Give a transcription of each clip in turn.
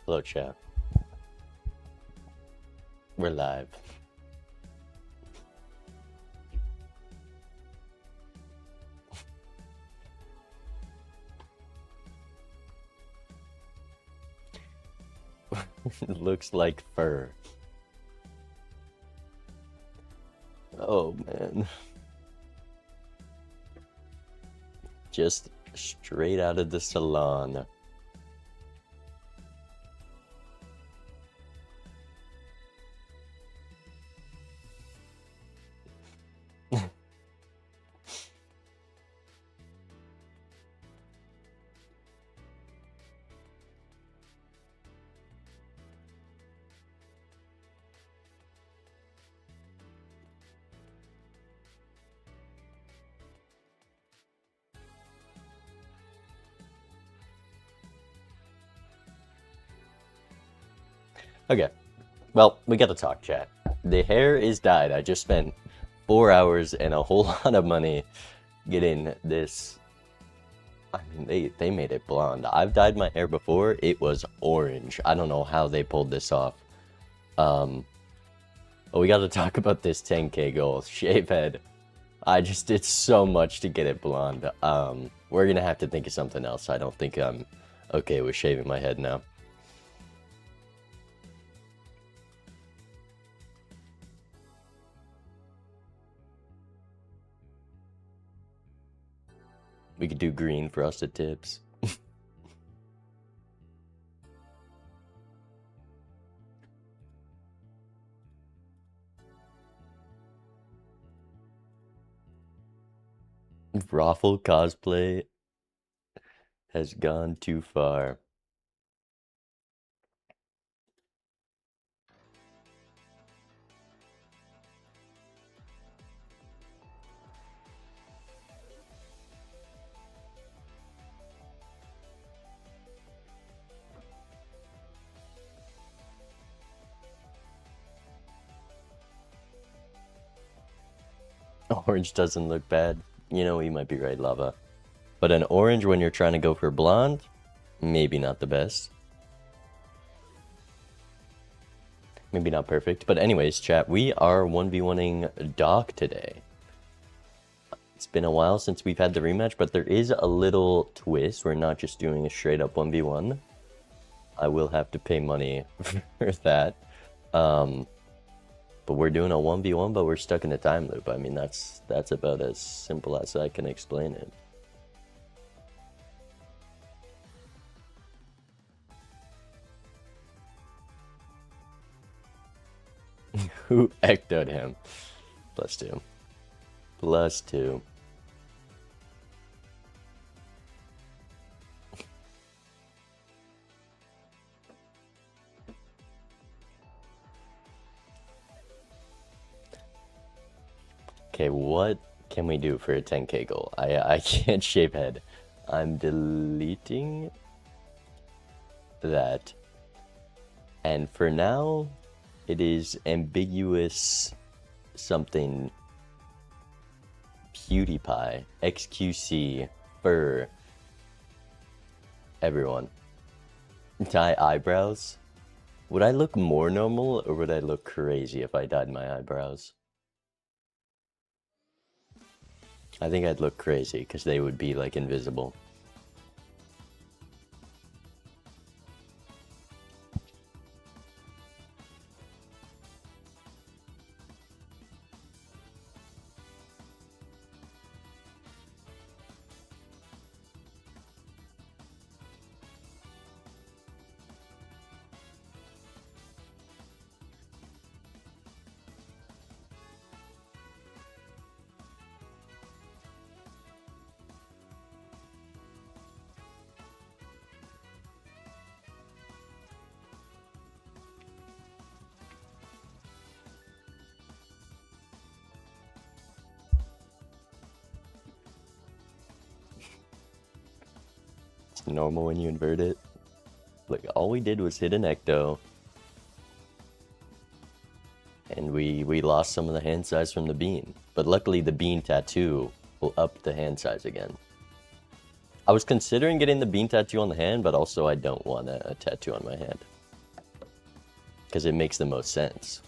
Hello, chat. We're live. Looks like fur. Oh, man. Just straight out of the salon. Okay, well, we gotta talk, chat. The hair is dyed. I just spent 4 hours and a whole lot of money getting this. I mean, they made it blonde. I've dyed my hair before. It was orange. I don't know how they pulled this off. But we gotta talk about this 10K goal. Shave head. I just did so much to get it blonde. We're gonna have to think of something else. I don't think I'm okay with shaving my head now. We could do green frosted tips. Raffle cosplay has gone too far. Orange doesn't look bad. You know, you might be right, Lava. But an orange when you're trying to go for blonde, maybe not the best. Maybe not perfect. But anyways, chat, we are 1v1ing Doc today. It's been a while since we've had the rematch, but there is a little twist. We're not just doing a straight up 1v1. I will have to pay money for that. But we're doing a 1v1, but we're stuck in a time loop. I mean, that's about as simple as I can explain it. Who ectoed him? +2. +2. Okay, what can we do for a 10K goal? I can't shave head. I'm deleting that. And for now, it is ambiguous something PewDiePie, XQC, fur, everyone. Dye eyebrows? Would I look more normal or would I look crazy if I dyed my eyebrows? I think I'd look crazy because they would be like invisible. Normal when you invert it. Like, all we did was hit an ecto. And we lost some of the hand size from the bean. But luckily the bean tattoo will up the hand size again. I was considering getting the bean tattoo on the hand, but also I don't want a tattoo on my hand. because it makes the most sense.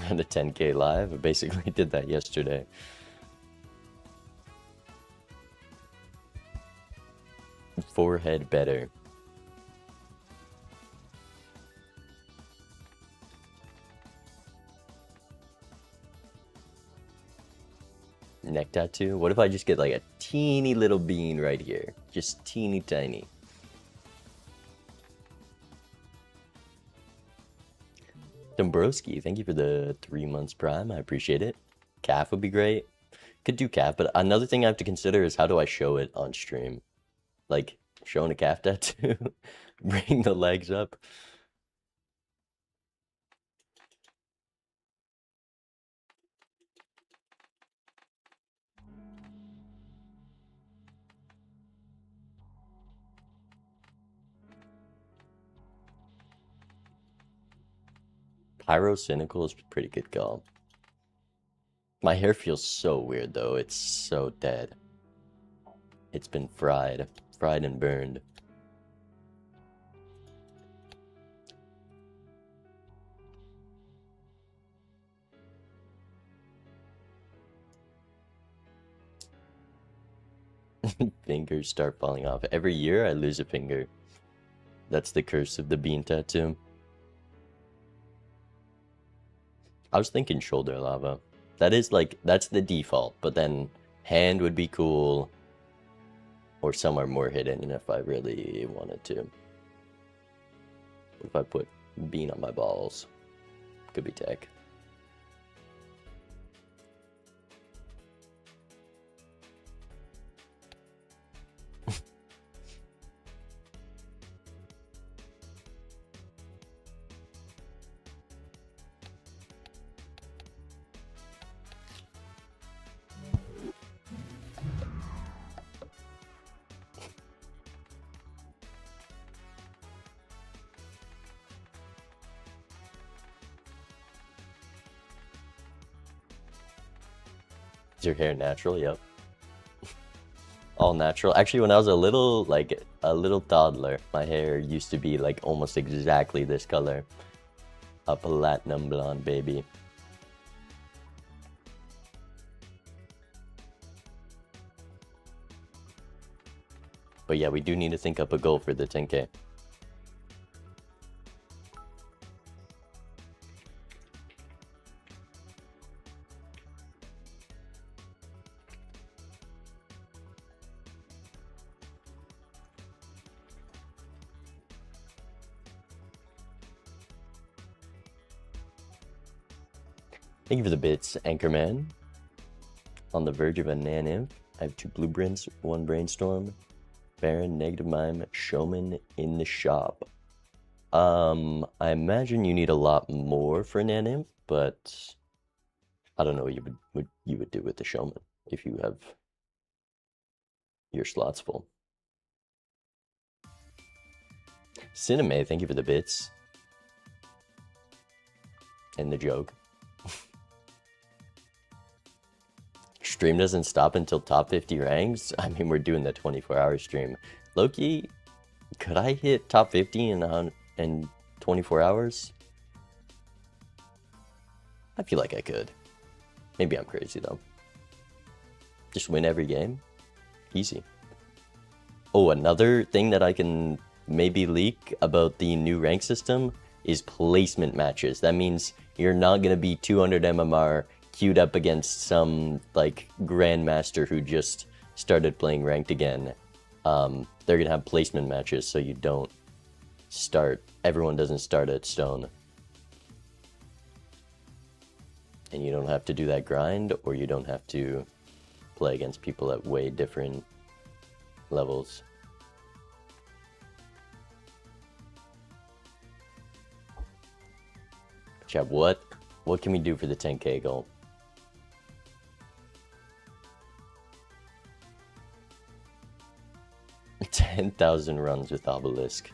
Had a 10K live. I basically did that yesterday. Forehead better. Neck tattoo? What if I just get like a teeny little bean right here? Just teeny tiny. Dombrowski, thank you for the 3 months prime. I appreciate it. Calf would be great. Could do calf, but another thing I have to consider is how do I show it on stream? Like, showing a calf tattoo? Bring the legs up. Pyrocynical is a pretty good call. My hair feels so weird though. It's so dead. It's been fried and burned. Fingers start falling off. Every year I lose a finger. That's the curse of the bean tattoo. I was thinking shoulder lava. That is like, that's the default, but then hand would be cool. Or somewhere more hidden if I really wanted to. What if I put bean on my balls? Could be tech. Is your hair natural? Yep. All natural. Actually, when I was a little toddler, my hair used to be like almost exactly this color. A platinum blonde baby. But yeah, we do need to think up a goal for the 10K. Thank you for the bits, Anchorman. On the verge of a nan-inf. I have 2 blueprints, 1 brainstorm. Baron, negative mime, showman in the shop. I imagine you need a lot more for nan-inf, but I don't know what you would do with the showman if you have your slots full. Cineme, thank you for the bits. And the joke. Stream doesn't stop until top 50 ranks. I mean, we're doing the 24-hour stream. Loki, could I hit top 50 in 24 hours? I feel like I could. Maybe I'm crazy though. Just win every game. Easy. Oh, another thing that I can maybe leak about the new rank system is placement matches. That means you're not going to be 200 MMR queued up against some like grandmaster who just started playing ranked again. They're gonna have placement matches so you don't start, everyone doesn't start at stone, and you don't have to do that grind, or you don't have to play against people at way different levels. Chat, what can we do for the 10K goal? 10,000 runs with Obelisk.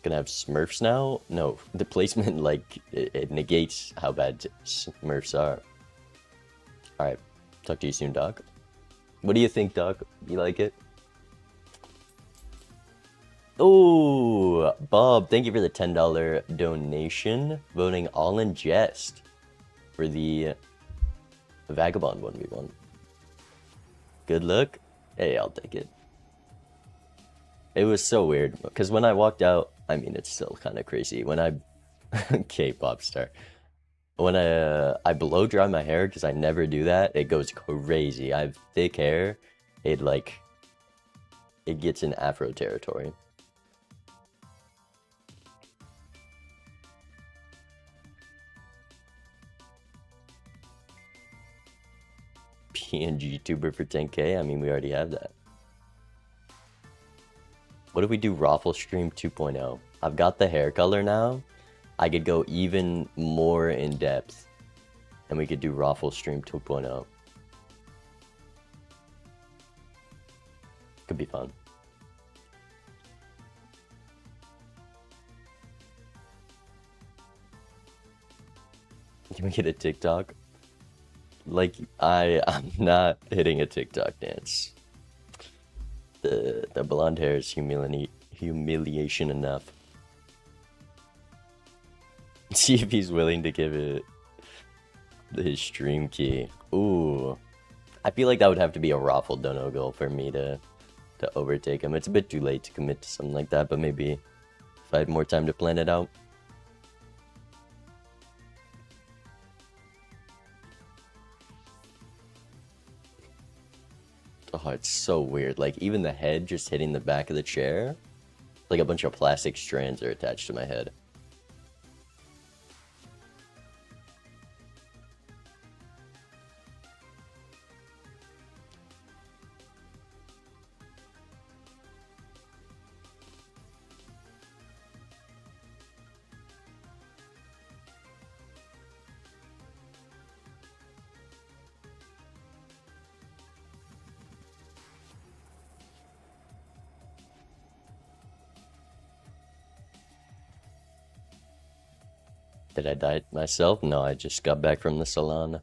Gonna have Smurfs now? No, the placement, like, it negates how bad Smurfs are. Alright, talk to you soon, Doc. What do you think, Doc? You like it? Oh, Bob, thank you for the $10 donation. Voting all in jest for the Vagabond 1v1. Good luck. Hey, I'll take it. It was so weird, because when I walked out, I mean, it's still kind of crazy. When I... K-pop star. When I blow dry my hair, because I never do that, it goes crazy. I have thick hair. It, like... It gets in Afro territory. PNG tuber for 10K? I mean, we already have that. What if we do Raffle Stream 2.0? I've got the hair color now. I could go even more in depth. And we could do Raffle Stream 2.0. Could be fun. Can we get a TikTok? Like, I'm not hitting a TikTok dance. The blonde hair is humiliation enough. See if he's willing to give it his stream key. Ooh. I feel like that would have to be a raffle dono goal for me to overtake him. It's a bit too late to commit to something like that, but maybe if I had more time to plan it out. Oh, it's so weird. Like, even the head just hitting the back of the chair. Like a bunch of plastic strands are attached to my head. Did I dye it myself? No, I just got back from the salon.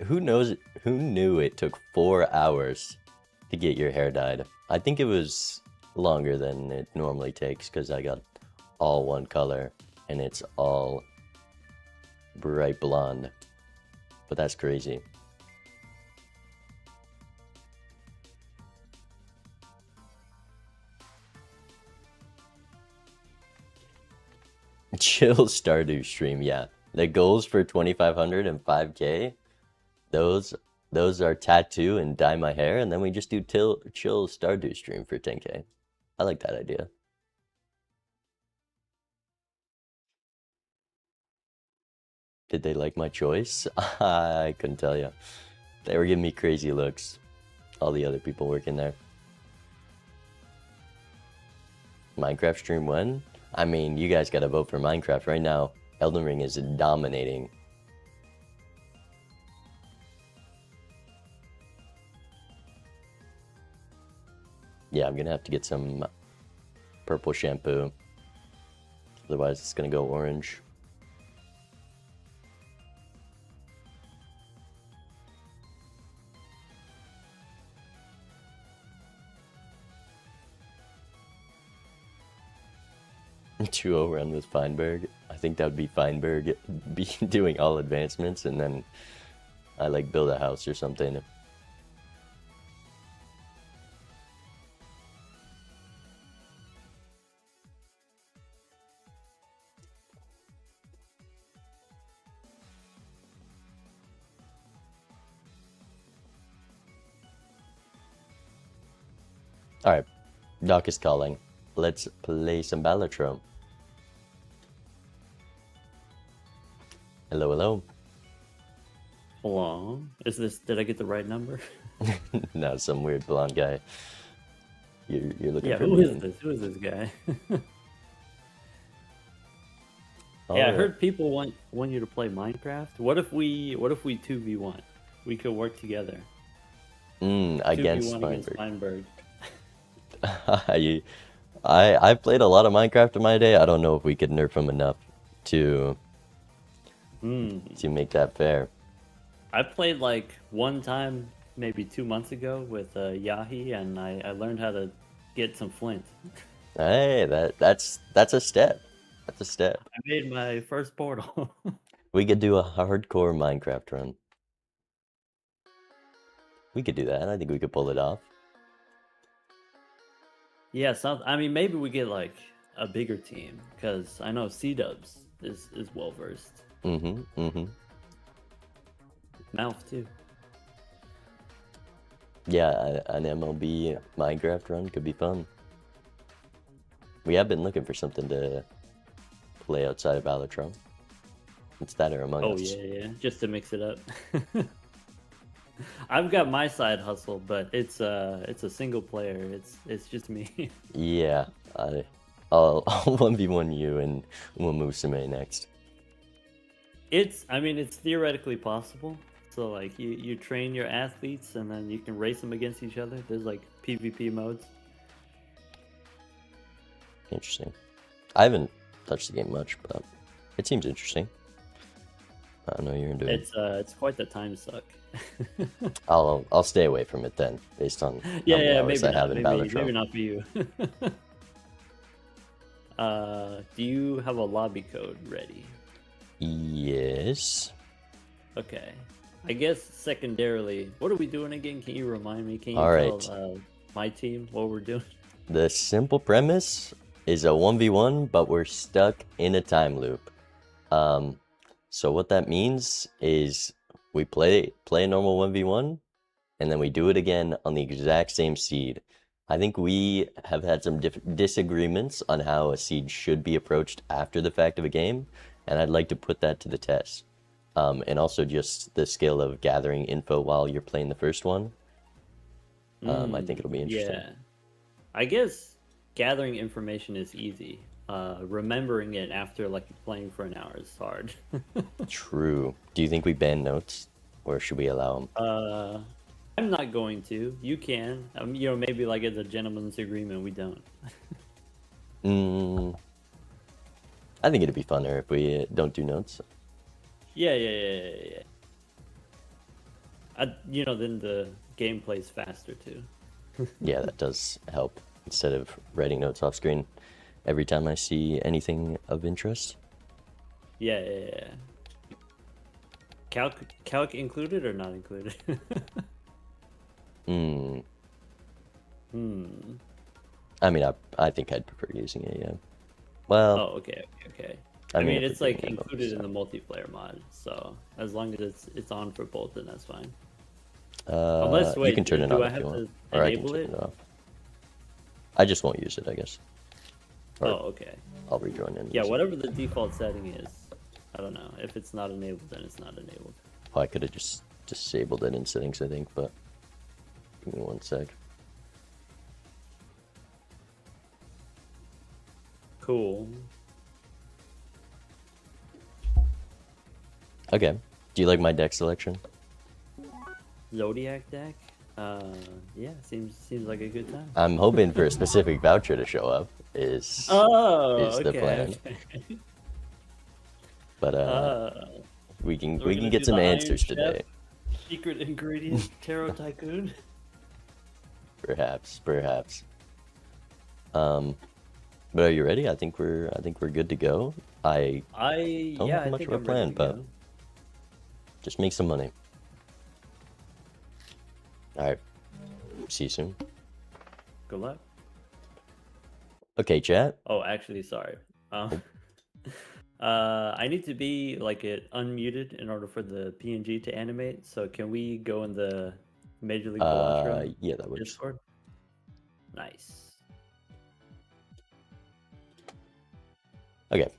Who knew it took 4 hours to get your hair dyed? I think it was longer than it normally takes because I got all one color and it's all bright blonde. But that's crazy. Chill Stardew stream, yeah. The goals for 2,500 and 5K, those are tattoo and dye my hair, and then we just do chill Stardew stream for 10K. I like that idea. Did they like my choice? I couldn't tell you. They were giving me crazy looks. All the other people working there. Minecraft stream when? I mean, you guys gotta vote for Minecraft right now. Elden Ring is dominating. Yeah, I'm gonna have to get some purple shampoo. Otherwise, it's gonna go orange. Duo run with Feinberg. I think that would be Feinberg be doing all advancements, and then I like build a house or something. Alright, Doc is calling. Let's play some Balatro. Hello, hello. Hello? Did I get the right number? No, some weird blonde guy. You're looking Yeah, for who me. is this? Who is this guy? Oh, Yeah, I heard people want you to play Minecraft. What if we 2v1? We could work together. Against 2v1 against Feinberg. Feinberg. I've played a lot of Minecraft in my day. I don't know if we could nerf him enough to make that fair. I played like one time, maybe 2 months ago with Yahi, and I learned how to get some flint. Hey, that's a step. That's a step. I made my first portal. We could do a hardcore Minecraft run. We could do that. I think we could pull it off. Yeah, I mean, maybe we get like a bigger team, because I know C-Dubs is well versed. Mouth too. Yeah, an MLB Minecraft run could be fun. We have been looking for something to play outside of Balatro. It's that or Among Us. Oh yeah, just to mix it up. I've got my side hustle, but it's a single player. It's just me. Yeah, I'll 1v1 you and we'll move Sume next. I mean, it's theoretically possible. So like you train your athletes and then you can race them against each other. There's like PvP modes. Interesting. I haven't touched the game much, but it seems interesting. I don't know you're into it. It's quite the time suck. I'll stay away from it then, based on how many hours I have in Balatro. Maybe not for you. Do you have a lobby code ready? Yes. Okay. I guess secondarily, what are we doing again? Can you remind me? Can you tell my team what we're doing? The simple premise is a 1v1, but we're stuck in a time loop. So what that means is we play a normal 1v1, and then we do it again on the exact same seed. I think we have had some disagreements on how a seed should be approached after the fact of a game, and I'd like to put that to the test. And also just the skill of gathering info while you're playing the first one. I think it'll be interesting. Yeah. I guess gathering information is easy. Remembering it after like playing for an hour is hard. True. Do you think we ban notes, or should we allow them? I'm not going to. You can. Maybe like as a gentleman's agreement, we don't. I think it'd be funner if we don't do notes. Yeah. Then the gameplay's faster too. Yeah, that does help. Instead of writing notes off screen every time I see anything of interest. Yeah. Calc included or not included? I mean, I think I'd prefer using it, yeah. Well... Oh, okay. I mean, it's like included in the multiplayer mod, so as long as it's on for both, then that's fine. Unless, wait, you can turn it on I if you have want. to Or I can enable turn it? it off. I just won't use it, I guess. Or Oh, okay. I'll rejoin in. Yeah, whatever the default setting is. I don't know. If it's not enabled, then it's not enabled. Oh, I could have just disabled it in settings, I think, but... Give me one sec. Cool. Okay. Do you like my deck selection? Zodiac deck? Yeah, seems like a good time. I'm hoping for a specific voucher to show up. Is the plan. Okay. But we can gonna get do some the Iron answers Chef today. Secret ingredient tarot tycoon. Perhaps. But are you ready? I think we're good to go. I don't have much of a plan, but just make some money. All right. See you soon. Good luck. Okay, chat. Oh, actually, sorry. I need to be like unmuted in order for the PNG to animate. So can we go in the Major League Balatro yeah, that works. Discord? Nice. Okay.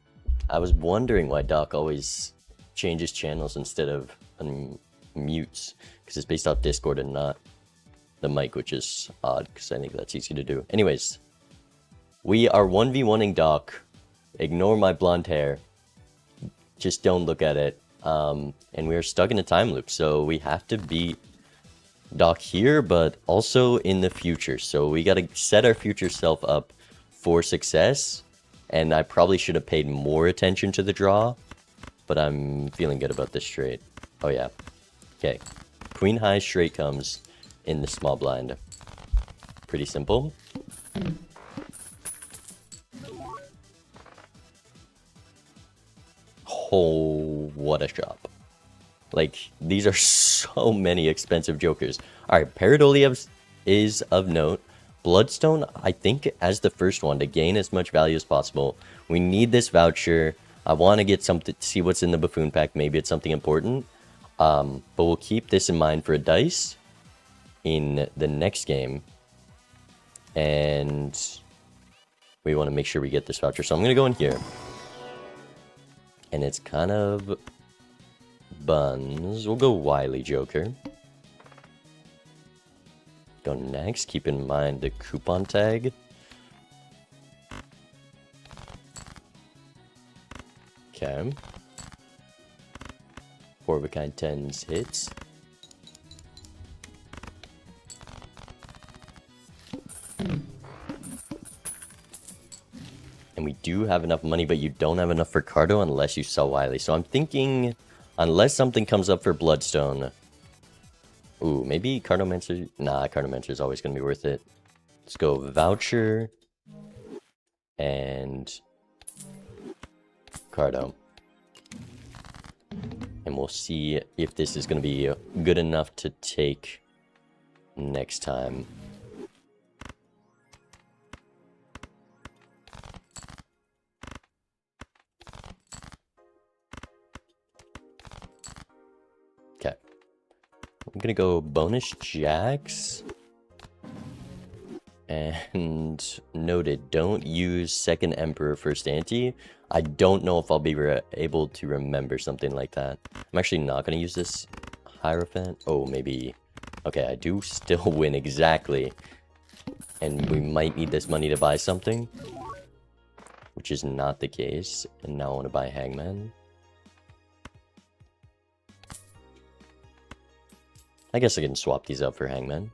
I was wondering why Doc always changes channels instead of mutes, because it's based off Discord and not the mic, which is odd, because I think that's easy to do. Anyways, we are 1v1ing Doc. Ignore my blonde hair. Just don't look at it. And we're stuck in a time loop, so we have to beat Doc here, but also in the future. So we gotta set our future self up for success, and I probably should have paid more attention to the draw, but I'm feeling good about this straight. Oh yeah. Okay. Queen high straight comes in the small blind. Pretty simple. Oh, what a shop. Like, these are so many expensive jokers. Alright, Pareidolia is of note. Bloodstone, I think, as the first one, to gain as much value as possible. We need this voucher. I want to get something, see what's in the buffoon pack. Maybe it's something important. But we'll keep this in mind for a dice in the next game. And we want to make sure we get this voucher. So I'm going to go in here. And it's kind of buns. We'll go Wily Joker. Go next. Keep in mind the coupon tag. Okay. 4 of a kind 10s hits. And we do have enough money, but you don't have enough for Cardo unless you sell Wily. So I'm thinking, unless something comes up for Bloodstone. Ooh, maybe Cardomancer. Nah, Cardomancer is always going to be worth it. Let's go Voucher and Cardo. And we'll see if this is going to be good enough to take next time. Okay. I'm going to go bonus jacks. And noted, don't use second Emperor first ante. I don't know if I'll be able to remember something like that. I'm actually not going to use this Hierophant. Oh, maybe. Okay, I do still win exactly. And we might need this money to buy something. Which is not the case. And now I want to buy Hangman. I guess I can swap these out for Hangman.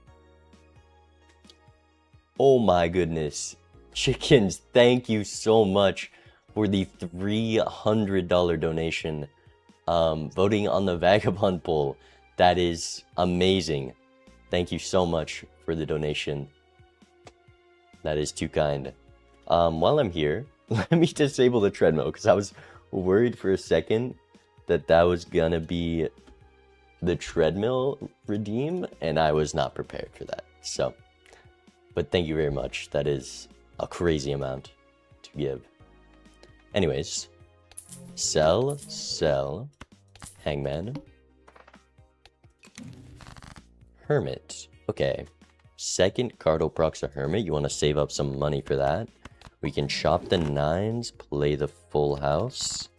Oh my goodness. Chickens, thank you so much for the $300 donation. Voting on the Vagabond poll. That is amazing. Thank you so much for the donation. That is too kind. While I'm here, let me disable the treadmill because I was worried for a second that that was gonna be the treadmill redeem, and I was not prepared for that. So, but thank you very much. That is a crazy amount to give. Anyways, sell, Hangman, Hermit. Okay, second Cardo procs a Hermit. You want to save up some money for that. We can chop the 9s, play the full house.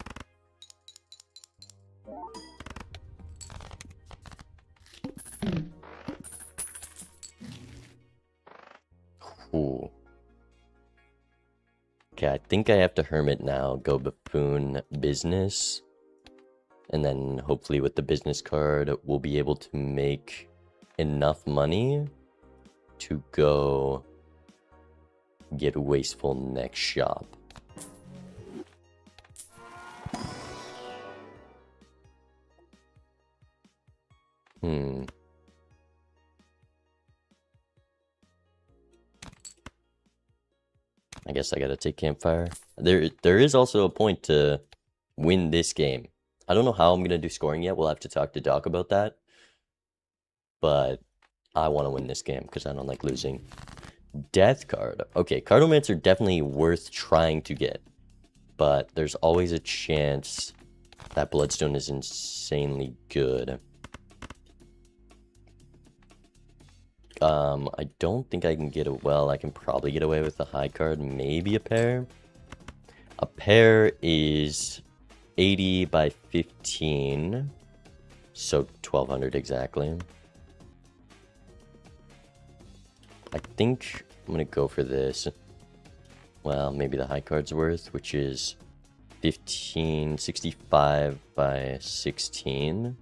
Ooh. Okay, I think I have to Hermit now, go Buffoon Business. And then hopefully with the business card, we'll be able to make enough money to go get Wasteful next shop. I guess I gotta take Campfire. There is also a point to win this game. I don't know how I'm gonna do scoring yet. We'll have to talk to Doc about that. But I want to win this game because I don't like losing. Death card. Okay, Cardomancer are definitely worth trying to get. But there's always a chance that Bloodstone is insanely good. I don't think I can get it. Well, I can probably get away with a high card, maybe a pair. A pair is 80 by 15, so 1200 exactly. I think I'm gonna go for this. Well, maybe the high card's worth, which is 1565 by 16.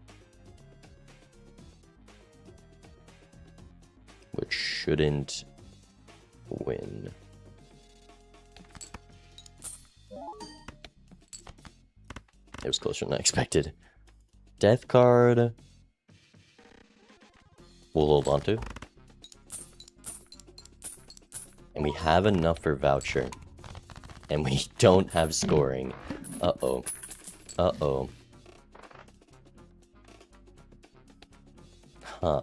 Which shouldn't win. It was closer than I expected. Death card. We'll hold on to. And we have enough for voucher. And we don't have scoring. Uh-oh. Uh-oh. Huh.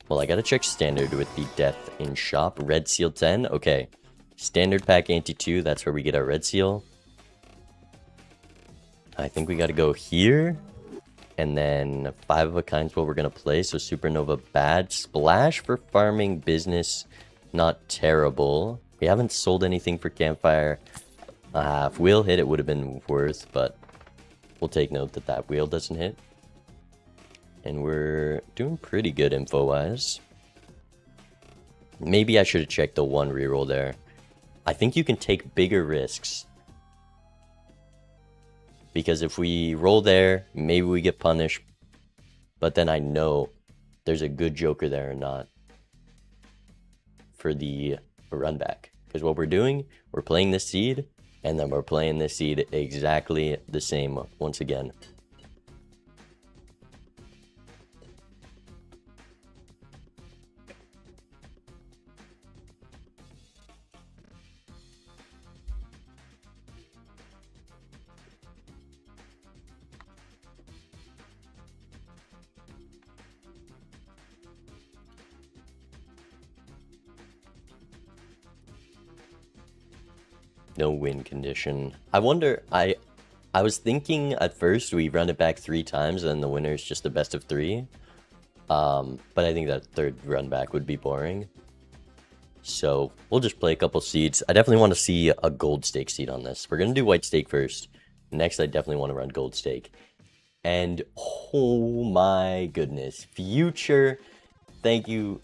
Well, I gotta check standard with the death in shop. Red seal 10. Okay. Standard pack ante 2. That's where we get our red seal. I think we gotta go here. And then 5 of a kind's what we're gonna play. So supernova bad. Splash for farming business. Not terrible. We haven't sold anything for campfire. If wheel hit, it would have been worth, but we'll take note that that wheel doesn't hit. And we're doing pretty good info-wise. Maybe I should have checked the 1 reroll there. I think you can take bigger risks. Because if we roll there, maybe we get punished. But then I know there's a good joker there or not. For the run back. Because what we're doing, we're playing this seed. And then we're playing this seed exactly the same once again. No win condition. I wonder, I was thinking at first we run it back 3 times and the winner is just the best of 3. But I think that 3rd run back would be boring. So we'll just play a couple seeds. I definitely want to see a gold stake seed on this. We're going to do white stake first. Next, I definitely want to run gold stake. And oh my goodness. Future, thank you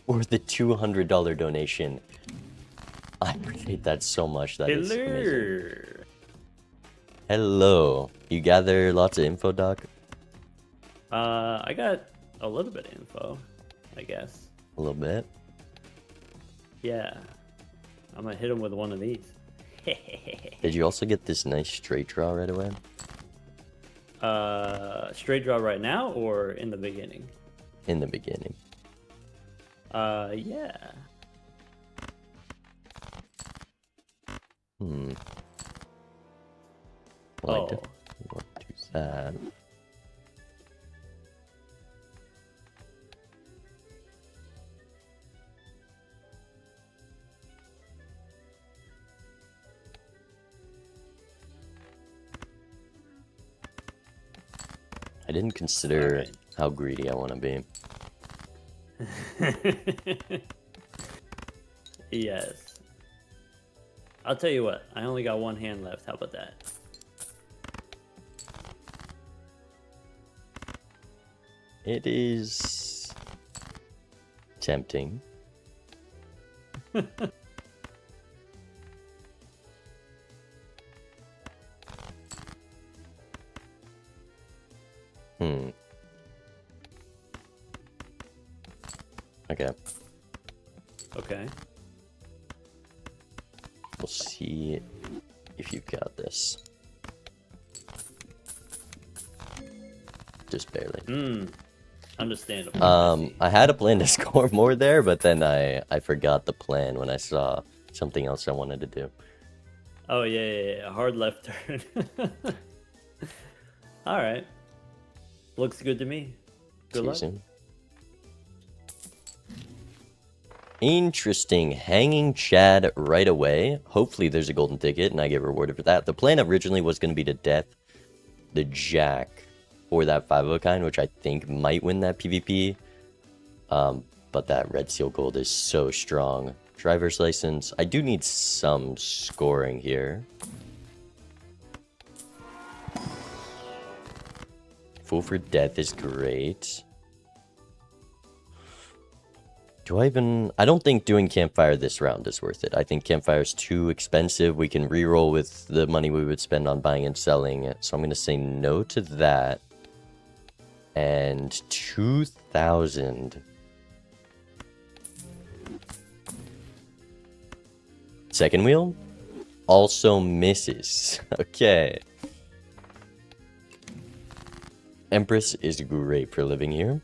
for the $200 donation. I appreciate that so much. That is amazing. Hello. You gather lots of info, Doc? I got a little bit of info, I guess. A little bit? Yeah. I'm gonna hit him with one of these. Did you also get this nice straight draw right away? Straight draw right now or in the beginning? In the beginning. Yeah. Well, I definitely want to do that. I didn't consider how greedy I want to be. Yes. I'll tell you what, I only got 1 hand left. How about that? It is tempting. Okay. Okay. We'll see if you've got this. Just barely. Understandable. I had a plan to score more there, but then I forgot the plan when I saw something else I wanted to do. Oh, yeah. Hard left turn. All right. Looks good to me. Good luck. Soon. Interesting. Hanging Chad right away. Hopefully there's a golden ticket and I get rewarded for that. The plan originally was going to be to death the Jack or that 5 of a kind, which I think might win that PvP. But that red seal gold is so strong. Driver's license. I do need some scoring here. Fool for death is great. I don't think doing campfire this round is worth it. I think campfire is too expensive. We can reroll with the money we would spend on buying and selling it. So I'm going to say no to that. And 2,000. Second wheel? Also misses. Okay. Empress is great for living here.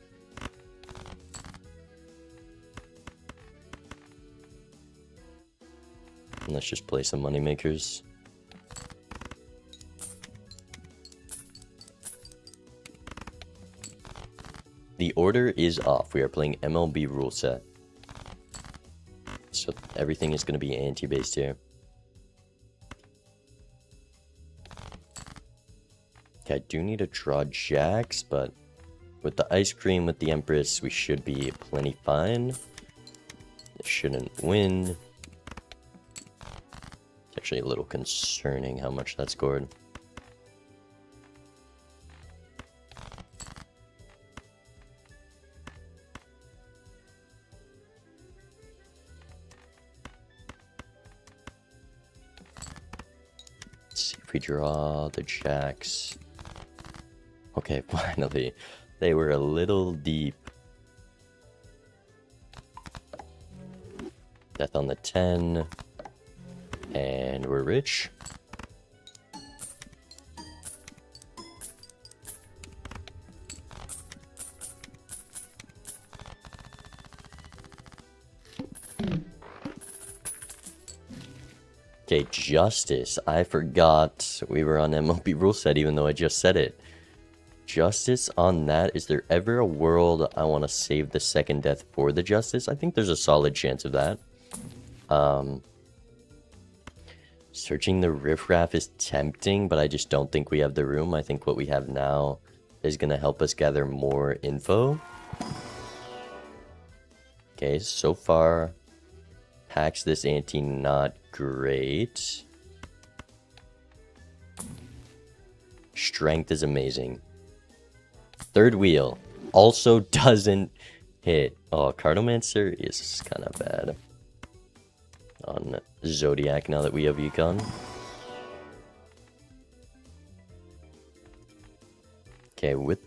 And let's just play some moneymakers. The order is off. We are playing MLB rule set. So everything is going to be ante-based here. Okay, I do need to draw jacks, but with the ice cream, with the Empress, we should be plenty fine. It shouldn't win. It's actually a little concerning how much that scored. Let's see if we draw the jacks. Okay, finally. They were a little deep. Death on the 10. And we're rich. Okay, justice. I forgot we were on MLB rule set even though I just said it. Justice on that. Is there ever a world I want to save the second death for the justice? I think there's a solid chance of that. Searching the riffraff is tempting, but I just don't think we have the room. I think what we have now is going to help us gather more info. Okay, so far, hacks this ante not great. Strength is amazing. Third wheel also doesn't hit. Oh, Cartomancer is kind of bad on Zodiac now that we have Econ. Okay, with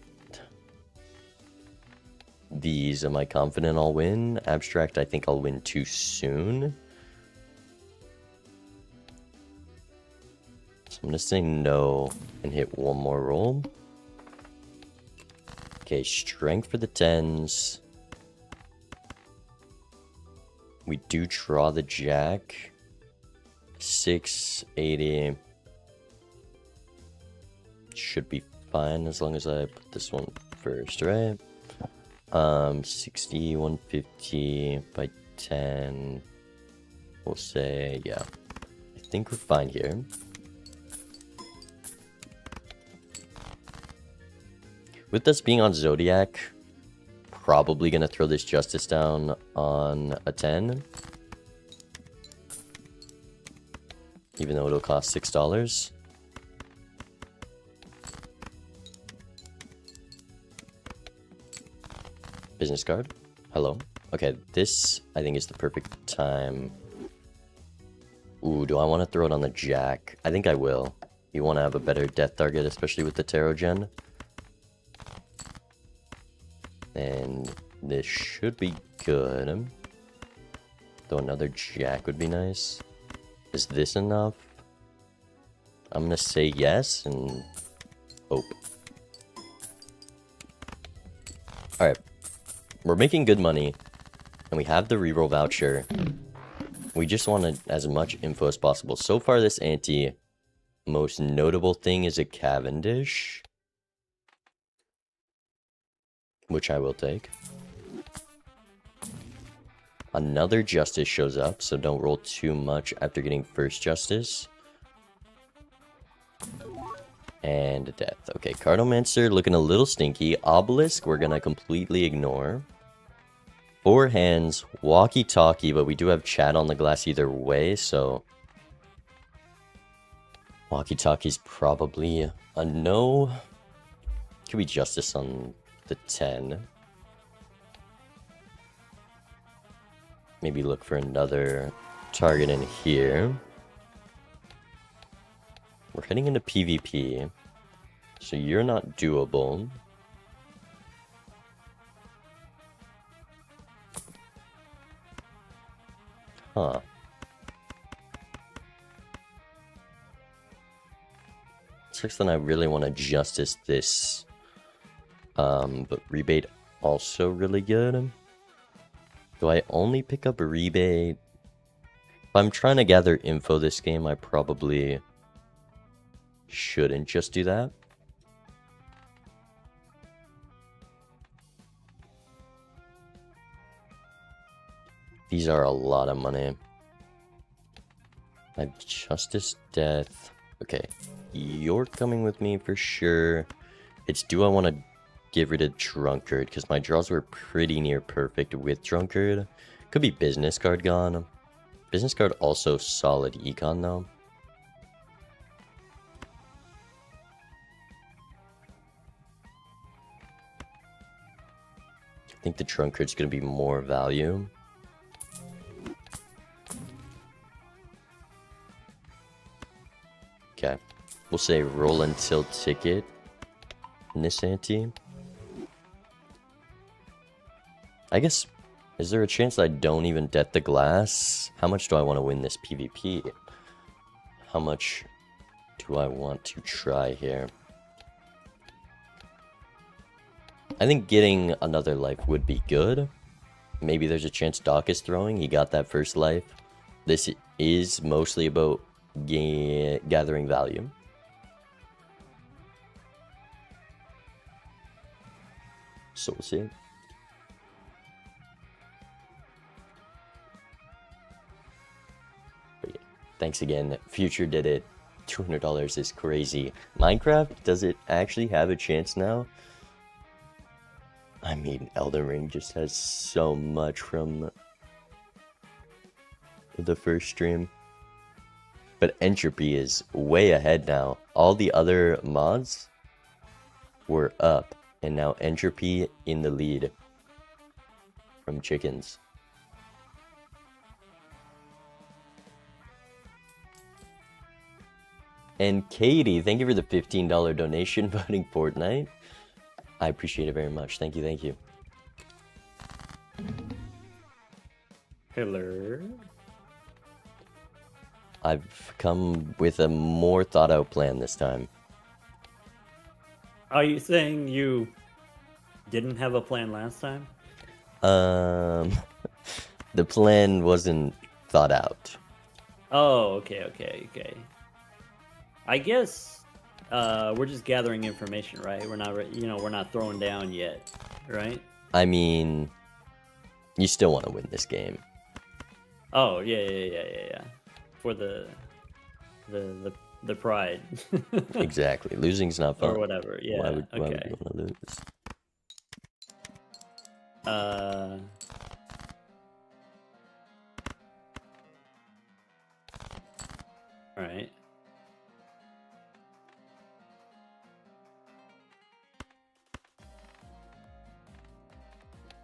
these, am I confident I'll win? Abstract, I think I'll win too soon. So I'm gonna say no and hit one more roll. Okay, strength for the 10s. We do draw the jack. 680. Should be fine as long as I put this one first, right? 60, 150 by 10. We'll say, yeah. I think we're fine here. With us being on Zodiac, probably gonna throw this justice down on a 10. Even though it'll cost $6. Business card. Hello. Okay, this I think is the perfect time. Ooh, do I want to throw it on the jack? I think I will. You want to have a better death target, especially with the tarot gen. And this should be good. Though another jack would be nice. Is this enough? I'm gonna say yes and hope. Alright. We're making good money. And we have the reroll voucher. We just want as much info as possible. So far this ante, most notable thing is a Cavendish. Which I will take. Another justice shows up, so don't roll too much after getting first justice. And death. Okay, Cartomancer looking a little stinky. Obelisk, we're gonna completely ignore. 4 hands, walkie-talkie, but we do have chat on the glass either way, so... Walkie-talkie's probably a no. Could be justice on the 10. Maybe look for another target in here. We're heading into PvP, so you're not doable. Huh. sucks that I really want to justice this. But rebate also really good. Do I only pick up a rebate? If I'm trying to gather info this game, I probably shouldn't just do that. These are a lot of money. I have Justice, Death. Okay, you're coming with me for sure. It's do I want to get rid of Drunkard? Because my draws were pretty near perfect with Drunkard. Could be Business Card gone. Business Card also solid econ though. I think the Drunkard's going to be more value. Okay, we'll say roll until ticket in this ante. I guess, is there a chance I don't even debt the glass? How much do I want to win this PvP? How much do I want to try here? I think getting another life would be good. Maybe there's a chance Doc is throwing. He got that first life. This is mostly about gathering value. So we'll see. But yeah, thanks again. Future did it. $200 is crazy. Minecraft, does it actually have a chance now? I mean, Elden Ring just has so much from the first stream. But Entropy is way ahead now. All the other mods were up, and now Entropy in the lead from Chickens. And Katie, thank you for the $15 donation voting Fortnite. I appreciate it very much. Thank you, thank you. Hello. I've come with a more thought out plan this time. Are you saying you didn't have a plan last time? The plan wasn't thought out. Oh, okay. I guess we're just gathering information, right? We're not, we're not throwing down yet, right? I mean, you still want to win this game. Oh, yeah. For the pride. Exactly. Losing's not fun. Or whatever. Yeah. Why would you want to lose? All right.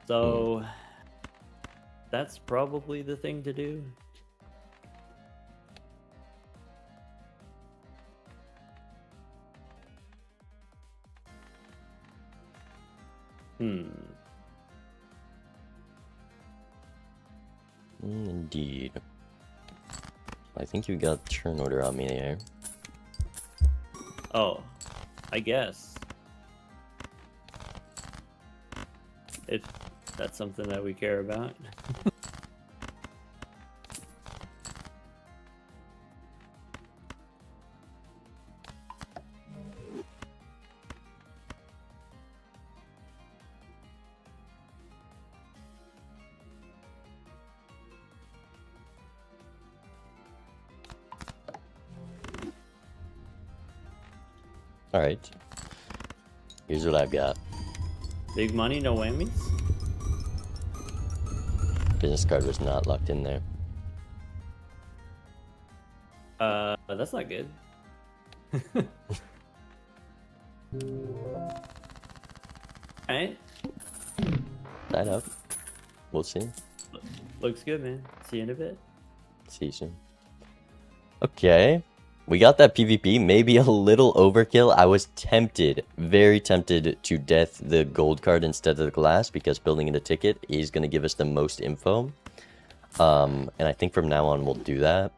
So that's probably the thing to do. Indeed. I think you got turn order on me there. Oh, I guess. If that's something that we care about. Alright. Here's what I've got. Big money, no whammies? Business card was not locked in there. That's not good. Alright. Tied up. We'll see. Looks good, man. See you in a bit. See you soon. Okay. We got that PvP, maybe a little overkill. I was tempted, very tempted to death the gold card instead of the glass because building in a ticket is going to give us the most info. And I think from now on we'll do that.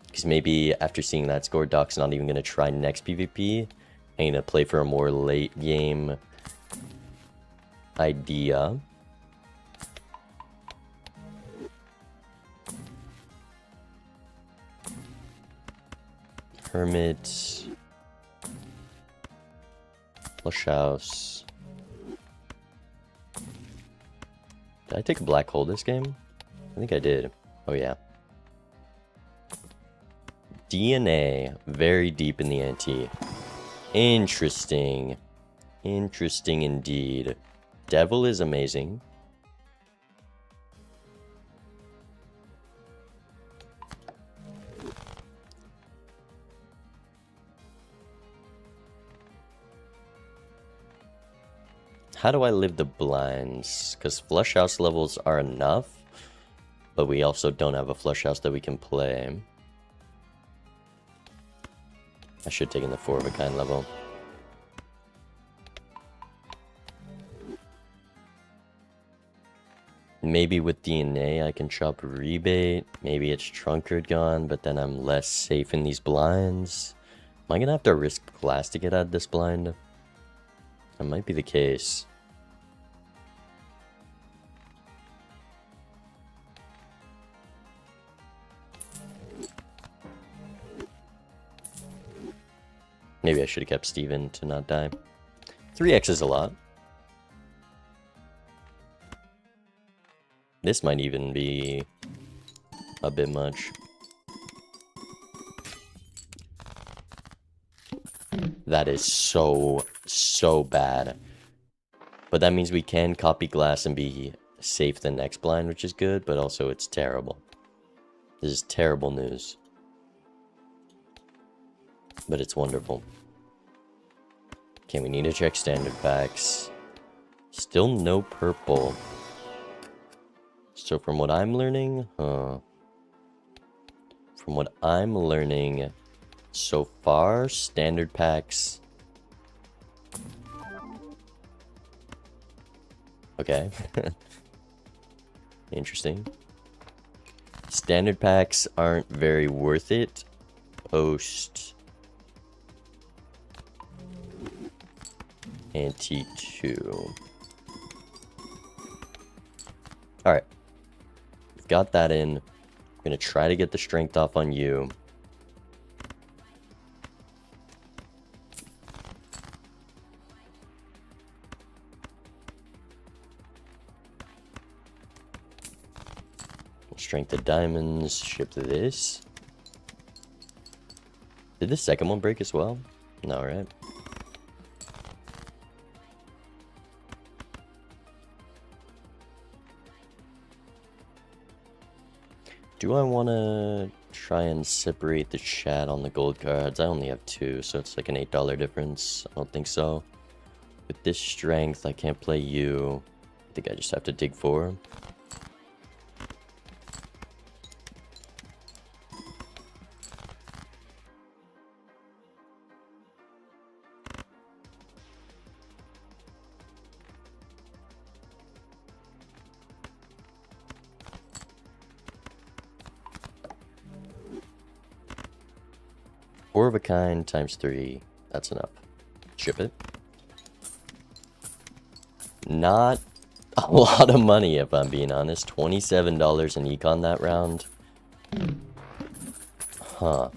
Because maybe after seeing that score, Doc's not even going to try next PvP. I'm gonna play for a more late game idea. Hermit. Flush house. Did I take a black hole this game? I think I did. Oh yeah. DNA. Very deep in the ante. Interesting. Interesting indeed. Devil is amazing. How do I live the blinds? Because flush house levels are enough, but we also don't have a flush house that we can play. I should have taken the 4 of a kind level. Maybe with DNA I can chop rebate. Maybe it's trunkered gone, but then I'm less safe in these blinds. Am I gonna have to risk glass to get out of this blind? That might be the case. Maybe I should have kept Steven to not die. 3x is a lot. This might even be a bit much. That is so bad. But that means we can copy glass and be safe the next blind, which is good, but also it's terrible. This is terrible news. But it's wonderful. Okay, we need to check standard packs. Still no purple. So from what I'm learning, from what I'm learning so far, standard packs. Okay. Interesting. Standard packs aren't very worth it post ante 2. Alright. We've got that in. I'm gonna try to get the strength off on you. Strength of diamonds, ship this. Did the second one break as well? No, right? Do I want to try and separate the chat on the gold cards? I only have 2, so it's like an $8 difference. I don't think so. With this strength, I can't play you. I think I just have to dig 4. Four of a kind times 3. That's enough. Ship it. Not a lot of money, if I'm being honest. $27 in econ that round. Huh.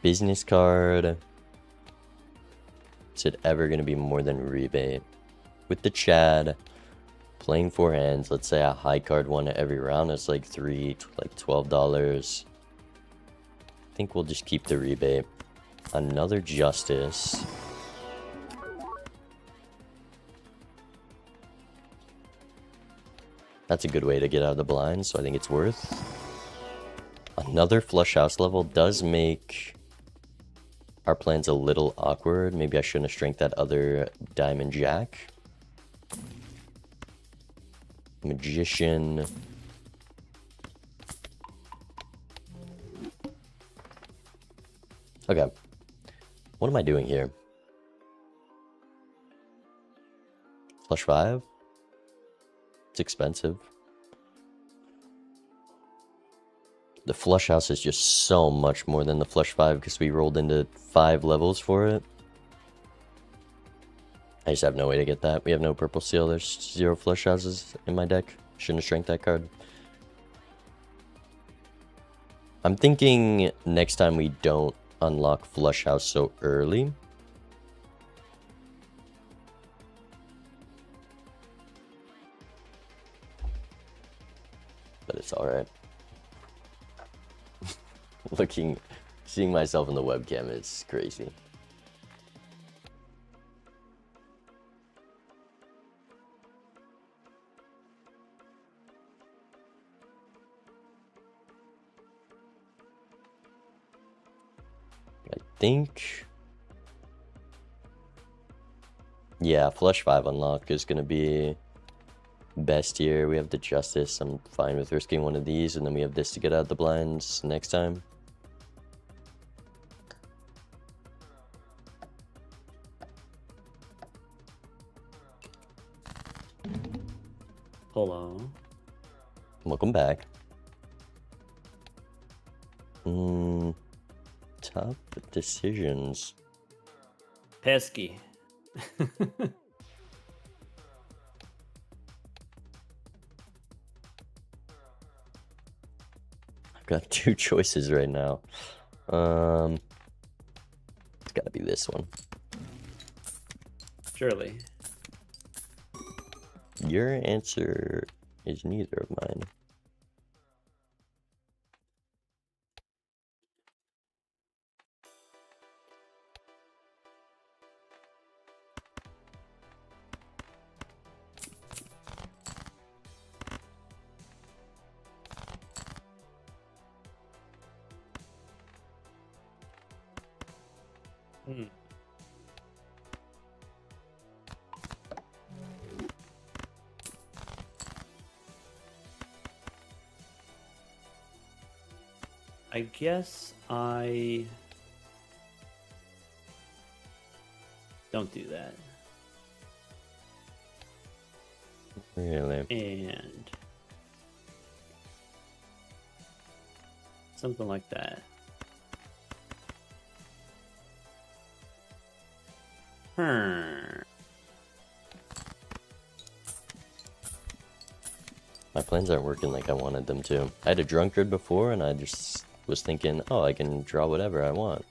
Business card. Is it ever going to be more than rebate? With the Chad, playing 4 hands, let's say a high card one at every round, it's like $12. I think we'll just keep the rebate. Another justice. That's a good way to get out of the blind, so I think it's worth. Another flush house level does make our plans a little awkward. Maybe I shouldn't have strength that other diamond jack. Magician. Okay. What am I doing here? Flush 5? It's expensive. The flush house is just so much more than the flush 5 because we rolled into 5 levels for it. I just have no way to get that. We have no purple seal. There's 0 flush houses in my deck. Shouldn't have shrank that card. I'm thinking next time we don't unlock flush house so early. But it's alright. Seeing myself in the webcam is crazy. I think, yeah, flush 5 unlock is gonna be best here. We have the justice. I'm fine with risking one of these, and then we have this to get out the blinds next time. Hold on. Welcome back. Tough decisions. Pesky. I've got 2 choices right now. It's gotta be this one. Surely. Your answer is neither of mine. I guess I don't do that. Really? And something like that. My plans aren't working like I wanted them to. I had a drunkard before, and I just was thinking, oh, I can draw whatever I want.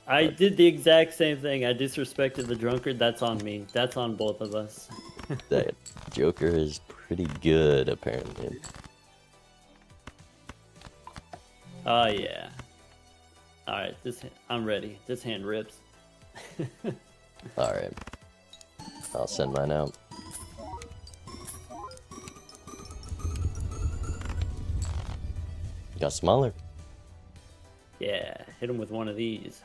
I did the exact same thing. I disrespected the drunkard. That's on me. That's on both of us. That Joker is pretty good, apparently. Oh, yeah. Alright, I'm ready. This hand rips. Alright. I'll send mine out. Got smaller. Yeah, hit him with one of these.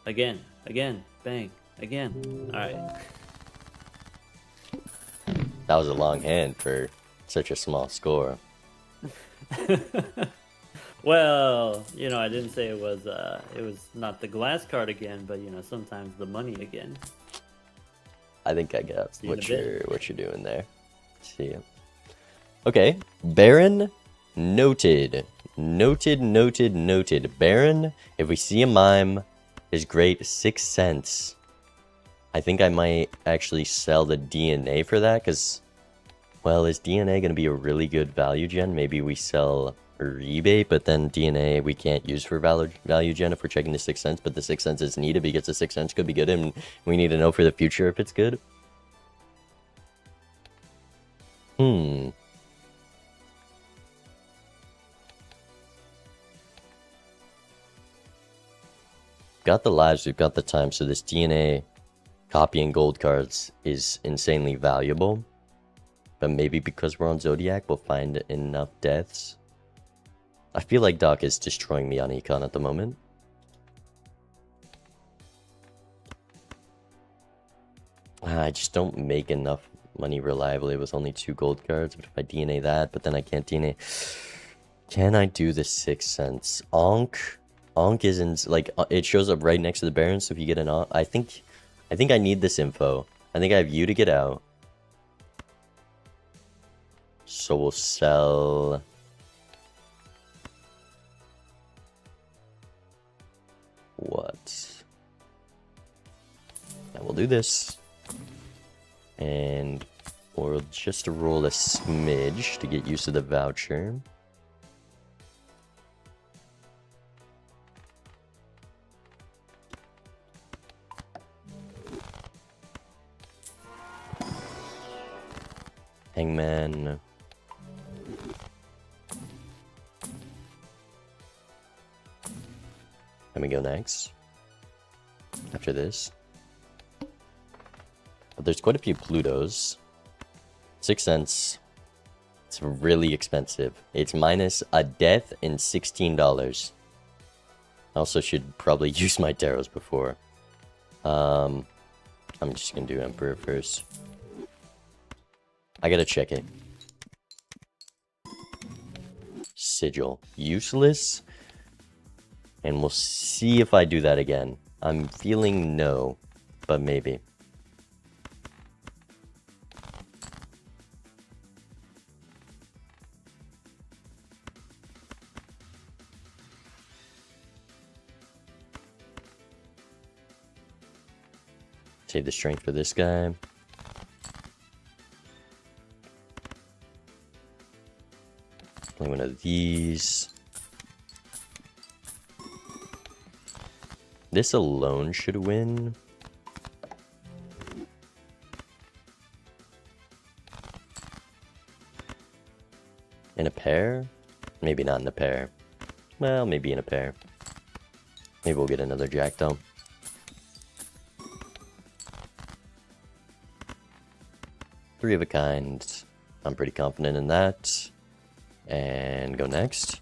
Again, bang, again. Alright. That was a long hand for such a small score. Well, I didn't say it was not the glass card again, but sometimes the money again. I think I got See you in what a you're doing there. See ya. Okay, Baron, noted. Noted. Baron, if we see a mime, is great. 6 cents. I think I might actually sell the DNA for that, because, well, is DNA going to be a really good value gen? Maybe we sell rebate, but then DNA we can't use for value gen if we're checking the 6 cents, but the 6 cents is needed because the 6 cents could be good, and we need to know for the future if it's good. Got the lives, we've got the time, so this DNA copying gold cards is insanely valuable. But maybe because we're on Zodiac, we'll find enough deaths. I feel like Doc is destroying me on Econ at the moment. I just don't make enough money reliably with only 2 gold cards. But if I DNA that, but then I can't DNA... Can I do the 6 cents? Onk isn't, like, it shows up right next to the Baron, so if you get an Onk... I think I need this info. I think I have you to get out. So we'll sell do this. And we'll just roll a smidge to get used to the voucher. Hangman. Let me go next. After this. But there's quite a few Plutos. 6 cents. It's really expensive. It's minus a death and $16. I also should probably use my tarots before. I'm just gonna do Emperor first. I gotta check it. Sigil. Useless. And we'll see if I do that again. I'm feeling no, but maybe. Save the strength for this guy. Play one of these. This alone should win. In a pair? Maybe not in a pair. Well, maybe in a pair. Maybe we'll get another jack though. Three of a kind. I'm pretty confident in that. And go next.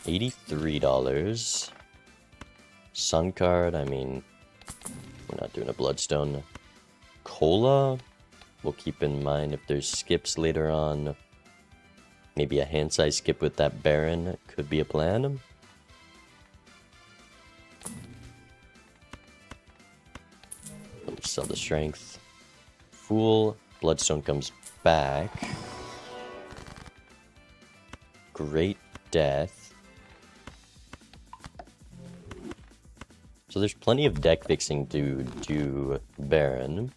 $83. Sun card, I mean, we're not doing a bloodstone. Cola, we'll keep in mind if there's skips later on. Maybe a hand size skip with that Baron could be a plan. Let's sell the strength. Fool, bloodstone comes back. Great death. So there's plenty of deck fixing to do Baron.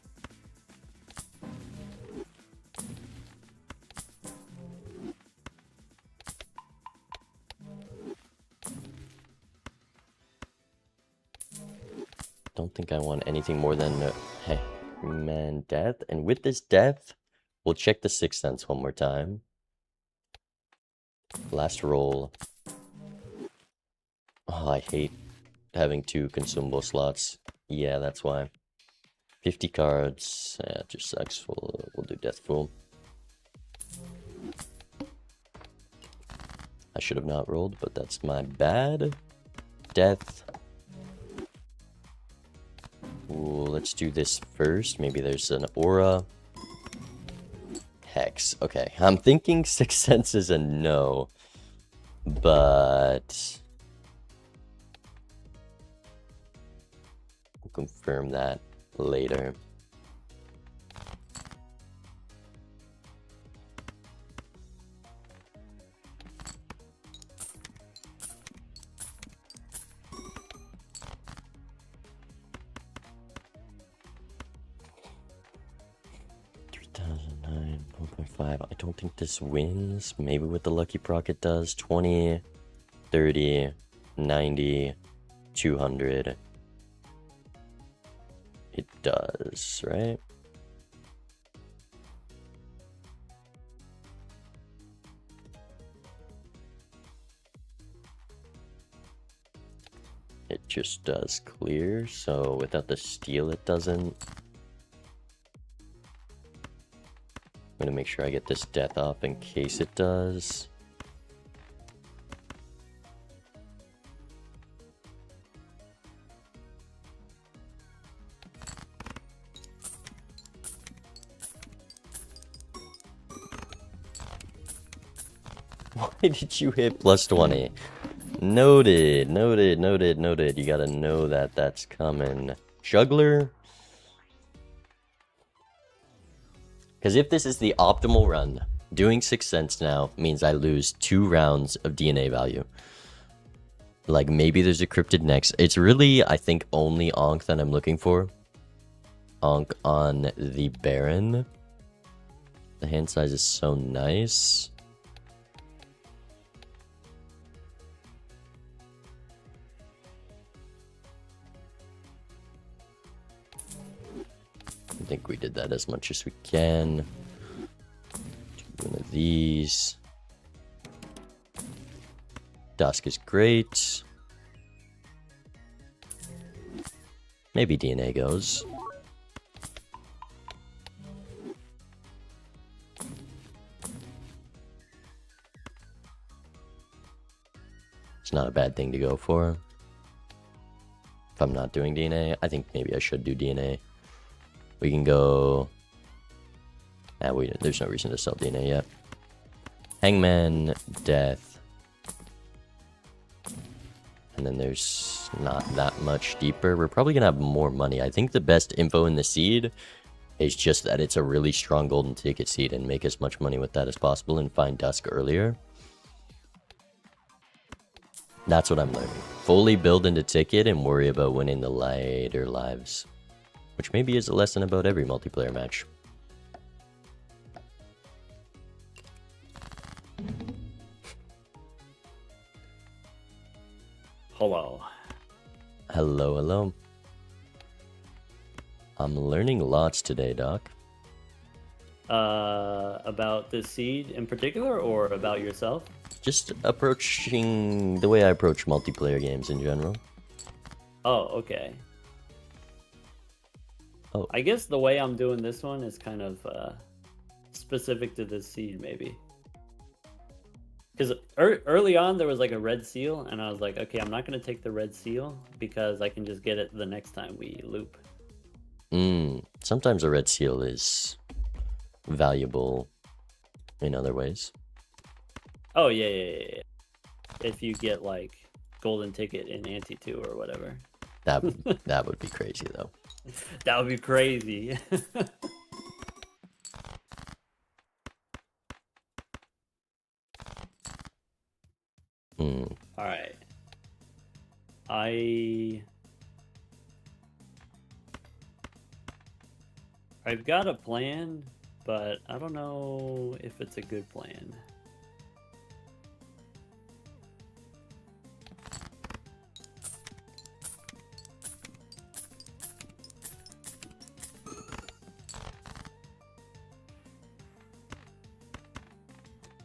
Don't think I want anything more than hey, man, death. And with this death, we'll check the 6 cents one more time. Last roll. Oh, I hate having 2 consumable slots. Yeah, that's why. 50 cards. Yeah, it just sucks. We'll do Death Fool. I should have not rolled, but that's my bad. Death. Ooh, let's do this first. Maybe there's an aura. Hex. Okay, I'm thinking 6 cents is a no. But we'll confirm that later. I don't think this wins. Maybe with the Lucky Proc it does. 20, 30, 90, 200. It does, right? It just does clear, so without the steal it doesn't. I'm gonna make sure I get this death off in case it does. Why did you hit plus 20? Noted, noted, noted, noted. You gotta know that that's coming. Juggler? Because if this is the optimal run, Doing 6 cents now means I lose 2 rounds of DNA value. Like, maybe there's a cryptid next. It's really, I think, only Ankh that I'm looking for. Ankh on the Baron. The hand size is so nice. I think we did that as much as we can. One of these. Dusk is great. Maybe DNA goes. It's not a bad thing to go for. If I'm not doing DNA, I think maybe I should do DNA. We can go... there's no reason to sell DNA yet. Hangman, Death. And then there's not that much deeper. We're probably going to have more money. I think the best info in the seed is just that it's a really strong golden ticket seed and make as much money with that as possible and find Dusk earlier. That's what I'm learning. Fully build into ticket and worry about winning the later lives. Which maybe is a lesson about every multiplayer match. Hello. Hello, hello. I'm learning lots today, Doc. About the seed in particular, or about yourself? Just approaching the way I approach multiplayer games in general. Oh, okay. Oh. I guess the way I'm doing this one is kind of specific to this seed, maybe. Because early on, there was like a red seal, and I was like, okay, I'm not going to take the red seal because I can just get it the next time we loop. Sometimes a red seal is valuable in other ways. Oh, yeah. If you get like golden ticket in ante 2 or whatever. That would be crazy, though. That would be crazy. All right. I've got a plan, but I don't know if it's a good plan.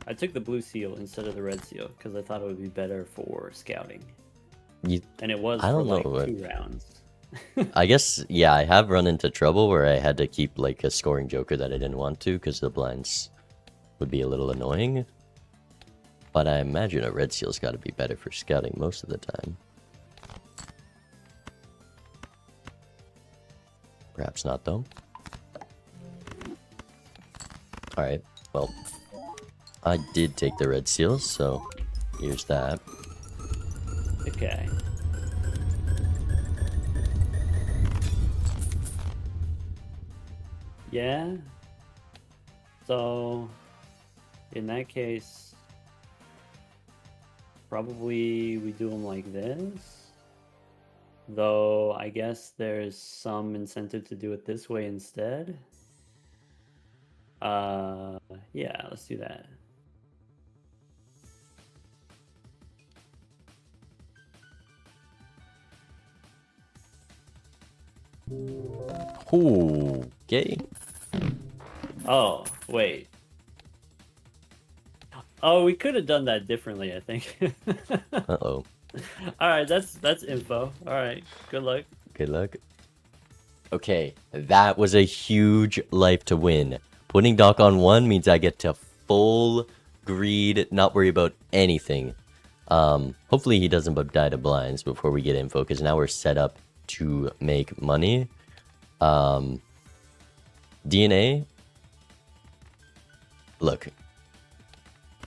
I took the blue seal instead of the red seal because I thought it would be better for scouting. And it was I don't for like know, 2 rounds. I guess, yeah, I have run into trouble where I had to keep like a scoring joker that I didn't want to because the blinds would be a little annoying. But I imagine a red seal's got to be better for scouting most of the time. Perhaps not, though. Alright, well, I did take the red seal, so here's that. Okay. Yeah. So, in that case, probably we do them like this. Though, I guess there's some incentive to do it this way instead. Yeah, let's do that. Ooh, okay. Oh, wait. Oh, we could have done that differently, I think. Uh-oh. All right, that's info. All right, good luck. Good luck. Okay, that was a huge life to win. Putting Doc on 1 means I get to full greed, not worry about anything. Hopefully he doesn't die to blinds before we get info, because now we're set up to make money. DNA. Look,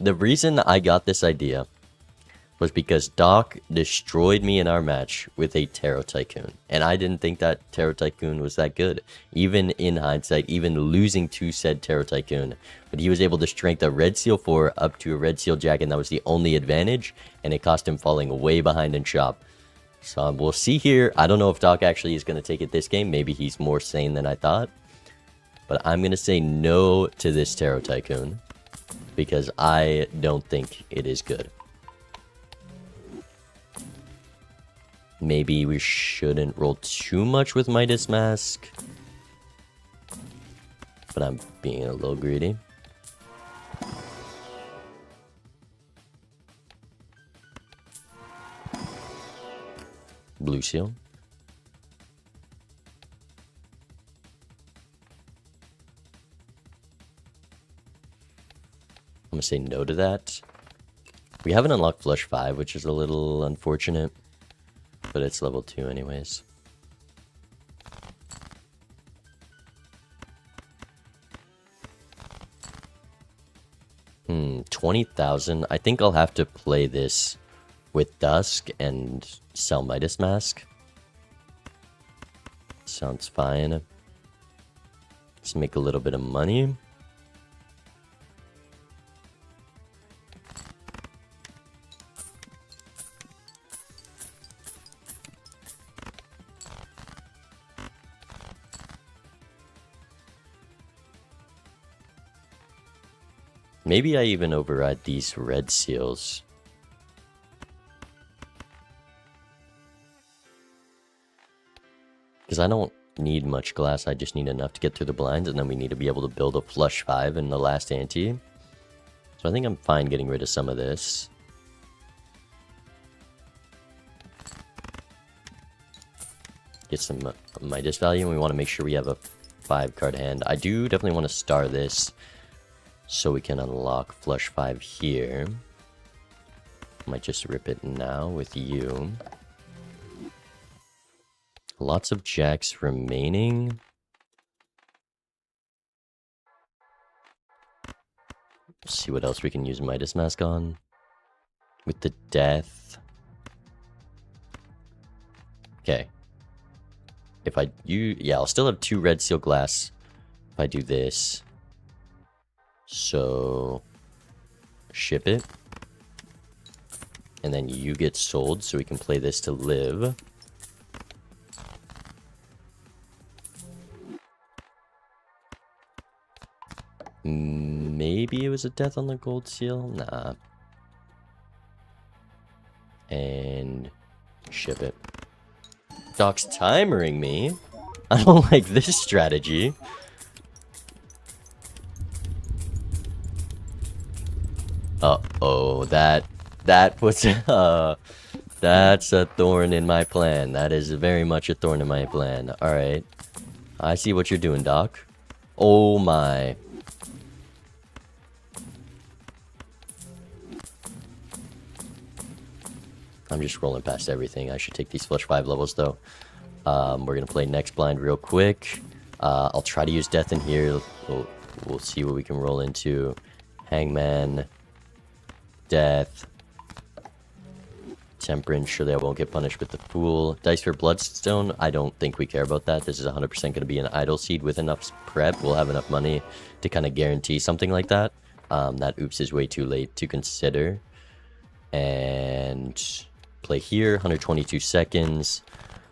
the reason I got this idea was because Doc destroyed me in our match with a Tarot Tycoon. And I didn't think that Tarot Tycoon was that good. Even in hindsight, even losing to said Tarot Tycoon. But he was able to strength a Red Seal 4 up to a Red Seal Jack, and that was the only advantage. And it cost him falling way behind in shop. So we'll see here. I don't know if Doc actually is going to take it this game. Maybe he's more sane than I thought. But I'm going to say no to this Tarot Tycoon. Because I don't think it is good. Maybe we shouldn't roll too much with Midas Mask. But I'm being a little greedy. Blue Seal. I'm going to say no to that. We haven't unlocked Flush 5, which is a little unfortunate. But it's level 2 anyways. 20,000. I think I'll have to play this with Dusk and sell Midas Mask. Sounds fine. Let's make a little bit of money. Maybe I even override these red seals. Because I don't need much glass, I just need enough to get through the blinds, and then we need to be able to build a flush 5 in the last ante. So I think I'm fine getting rid of some of this. Get some Midas value, and we want to make sure we have a 5 card hand. I do definitely want to star this, so we can unlock flush 5 here. Might just rip it now with you. Lots of jacks remaining. See what else we can use Midas Mask on. With the death. Okay. If I use... Yeah, I'll still have 2 red seal glass if I do this. So... ship it. And then you get sold so we can play this to live. Maybe it was a death on the gold seal? Nah. And ship it. Doc's timering me. I don't like this strategy. Uh-oh, that puts that's a thorn in my plan. That is very much a thorn in my plan. Alright. I see what you're doing, Doc. Oh my. I'm just rolling past everything. I should take these flush 5 levels though. We're gonna play next blind real quick. I'll try to use death in here. We'll see what we can roll into. Hangman. Death. Temperance. Surely I won't get punished with the Fool. Dice for Bloodstone. I don't think we care about that. This is 100% going to be an idle seed with enough prep. We'll have enough money to kind of guarantee something like that. That oops is way too late to consider. And play here. 122 seconds.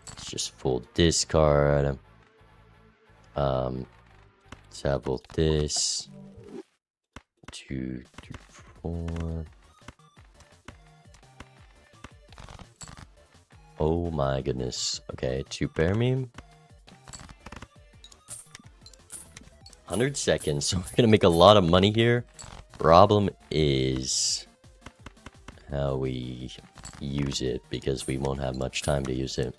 Let's just full discard. Travel this. 2, 3, 4. Oh my goodness. Okay, 2 pair me. 100 seconds, so we're gonna make a lot of money here. Problem is how we use it, because we won't have much time to use it.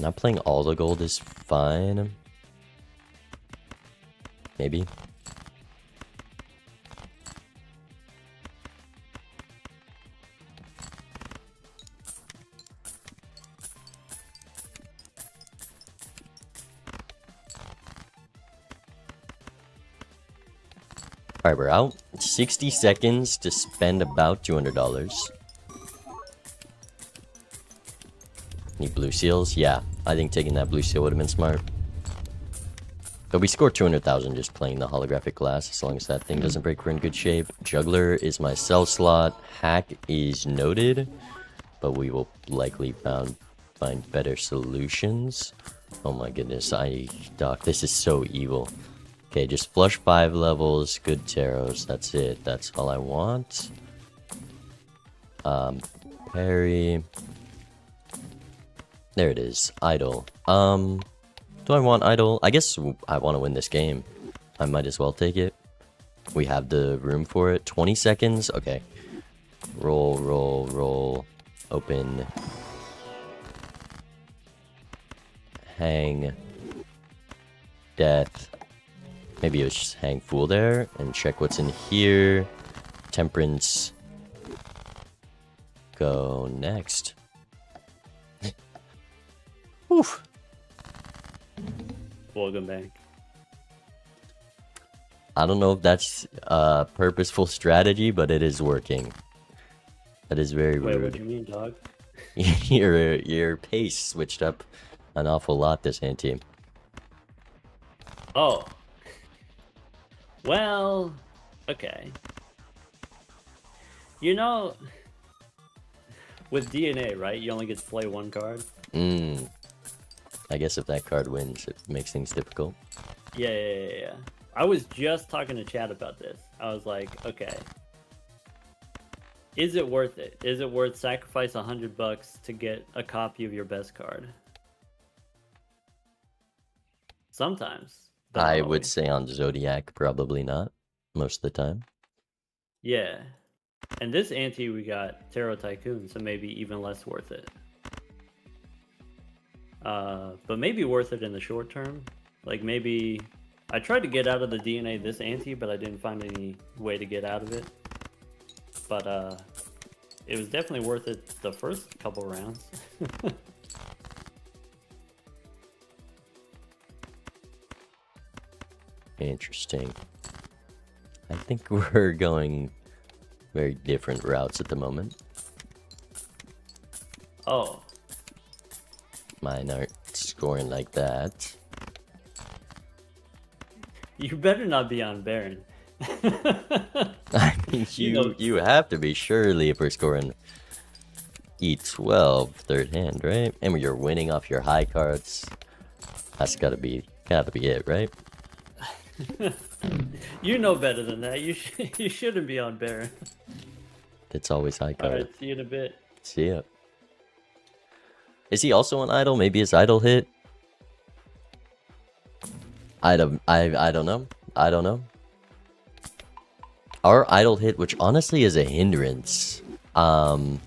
Not playing all the gold is fine. Maybe. Alright, we're out. 60 seconds to spend about $200. Need blue seals? Yeah, I think taking that blue seal would have been smart. But we scored 200,000 just playing the holographic glass. As long as that thing doesn't break, we're in good shape. Juggler is my sell slot. Hack is noted, but we will likely find better solutions. Oh my goodness, Doc, this is so evil. Okay, just flush 5 levels, good tarots, that's it. That's all I want. Parry. There it is, idle. Do I want idle? I guess I want to win this game. I might as well take it. We have the room for it. 20 seconds, okay. Roll, roll, roll. Open. Hang. Death. Maybe it was just hang fool there and check what's in here. Temperance. Go next. Oof. Welcome back. I don't know if that's a purposeful strategy, but it is working. That is very rude. Wait, what do you mean, dog? Your pace switched up an awful lot this ante. Oh. Well, okay. You know, with DNA, right? You only get to play one card. I guess if that card wins, it makes things difficult. Yeah. I was just talking to Chad about this. I was like, okay. Is it worth it? Is it worth sacrifice $100 to get a copy of your best card? Sometimes. but not I would always. say on Zodiac, probably not. Most of the time. Yeah. And this ante we got Tarot Tycoon, so maybe even less worth it. But maybe worth it in the short term. Like maybe I tried to get out of the DNA this ante, but I didn't find any way to get out of it. But it was definitely worth it the first couple rounds. Interesting. I think we're going very different routes at the moment. Oh. Mine aren't scoring like that. You better not be on Baron. I mean, you have to be, surely, if we're scoring E12 third hand, right? And you're winning off your high cards. That's gotta be it, right? You know better than that. You shouldn't be on Baron. It's always high card. Alright, see you in a bit. See ya. Is he also on idle? Maybe his idle hit. I don't know. I don't know. Our idle hit, which honestly is a hindrance. I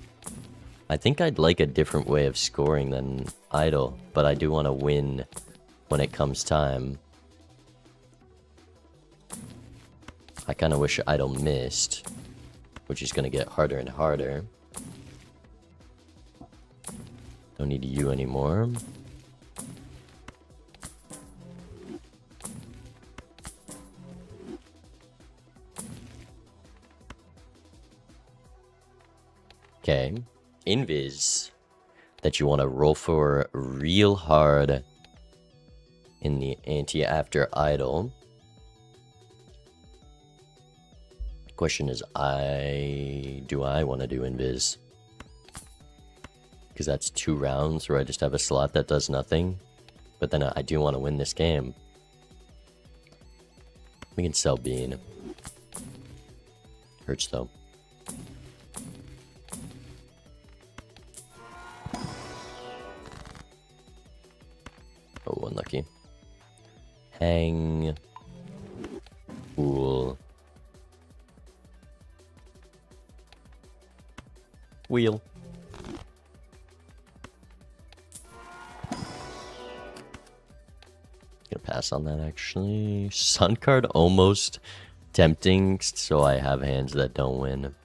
think I'd like a different way of scoring than idle, but I do want to win when it comes time. I kind of wish idle missed, which is going to get harder and harder. Don't need you anymore. Okay, invis that you want to roll for real hard in the ante after idle. Question is, do I want to do invis? Because that's 2 rounds where I just have a slot that does nothing. But then I do want to win this game. We can sell Bean. Hurts though. Oh, unlucky. Hang. Fool. Wheel. Gonna pass on that actually. Sun card almost tempting, so I have hands that don't win.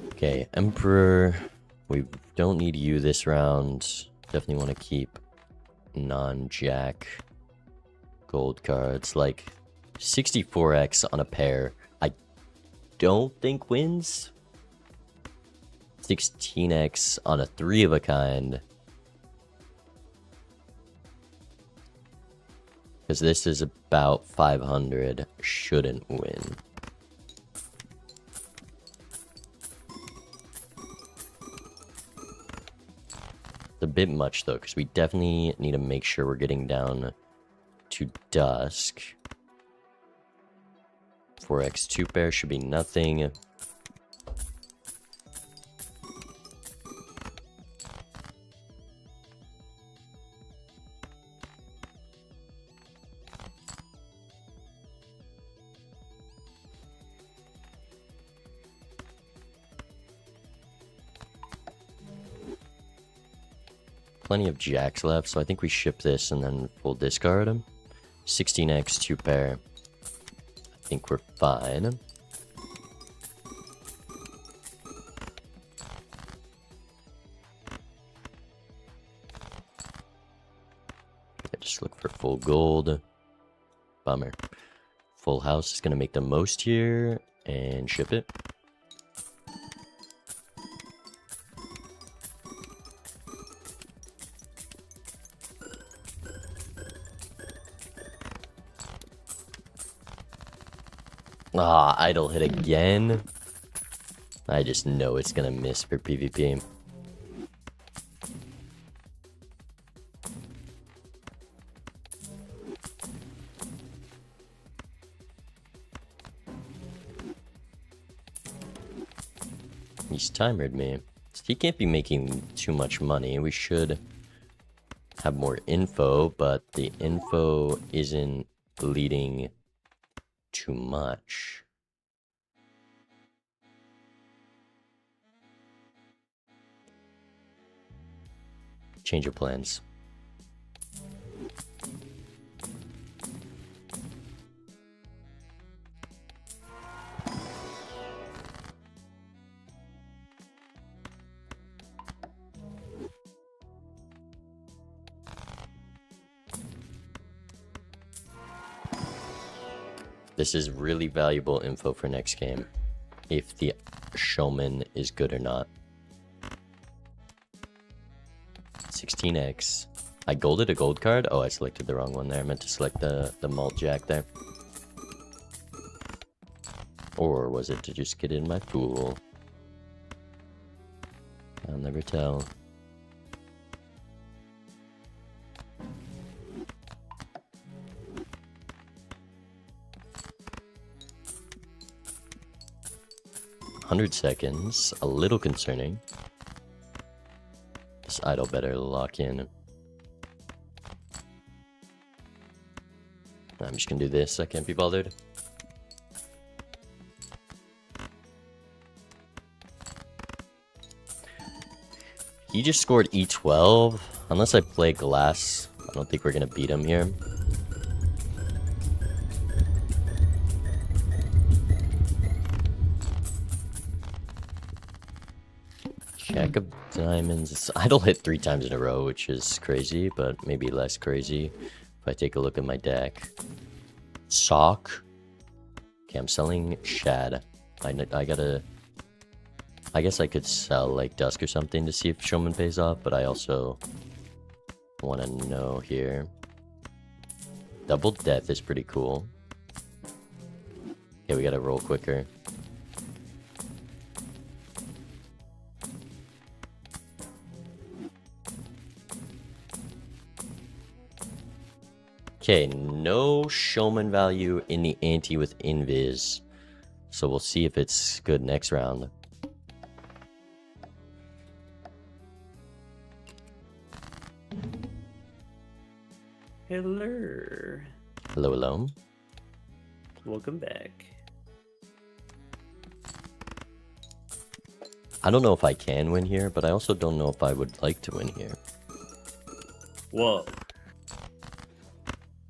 Okay, Emperor. We don't need you this round. Definitely want to keep non-jack gold cards. Like 64x on a pair, I don't think wins. 16x on a 3 of a kind. Because this is about 500, shouldn't win. It's a bit much though, because we definitely need to make sure we're getting down to dusk. 4x 2 pair should be nothing. Plenty of jacks left, so I think we ship this and then we'll discard them. 16x 2 pair. I think we're fine. Okay, just look for full gold. Bummer. Full house is gonna make the most here and ship it. Ah, idle hit again. I just know it's gonna miss for PvP. He's timered me. He can't be making too much money. We should have more info, but the info isn't leading too much. Change your plans. This is really valuable info for next game, if the showman is good or not. 16x. I golded a gold card? Oh, I selected the wrong one there. I meant to select the malt jack there. Or was it to just get in my pool? I'll never tell. $100, a little concerning. This idol better lock in. I'm just gonna do this, I can't be bothered. He just scored E12. Unless I play glass, I don't think we're gonna beat him here. Jack of diamonds. Idle hit 3 times in a row, which is crazy, but maybe less crazy if I take a look at my deck. Sock. Okay, I'm selling shad. I gotta... I guess I could sell like dusk or something to see if showman pays off, but I also want to know here. Double death is pretty cool. Okay, we gotta roll quicker. Okay, no showman value in the ante with invis. So we'll see if it's good next round. Hello. Hello, hello. Welcome back. I don't know if I can win here, but I also don't know if I would like to win here. Whoa.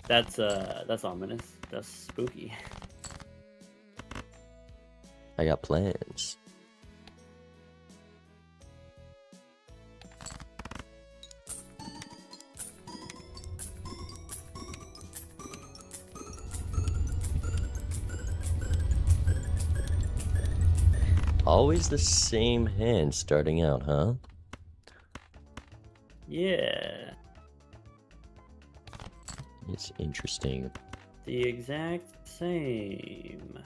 That's ominous. That's spooky. I got plans. Always the same hand starting out, huh? Yeah. It's interesting. The exact same.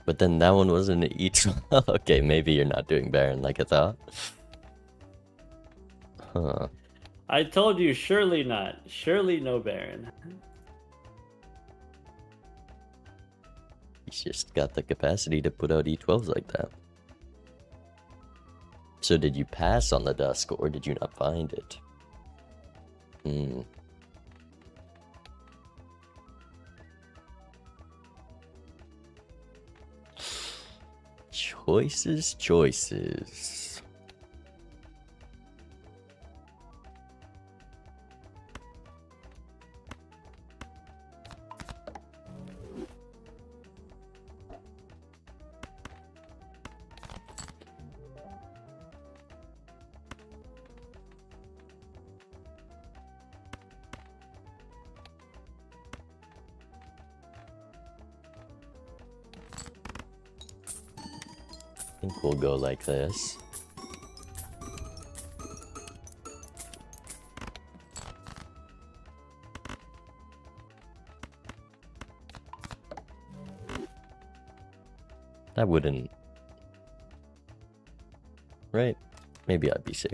But then that one wasn't each. Okay, maybe you're not doing Baron like I thought. Huh. I told you, surely not. Surely no Baron. He's just got the capacity to put out E12s like that. So did you pass on the Dusk, or did you not find it? Hmm. Choices. I think we'll go like this. That wouldn't... Right? Maybe I'd be safe.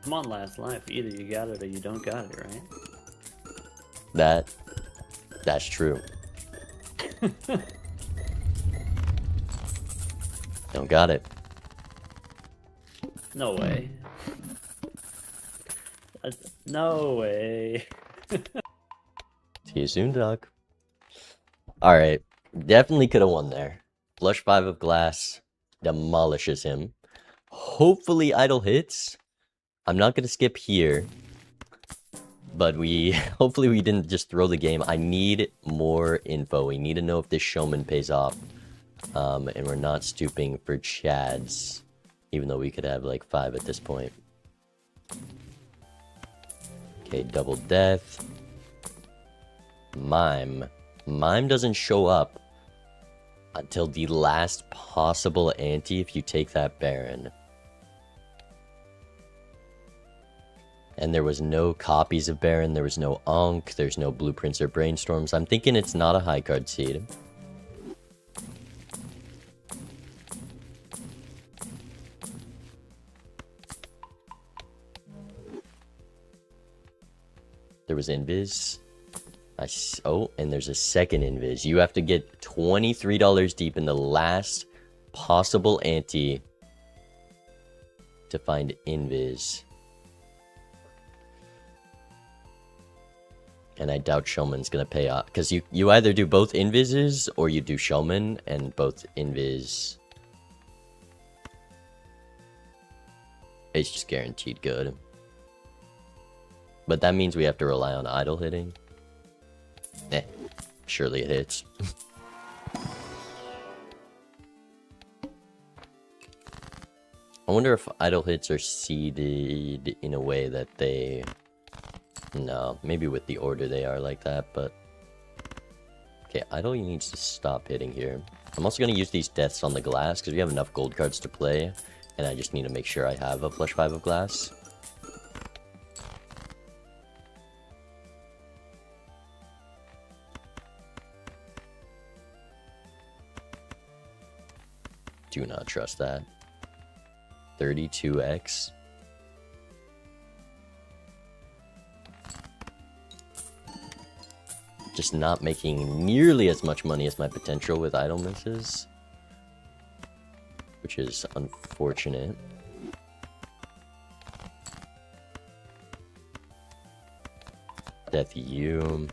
Come on, last life. Either you got it or you don't got it, right? That's true. Don't got it. No way. No way. See you soon, Doc. Alright. Definitely could have won there. Flush 5 of glass. Demolishes him. Hopefully idle hits. I'm not going to skip here. But hopefully we didn't just throw the game. I need more info. We need to know if this showman pays off. And we're not stooping for Chads. Even though we could have like 5 at this point. Okay, double death. Mime. Mime doesn't show up until the last possible ante if you take that Baron. And there was no copies of Baron, there was no Ankh, there's no blueprints or brainstorms. I'm thinking it's not a high card seed. There was Invis. Oh, and there's a second Invis. You have to get $23 deep in the last possible ante to find Invis. And I doubt Showman's gonna pay off. Because you either do both Invises or you do Showman and both Invis. It's just guaranteed good. But that means we have to rely on idle hitting. Surely it hits. I wonder if idle hits are seeded in a way that they... No, maybe with the order they are like that, but... Okay, idle needs to stop hitting here. I'm also going to use these deaths on the glass, because we have enough gold cards to play, and I just need to make sure I have a flush 5 of glass. Do not trust that. 32x. Just not making nearly as much money as my potential with idle misses, which is unfortunate. Death you.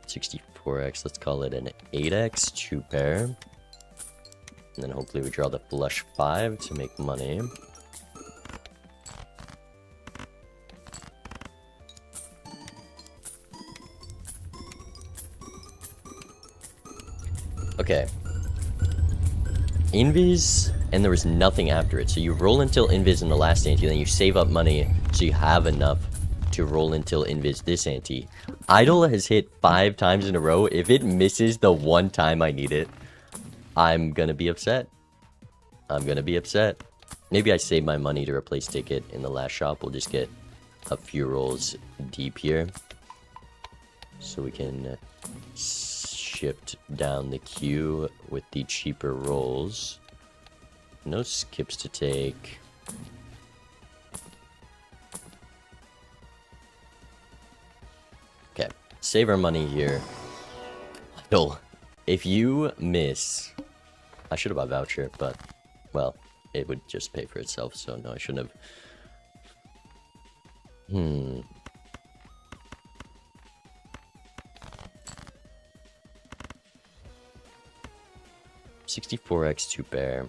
$64x, let's call it an 8x, 2 pair. And then hopefully we draw the flush 5 to make money. Okay. Invis and there was nothing after it. So you roll until invis in the last ante, then you save up money so you have enough to roll until invis this ante. Idle has hit 5 times in a row. If it misses the one time I need it, I'm gonna be upset. I'm gonna be upset. Maybe I save my money to replace ticket in the last shop. We'll just get a few rolls deep here, so we can shift down the queue with the cheaper rolls. No skips to take. Okay, save our money here. Idle. If you miss, I should have bought voucher, but well, it would just pay for itself, so no, I shouldn't have. 64x to bear.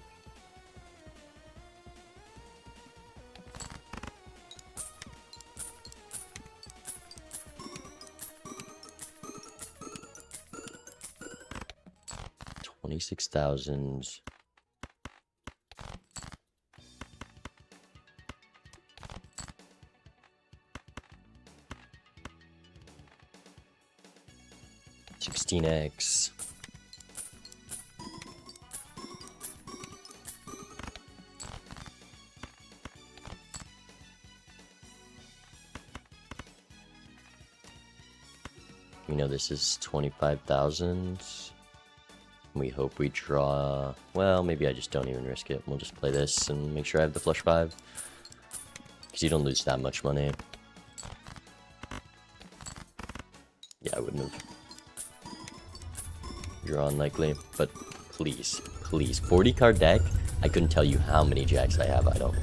$26,000. $16x. We know this is 25,000. We hope we draw. Well, maybe I just don't even risk it. We'll just play this and make sure I have the flush 5. Because you don't lose that much money. Yeah, I wouldn't have. You're unlikely, but please, please. 40 card deck, I couldn't tell you how many jacks I have. I don't.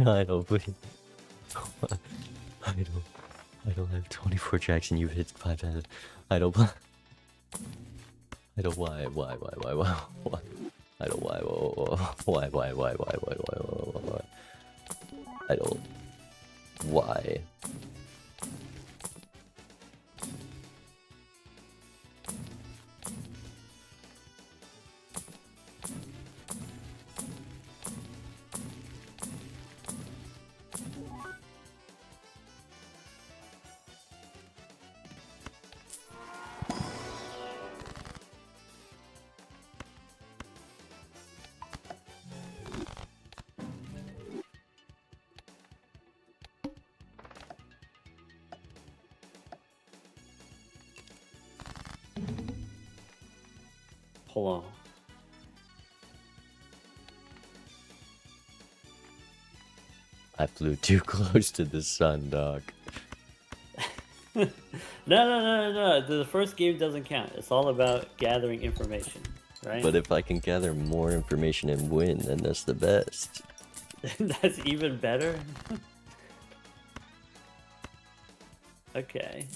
I don't please. I don't have 24 jacks and you've hit 5 times. I don't why? I don't why? I don't why? I don't why? Hold on. I flew too close to the sun, dog. No. The first game doesn't count. It's all about gathering information, right? But if I can gather more information and win, then that's the best. That's even better. Okay.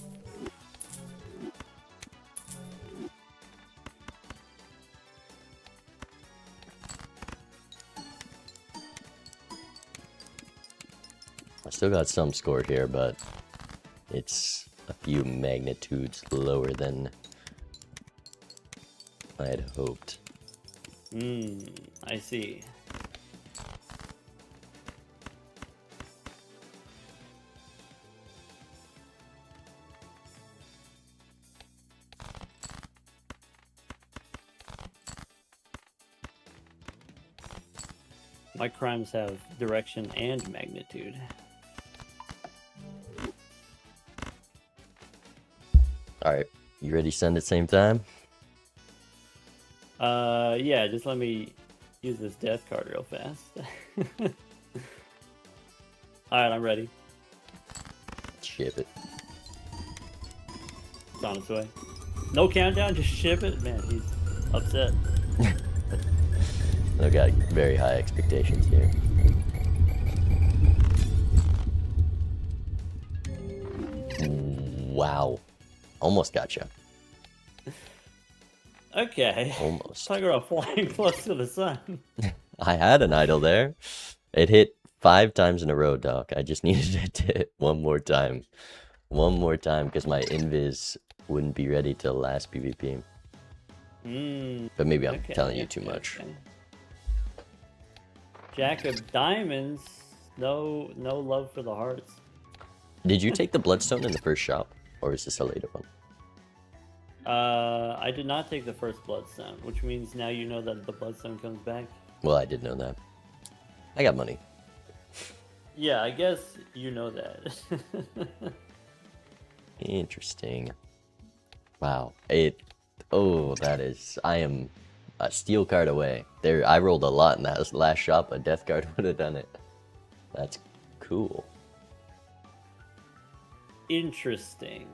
I still got some scored here, but it's a few magnitudes lower than I had hoped. I see. My crimes have direction and magnitude. Alright, you ready to send at the same time? Yeah, just let me use this death card real fast. Alright, I'm ready. Ship it. It's on its way. No countdown, just ship it? Man, he's upset. I've got very high expectations here. Wow. Almost gotcha. Okay. Almost. Talking about flying close to the sun. I had an idol there. It hit 5 times in a row, Doc. I just needed it to hit one more time. One more time, because my invis wouldn't be ready till last PvP. But maybe I'm telling you too much. Okay. Jack of diamonds. No love for the hearts. Did you take the bloodstone in the first shop, or is this a later one? I did not take the first bloodstone, which means now you know that the bloodstone comes back. Well, I did know that. I got money. Yeah, I guess you know that. Interesting. Wow. Oh, that is... I am a steel card away. There, I rolled a lot in that last shop. A death card would have done it. That's cool. Interesting.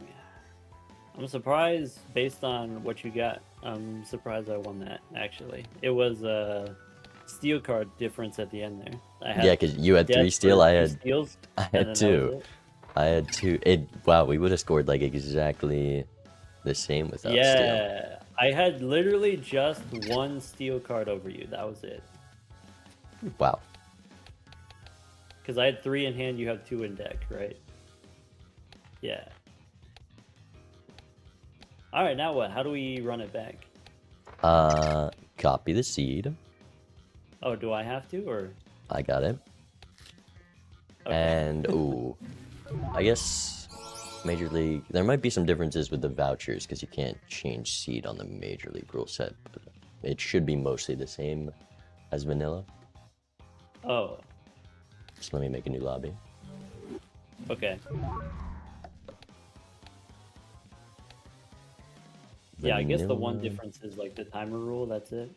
I'm surprised based on what you got. I'm surprised I won that, actually. It was a steel card difference at the end there. Yeah, because you had 3 steel, I had steals, 2. I had 2. Wow, we would have scored like exactly the same without steel. Yeah, I had literally just 1 steel card over you. That was it. Wow. Because I had 3 in hand, you have 2 in deck, right? Yeah. All right, now what? How do we run it back? Copy the seed. Oh, do I have to, or? I got it. Okay. And, ooh. I guess Major League... There might be some differences with the vouchers, because you can't change seed on the Major League rule set. But it should be mostly the same as vanilla. Oh. Just let me make a new lobby. Okay. Yeah, I guess the one difference is like the timer rule, that's it.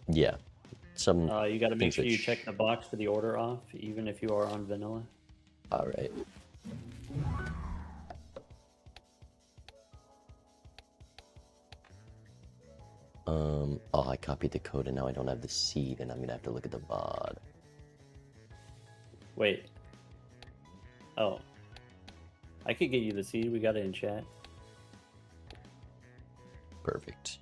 Yeah. Some you gotta make sure you which... check the box for the order off, even if you are on vanilla. Alright. Oh, I copied the code and now I don't have the seed and I'm gonna have to look at the VOD. Wait. Oh. I could get you the seed, we got it in chat. Perfect.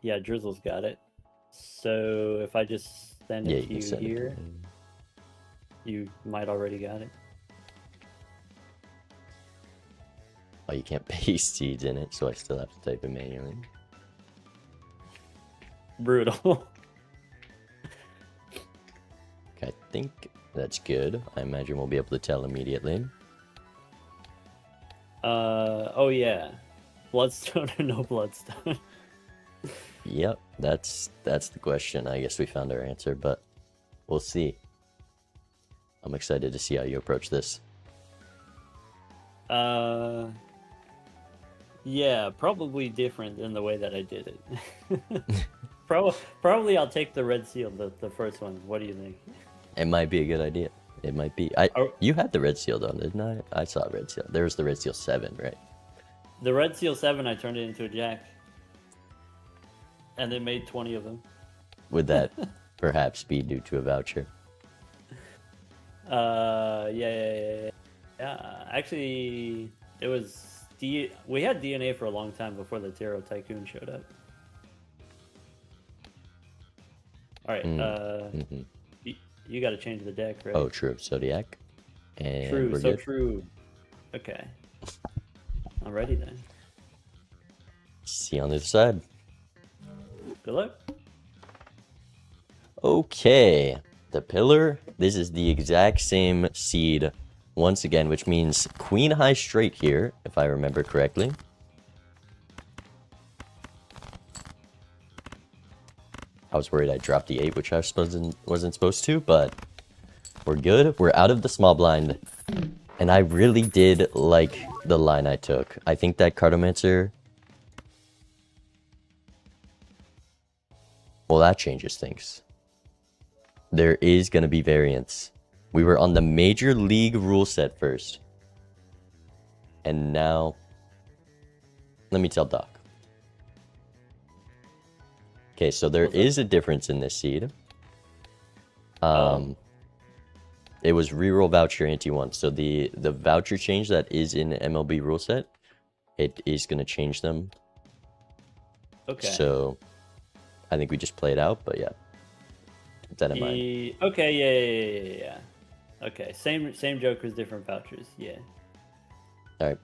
Yeah, Drizzle's got it. So if I just send it to you here, you might already got it. Oh, you can't paste seeds in it, so I still have to type it manually. Brutal. Okay, I think that's good. I imagine we'll be able to tell immediately. Oh yeah. Bloodstone or no bloodstone? Yep, that's the question. I guess we found our answer, but we'll see. I'm excited to see how you approach this. Yeah, probably different than the way that I did it. Probably I'll take the red seal, the first one. What do you think? It might be a good idea. It might be. You had the red seal though, didn't I? I saw a red seal. There was the red seal 7, right? The red seal 7, I turned it into a jack. And they made 20 of them. Would that perhaps be due to a voucher? Yeah. Actually, it was we had DNA for a long time before the Tarot Tycoon showed up. All right. You got to change the deck, right? Oh, true. Zodiac. And true. we're So good. true. Okay. I'm ready then. See you on the other side. Good luck. Okay. The pillar. This is the exact same seed once again, which means queen high straight here, if I remember correctly. I was worried I dropped the 8, which I wasn't supposed to, but we're good. We're out of the small blind. And I really did like the line I took. I think that Cartomancer... Well, that changes things. There is going to be variance. We were on the Major League rule set first. And now... Let me tell Doc. Okay, so there is a difference in this seed. It was reroll voucher ante 1. So the voucher change that is in MLB rule set, it is going to change them. Okay. So I think we just play it out, but yeah. Keep that in mind. Okay, yeah. Okay, same jokers, different vouchers. Yeah. All right.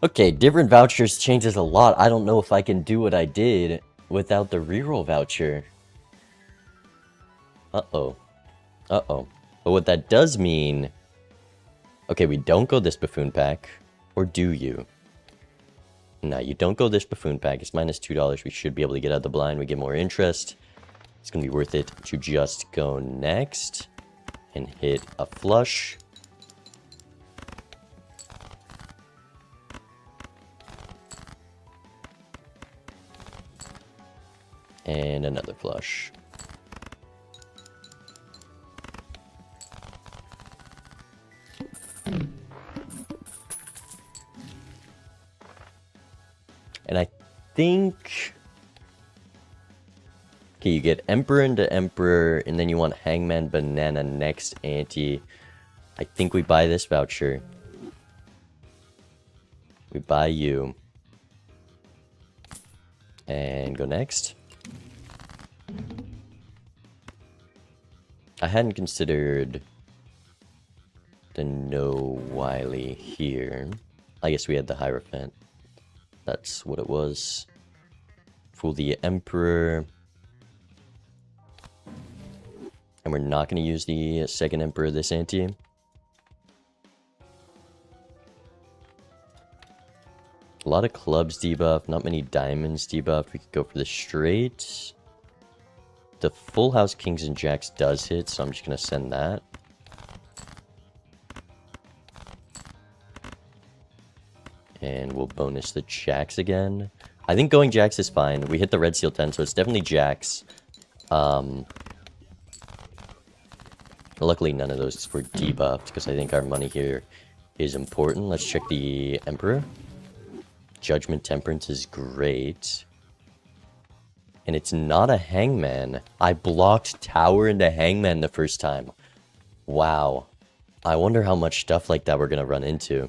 Okay, different vouchers changes a lot. I don't know if I can do what I did without the reroll voucher. Uh-oh. Uh-oh. But what that does mean... Okay, we don't go this buffoon pack. Or do you? No, you don't go this buffoon pack. It's minus $2. We should be able to get out the blind. We get more interest. It's going to be worth it to just go next. And hit a flush. And another flush. And I think... Okay, you get Emperor into Emperor, and then you want Hangman Banana next ante. I think we buy this voucher. We buy you. And go next. I hadn't considered the no Wily here. I guess we had the Hierophant. That's what it was. Fool the Emperor. And we're not going to use the second Emperor this ante. A lot of clubs debuff, not many diamonds debuff. We could go for the straight. The full house kings and jacks does hit, so I'm just going to send that. And we'll bonus the jacks again. I think going jacks is fine. We hit the red seal 10, so it's definitely jacks. Luckily, none of those were debuffed, because I think our money here is important. Let's check the Emperor. Judgment Temperance is great. And it's not a Hangman. I blocked Tower into Hangman the first time. Wow. I wonder how much stuff like that we're going to run into.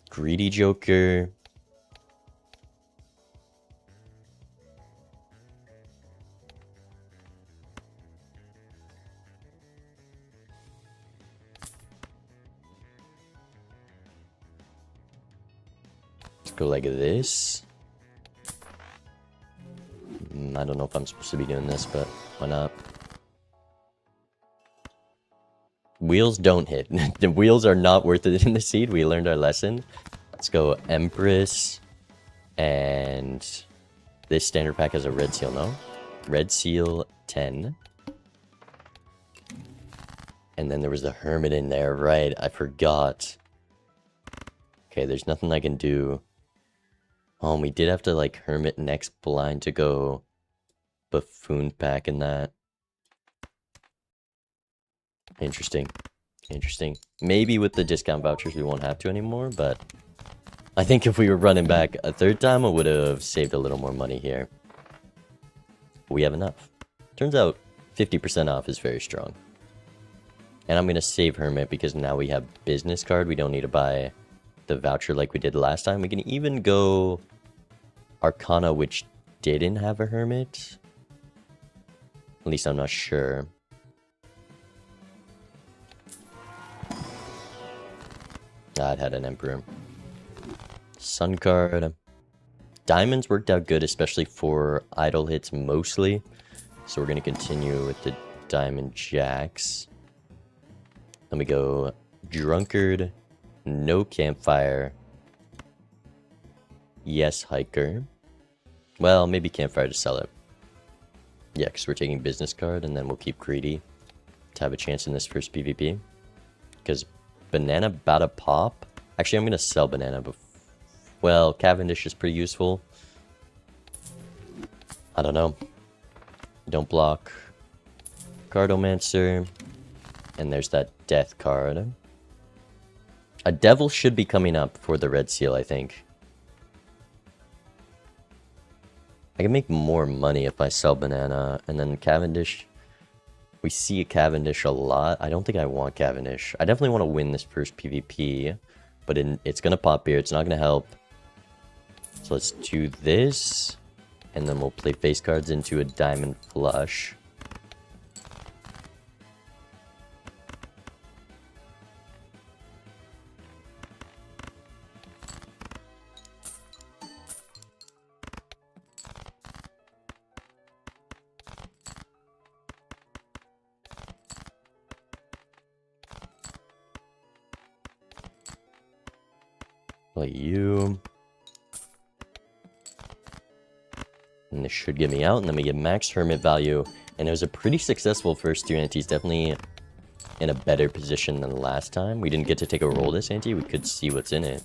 Greedy Joker. Go like this. I don't know if I'm supposed to be doing this, but why not? Wheels don't hit. The wheels are not worth it in the seed. We learned our lesson. Let's go Empress. And this standard pack has a red seal, no? Red seal 10. And then there was the Hermit in there, right? I forgot. Okay, there's nothing I can do. Oh, we did have to, like, Hermit next blind to go Buffoon pack in that. Interesting. Interesting. Maybe with the discount vouchers we won't have to anymore, but I think if we were running back a third time, I would have saved a little more money here. We have enough. Turns out 50% off is very strong. And I'm going to save Hermit because now we have business card. We don't need to buy the voucher like we did last time. We can even go Arcana, which didn't have a Hermit. At least I'm not sure. It had an Emperor. Sun card. Diamonds worked out good, especially for idle hits mostly. So we're going to continue with the Diamond Jacks. Then we go Drunkard. No Campfire. Yes, Hiker. Well, maybe Campfire to sell it. Yeah, because we're taking business card, and then we'll keep Greedy to have a chance in this first PvP. Because Banana about to pop. Actually, I'm going to sell Banana. Well, Cavendish is pretty useful. I don't know. Don't block. Cardomancer. And there's that Death card. A Devil should be coming up for the Red Seal, I think. I can make more money if I sell banana, and then Cavendish. We see a Cavendish a lot. I don't think I want Cavendish. I definitely want to win this first PvP, but it's gonna pop here. It's not gonna help. So let's do this, and then we'll play face cards into a diamond flush. Play you. And this should get me out, and then we get max hermit value. And it was a pretty successful first two antes, definitely in a better position than last time. We didn't get to take a roll this ante, we could see what's in it.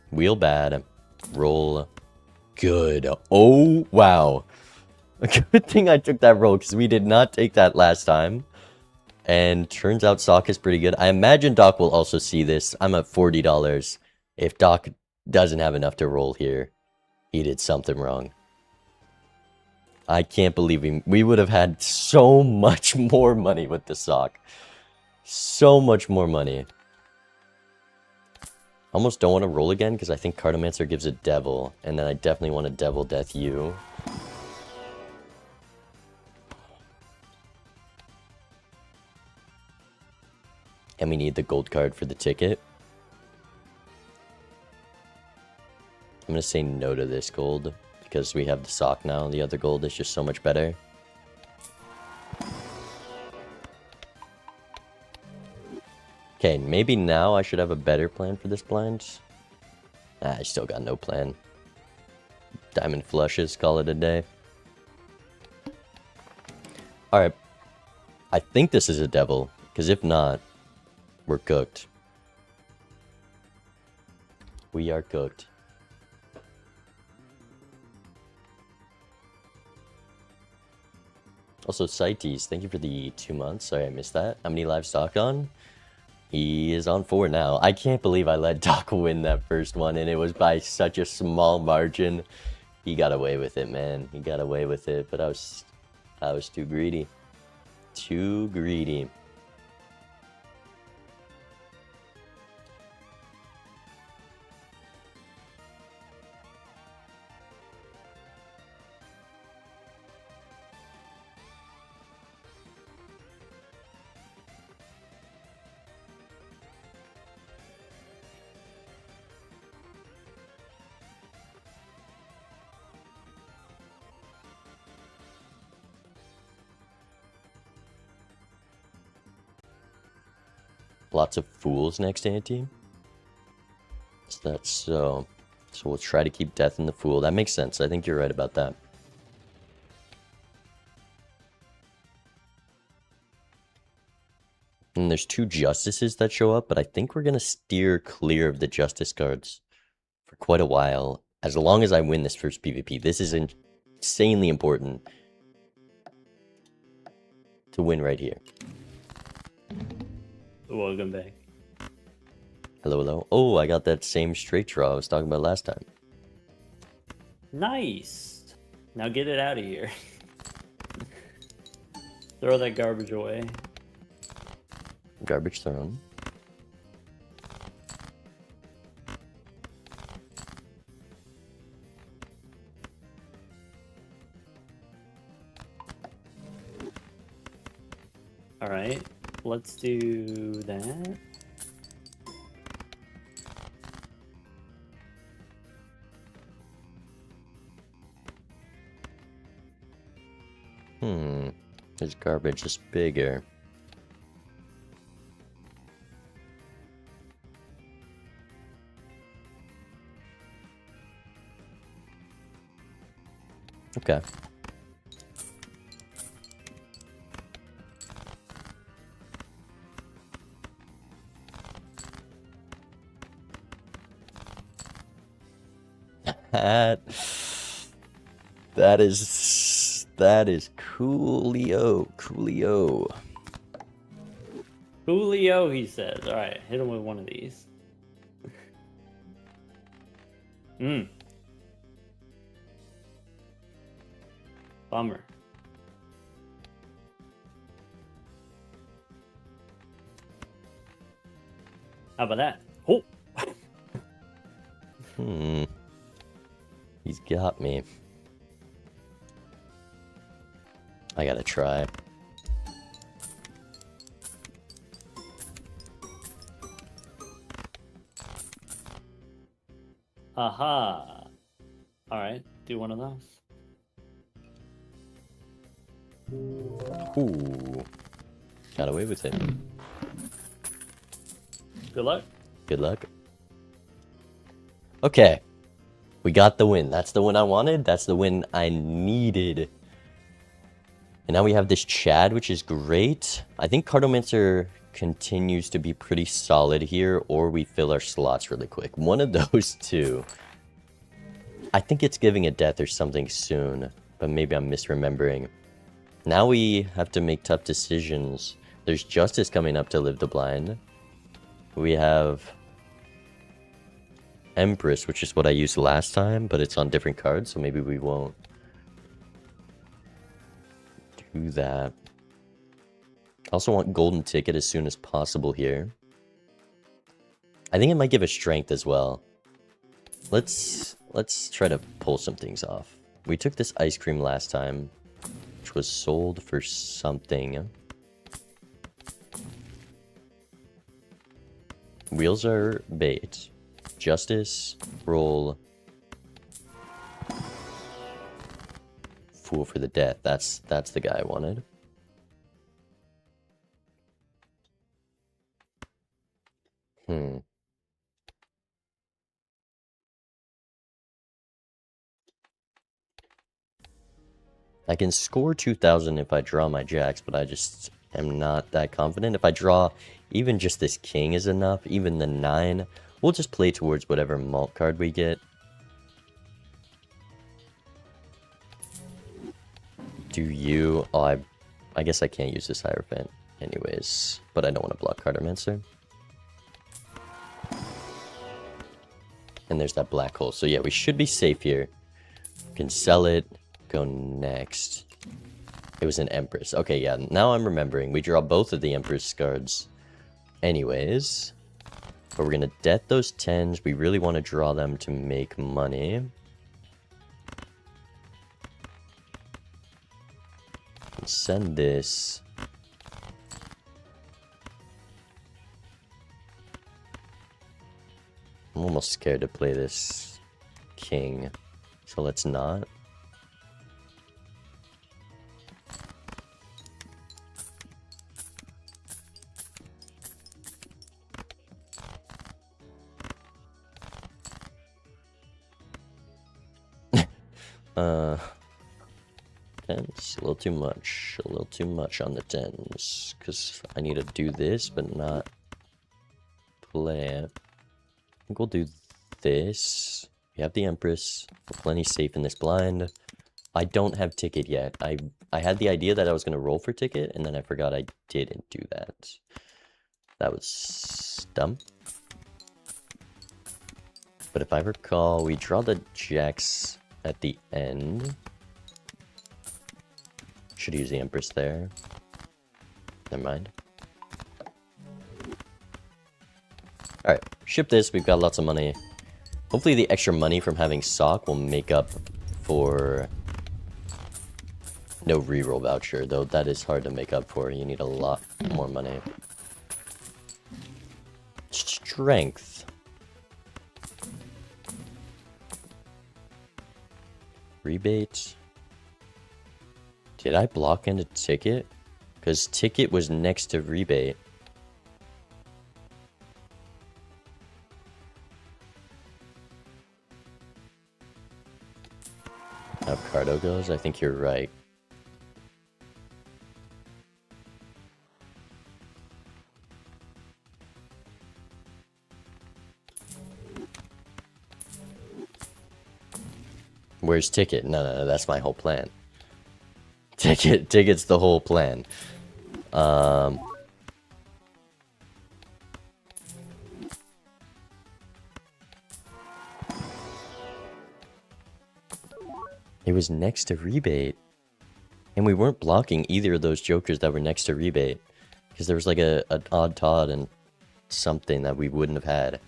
Wheel bad, roll good. Oh, wow. A good thing I took that roll, because we did not take that last time. And turns out Sock is pretty good. I imagine Doc will also see this. I'm at $40. If Doc doesn't have enough to roll here, he did something wrong. I can't believe we would have had so much more money with the Sock. So much more money. Almost don't want to roll again because I think Cartomancer gives a devil. And then I definitely want a devil death you. And we need the gold card for the ticket. I'm going to say no to this gold because we have the Sock now. The other gold is just so much better. Okay, maybe now I should have a better plan for this blind. I still got no plan. Diamond flushes, call it a day. Alright. I think this is a devil, because if not, we're cooked. We are cooked. Also, Cites, thank you for the 2 months. Sorry I missed that. How many live stock on? He is on 4 now. I can't believe I let Doc win that first one, and it was by such a small margin. He got away with it, man. He got away with it, but I was too greedy. Too greedy. Lots of fools next ante. So that's so we'll try to keep death in the fool. That makes sense. I think you're right about that. And there's 2 justices that show up, but I think we're gonna steer clear of the justice cards for quite a while. As long as I win this first PvP. This is insanely important to win right here. Welcome back. Hello, hello. Oh, I got that same straight draw I was talking about last time. Nice. Now get it out of here. Throw that garbage away. Garbage thrown. All right. Let's do that. His garbage is bigger. Okay. That is coolio. Julio, he says. All right, hit him with one of these. Mm. Bummer. How about that? Oh. He's got me. I gotta try. Aha. All right, do one of those. Ooh. Got away with it. Good luck. Good luck. Okay. We got the win. That's the win I wanted. That's the win I needed. And now we have this Chad, which is great. I think Cartomancer continues to be pretty solid here, or we fill our slots really quick. One of those two. I think it's giving a death or something soon, but maybe I'm misremembering. Now we have to make tough decisions. There's Justice coming up to Live the Blind. We have Empress, which is what I used last time, but it's on different cards, so maybe we won't do that. I also want Golden Ticket as soon as possible here. I think it might give us strength as well. Let's try to pull some things off. We took this ice cream last time, which was sold for something. Wheels are bait. Justice, roll. Fool for the death. That's the guy I wanted. I can score 2,000 if I draw my jacks, but I just am not that confident. If I draw even just this king is enough, even the 9, we'll just play towards whatever malt card we get. Do you... Oh, I guess I can't use this Hierophant anyways, but I don't want to block Cartomancer. And there's that black hole. So yeah, we should be safe here. Can sell it. Go next. It was an Empress. Okay, yeah, now I'm remembering. We draw both of the Empress cards anyways. But we're going to death those 10s. We really want to draw them to make money. Send this. I'm almost scared to play this king. So let's not. Tens, a little too much. A little too much on the 10s. Because I need to do this, but not play it. I think we'll do this. We have the Empress. We're plenty safe in this blind. I don't have ticket yet. I had the idea that I was going to roll for ticket, and then I forgot I didn't do that. That was dumb. But if I recall, we draw the jacks at the end. Should use the Empress there. Never mind. Alright, ship this. We've got lots of money. Hopefully the extra money from having Sock will make up for no reroll voucher, though that is hard to make up for. You need a lot more money. Strength. Rebate. Did I block into ticket? Because ticket was next to rebate. How Cardo goes? I think you're right. Where's ticket? No, that's my whole plan. Ticket's the whole plan. It was next to rebate. And we weren't blocking either of those jokers that were next to rebate. Because there was like an odd Todd and something that we wouldn't have had.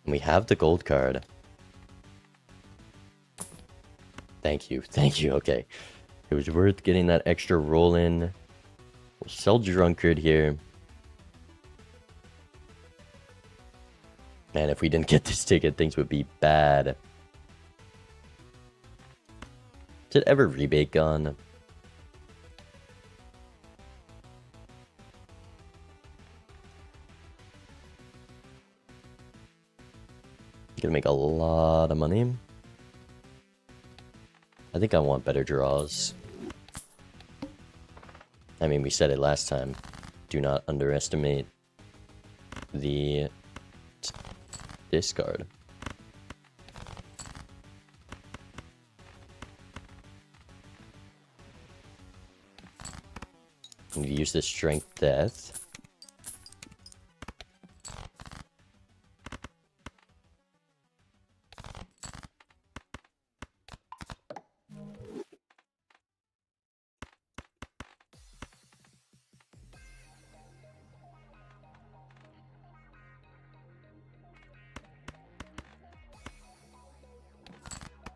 And we have the gold card. Thank you. Thank you. Okay. It was worth getting that extra roll in. We'll sell Drunkard here. Man, if we didn't get this ticket, things would be bad. Did ever rebate gone? Gonna make a lot of money. I think I want better draws. I mean, we said it last time. Do not underestimate the discard. And use this strength death.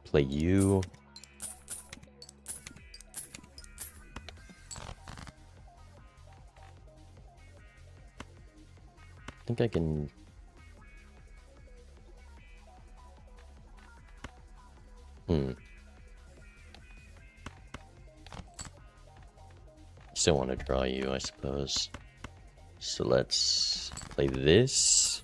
Play you. I think I can... Still want to draw you, I suppose. So let's play this.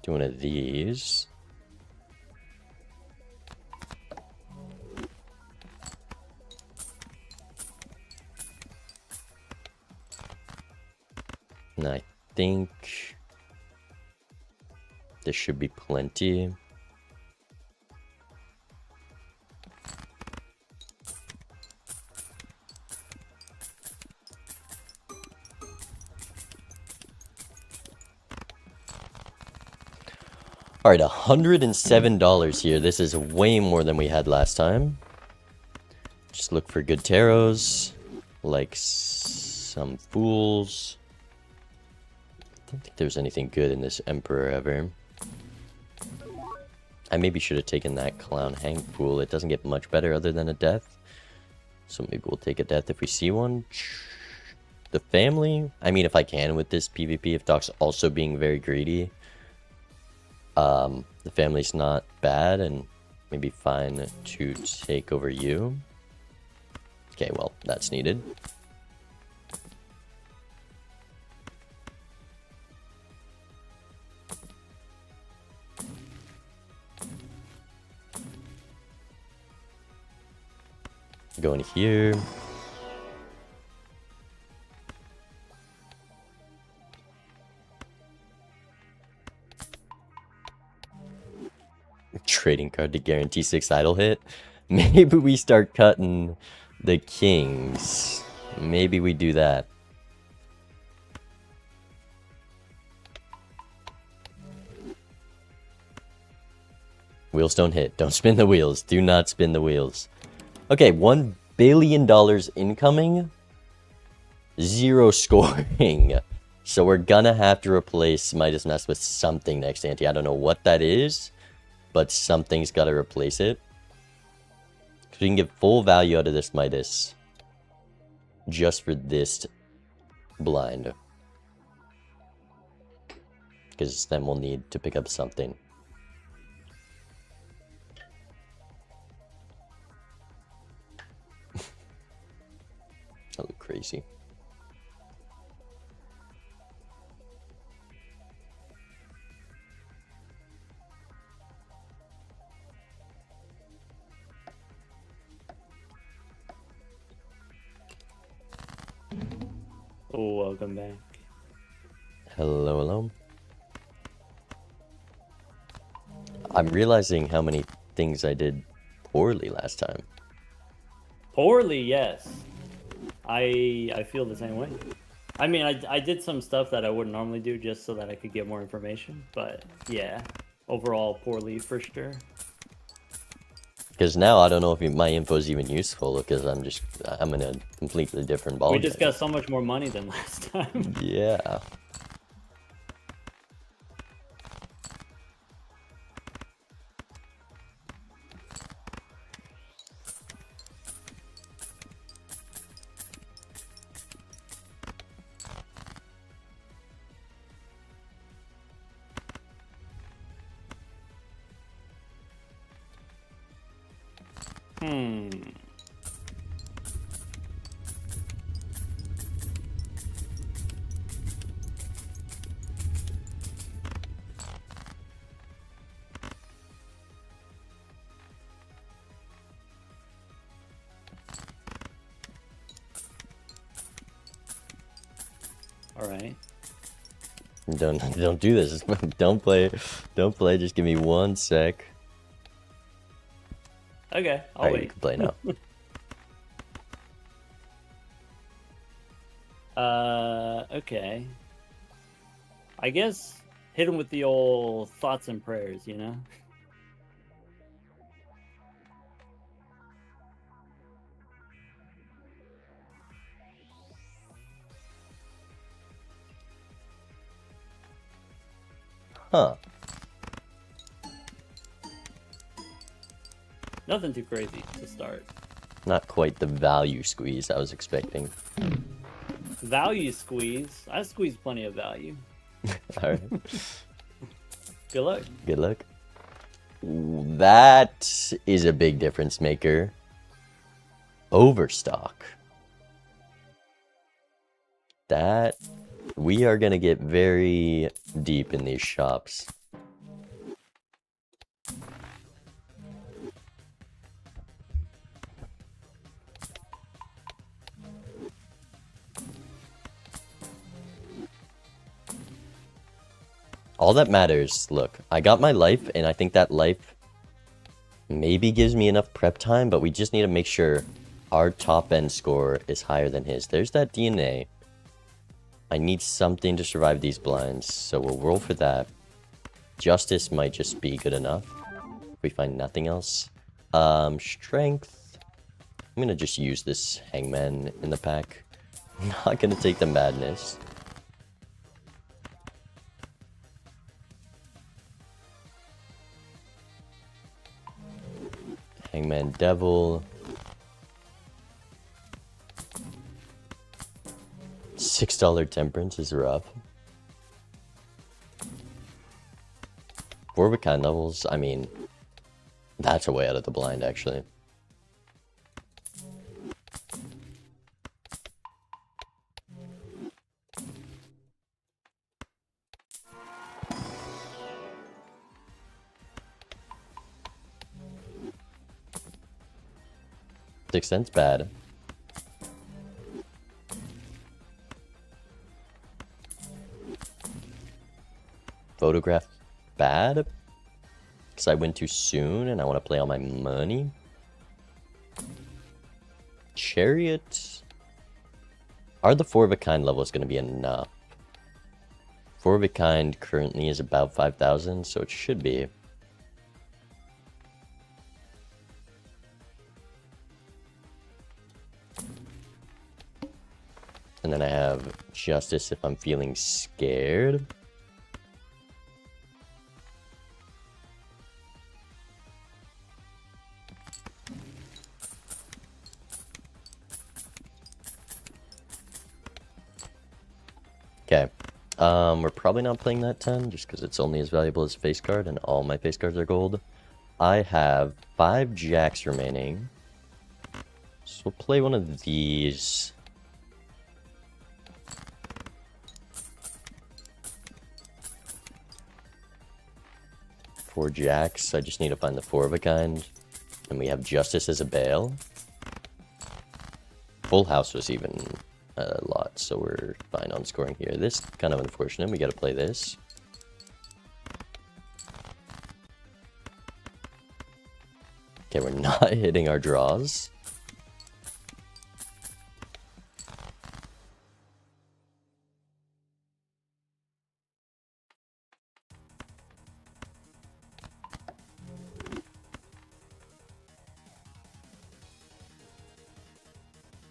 Do one of these. And I think this should be plenty. All right, $107 here. This is way more than we had last time. Just look for good tarots, like some fools. I don't think there's anything good in this Emperor ever. I maybe should have taken that Clown Hang Pool. It doesn't get much better other than a death. So maybe we'll take a death if we see one. The family, I mean, if I can with this PvP, if Doc's also being very greedy, the family's not bad and maybe fine to take over you. Okay, well, that's needed. Going here. Trading card to guarantee 6 idle hit. Maybe we start cutting the kings. Maybe we do that. Wheels don't hit. Don't spin the wheels. Do not spin the wheels. Okay, $1 billion incoming. 0 scoring. So we're gonna have to replace Midas Nest with something next ante. I don't know what that is, but something's gotta replace it. Because we can get full value out of this Midas just for this blind. Because then we'll need to pick up something. I look crazy. Oh, welcome back. Hello, hello. I'm realizing how many things I did poorly last time. Poorly, yes. I feel the same way. I mean, I did some stuff that I wouldn't normally do just so that I could get more information. But yeah, overall poor lead for sure. Because now I don't know if my info is even useful because I'm in a completely different ball We just game. got so much more money than last time. Yeah. All right. Don't do this. Don't play. Just give me 1 sec. Okay, I'll Alright, wait. you can play now. Okay. I guess hit him with the old thoughts and prayers, you know? Huh. Nothing too crazy to start. Not quite the value squeeze I was expecting. Value squeeze. I squeeze plenty of value. Alright. Good luck. Good luck. Ooh, that is a big difference maker. Overstock. That... We are gonna get very deep in these shops. All that matters, look, I got my life, and I think that life maybe gives me enough prep time, but we just need to make sure our top end score is higher than his. There's that DNA. I need something to survive these blinds, so we'll roll for that. Justice might just be good enough if we find nothing else. Strength. I'm gonna just use this hangman in the pack. I'm not gonna take the madness. Hangman Devil. $6 Temperance is rough. 4 of a kind levels, I mean, that's a way out of the blind, actually. $6 bad. Photograph bad because I went too soon and I want to play all my money. Chariot. Are the 4 of a kind levels going to be enough? 4 of a kind currently is about 5,000, so it should be. And then I have Justice if I'm feeling scared. Okay. We're probably not playing that 10 just because it's only as valuable as face card and all my face cards are gold. I have 5 jacks remaining. So we'll play one of these. Four jacks. I just need to find the 4 of a kind. And we have Justice as a bail. Full house was even a lot, so we're fine on scoring here. This kind of unfortunate. We got to play this. Okay, we're not hitting our draws.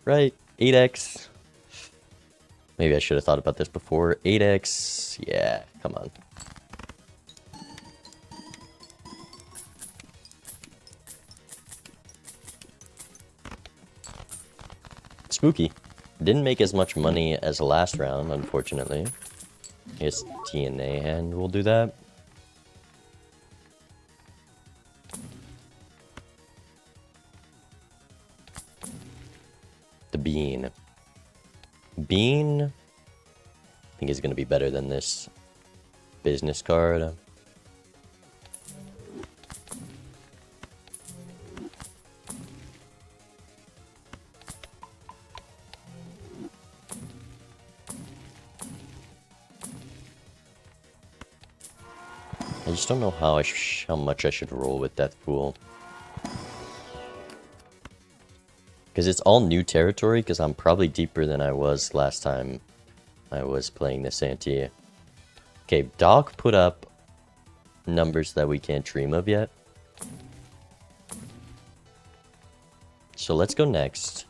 right? 8x. Maybe I should have thought about this before. 8x. Yeah, come on. Spooky. Didn't make as much money as the last round, unfortunately. I guess DNA hand will do that. The bean. Bean, I think is going to be better than this business card. I just don't know how much I should roll with Death Pool. Because it's all new territory, because I'm probably deeper than I was last time I was playing this ante. Okay, Doc put up numbers that we can't dream of yet. So let's go next.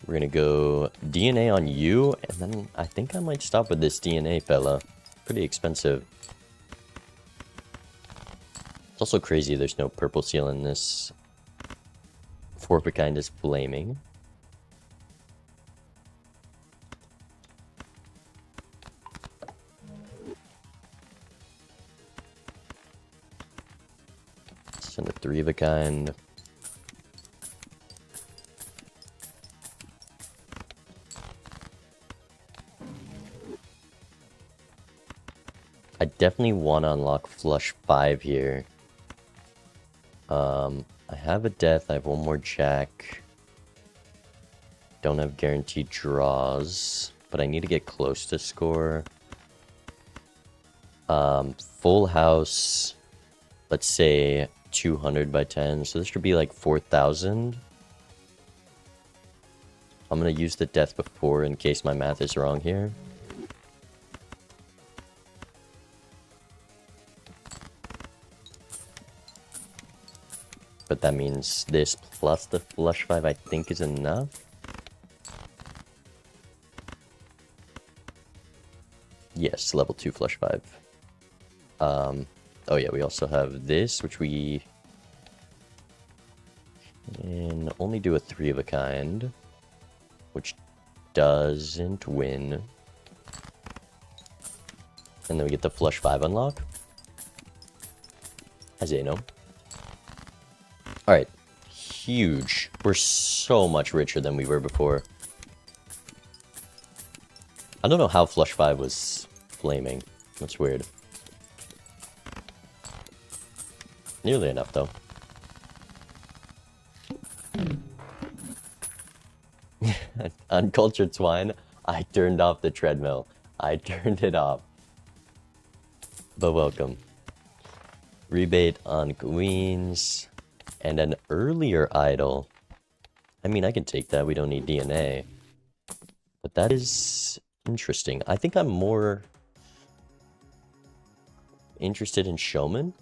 We're gonna go DNA on you, and then I think I might stop with this DNA fella. Pretty expensive. It's also crazy there's no purple seal in this. Four of a kind is flaming. Send a three of a kind. I definitely want to unlock flush 5 here. I have a death, I have one more jack. Don't have guaranteed draws, but I need to get close to score. Full house, let's say 200 by 10, so this should be like 4,000. I'm gonna use the death before in case my math is wrong here. But that means this plus the flush 5 I think is enough. Yes, level 2 flush 5. Oh yeah, we also have this, which we can only do a 3 of a kind, which doesn't win. And then we get the flush 5 unlock. As you know. Alright, huge. We're so much richer than we were before. I don't know how flush 5 was flaming. That's weird. Nearly enough, though. Uncultured swine, I turned off the treadmill. I turned it off. But welcome. Rebate on queens. And an earlier idol. I mean, I can take that. We don't need DNA. But that is interesting. I think I'm more interested in showman.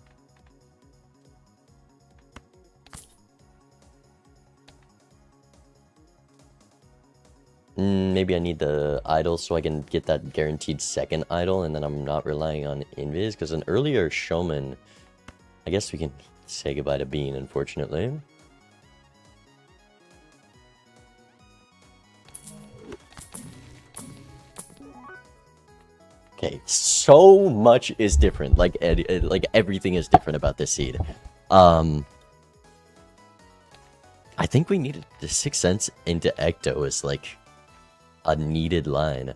Maybe I need the idol so I can get that guaranteed second idol, and then I'm not relying on invis, because an earlier showman, I guess we can say goodbye to Bean, unfortunately. Okay, so much is different. Like everything is different about this seed. I think we needed the 6th sense into Ecto is like a needed line.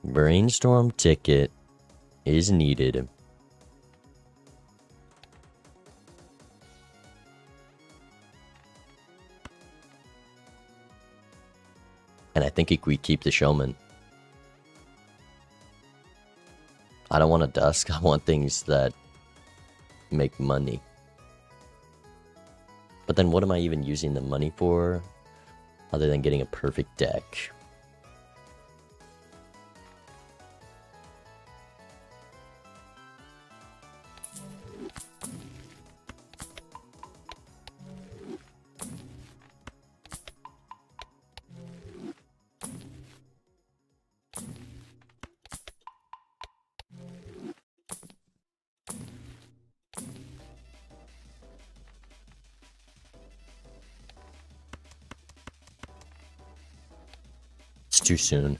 Brainstorm ticket is needed. And I think if we keep the showman. I don't want a dusk. I want things that make money. But then what am I even using the money for? other than getting a perfect deck. It's too soon.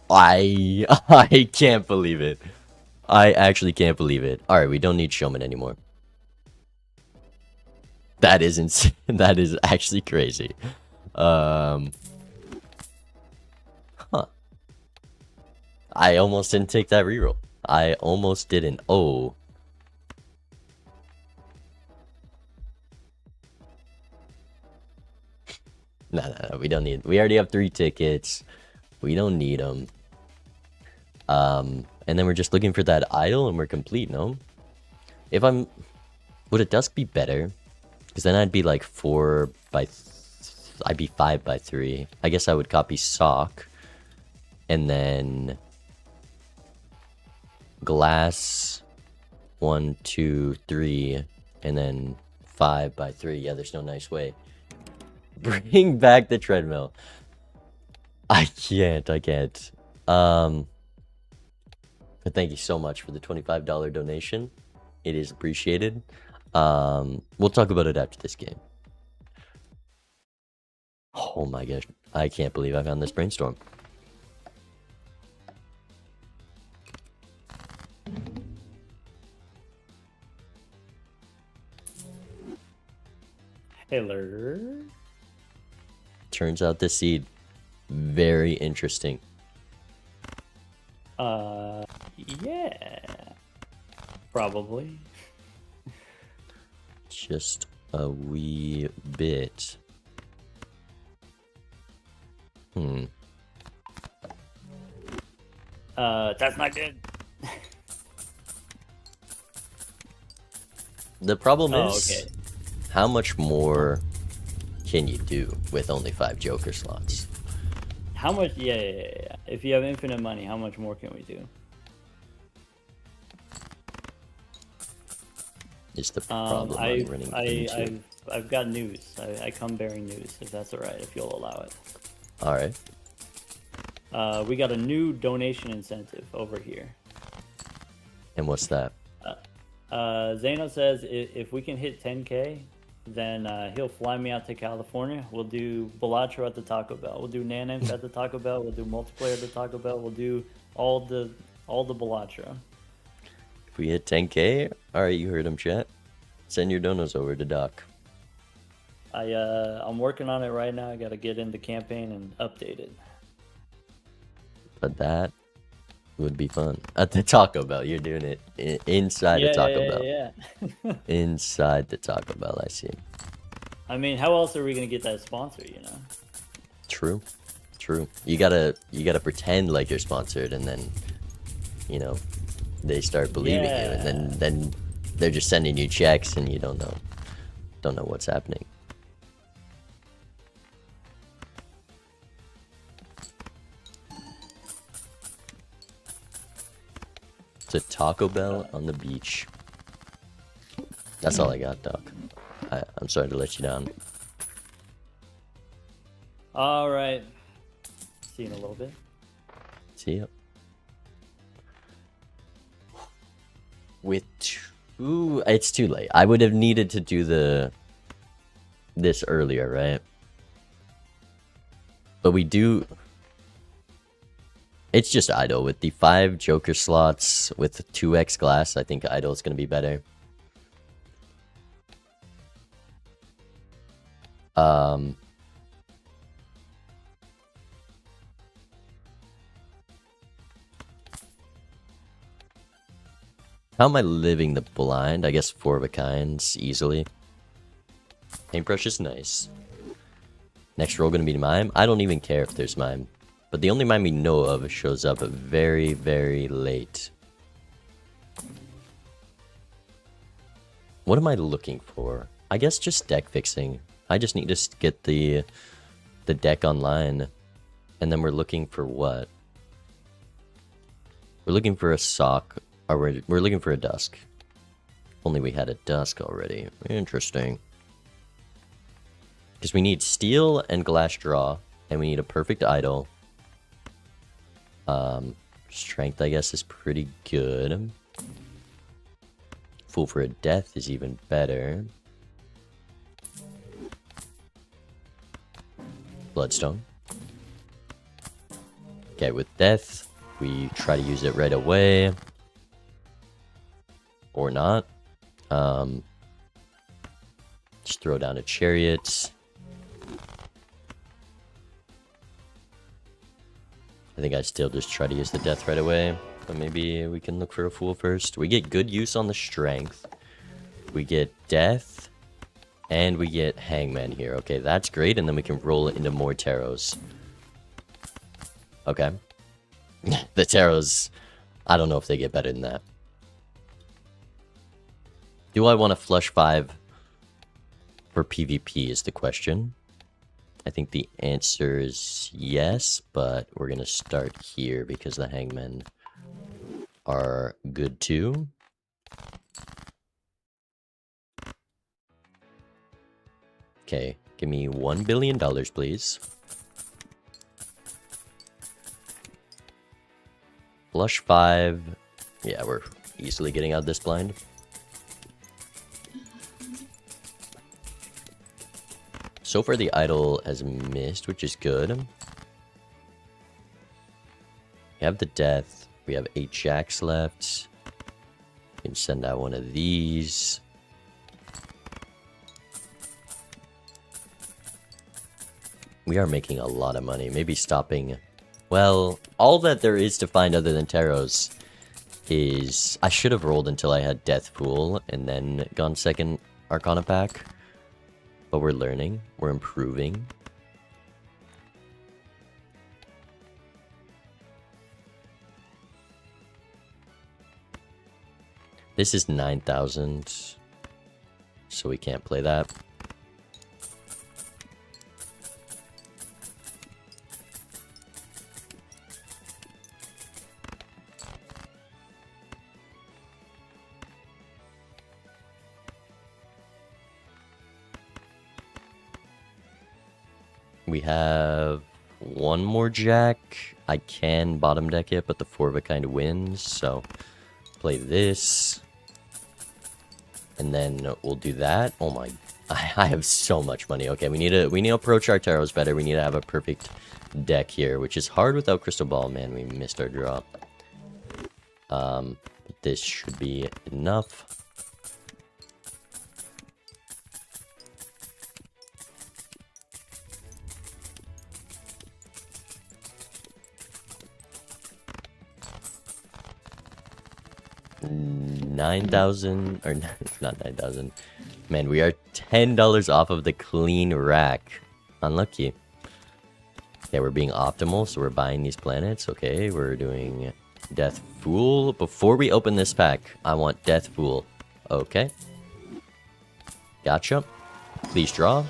I can't believe it. I actually can't believe it. All right, we don't need Showman anymore. That is insane. That is actually crazy. Huh. I almost didn't take that reroll. I almost didn't. Oh. No, we don't need. We already have 3 tickets. We don't need them. And then we're just looking for that idol, and we're complete. No. If I'm, would a dusk be better? Because then I'd be like 4 by. I'd be 5 by 3. I guess I would copy sock, and then glass 1, 2, 3, and then 5 by 3. Yeah, there's no nice way. Bring back the treadmill. I can't. But thank you so much for the $25 donation. It is appreciated. We'll talk about it after this game. Oh my gosh. I can't believe I found this brainstorm. Taylor. Turns out this seed very interesting. Yeah. Probably. Just a wee bit. That's not good. The problem Oh, is, okay. how much more can you do with only 5 Joker slots? How much? Yeah. If you have infinite money, how much more can we do? Is the problem I'm running into. I've got news. I come bearing news, if that's alright, if you'll allow it. Alright. We got a new donation incentive over here. And what's that? Zeno says if we can hit 10K, then he'll fly me out to California. We'll do Balatro at the Taco Bell. We'll do Nanimp at the Taco Bell. We'll do multiplayer at the Taco Bell. We'll do all the Balatro. If we hit 10K, alright, you heard him, chat. Send your donos over to Doc. I'm working on it right now. I gotta get in the campaign and update it. But that would be fun. At the Taco Bell, you're doing it inside the Taco Bell. Yeah. Inside the Taco Bell, I see. I mean, how else are we gonna get that sponsor, you know? True. You gotta pretend like you're sponsored, and then, you know, they start believing you, and then they're just sending you checks, and you don't know what's happening. It's a Taco Bell on the beach. That's all I got, Doc. I'm sorry to let you down. All right. See you in a little bit. See ya. With 2, it's too late. I would have needed to do this earlier, right? But we do. It's just idle with the 5 Joker slots with 2x glass. I think idle is going to be better. How am I living the blind? I guess 4 of a kinds easily. Paintbrush is nice. Next roll gonna be mime. I don't even care if there's mime. But the only mime we know of shows up very, very late. What am I looking for? I guess just deck fixing. I just need to get the deck online. And then we're looking for what? We're looking for a sock. Or we're looking for a dusk. Only we had a dusk already. Interesting. Because we need steel and glass draw. And we need a perfect idol. Strength, I guess, is pretty good. Fool for a death is even better. Bloodstone. Okay, with death, we try to use it right away. Or not. Just throw down a chariot. I think I still just try to use the death right away. But maybe we can look for a fool first. We get good use on the strength. We get death. And we get hangman here. Okay, that's great. And then we can roll it into more tarots. Okay. The tarots, I don't know if they get better than that. Do I want to flush 5 for PvP is the question. I think the answer is yes, but we're going to start here because the hangmen are good too. Okay, give me $1 billion, please. Flush 5. Yeah, we're easily getting out of this blind. So far, the idol has missed, which is good. We have the death. We have 8 jacks left. We can send out one of these. We are making a lot of money. Maybe stopping... Well, all that there is to find other than tarots is... I should have rolled until I had Death Fool and then gone second Arcana pack. But we're learning. We're improving. This is 9,000. So we can't play that. We have one more jack. I can bottom deck it, but the 4 of a kind wins. So play this. And then we'll do that. Oh my, I have so much money. Okay, we need to approach our tarots better. We need to have a perfect deck here, which is hard without crystal ball. Man, we missed our draw. But this should be enough. $9,000 or not 9,000. Man, we are $10 off of the clean rack. Unlucky. Okay, we're being optimal, so we're buying these planets. Okay, we're doing Death Fool. Before we open this pack, I want Death Fool. Okay. Gotcha. Please draw.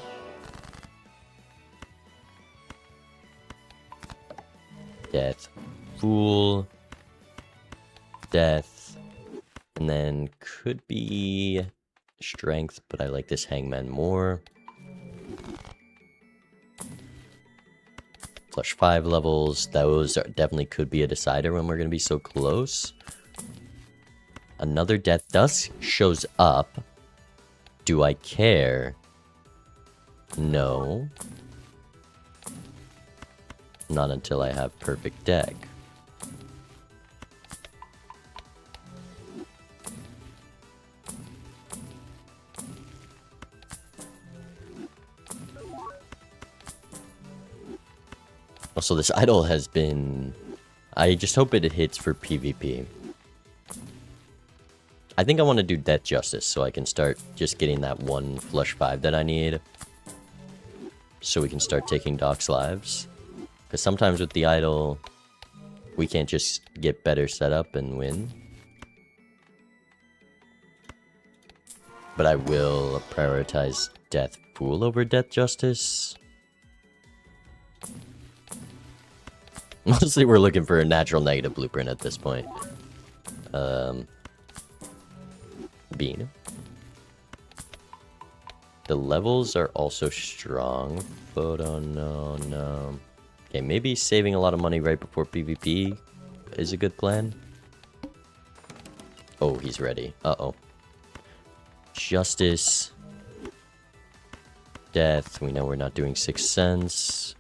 Death Fool. Death. And then could be strength, but I like this hangman more. Flush 5 levels. Those definitely could be a decider when we're going to be so close. Another death dust shows up. Do I care? No. Not until I have perfect deck. Also, this idol has been... I just hope it hits for PvP. I think I want to do Death Justice so I can start just getting that one flush 5 that I need. So we can start taking Doc's lives. Because sometimes with the idol, we can't just get better setup and win. But I will prioritize Death Fool over Death Justice. Mostly we're looking for a natural negative blueprint at this point. Bean. The levels are also strong, but oh no, no. Okay, maybe saving a lot of money right before PvP is a good plan. Oh, he's ready. Uh-oh. Justice. Death. We know we're not doing Sixth Sense.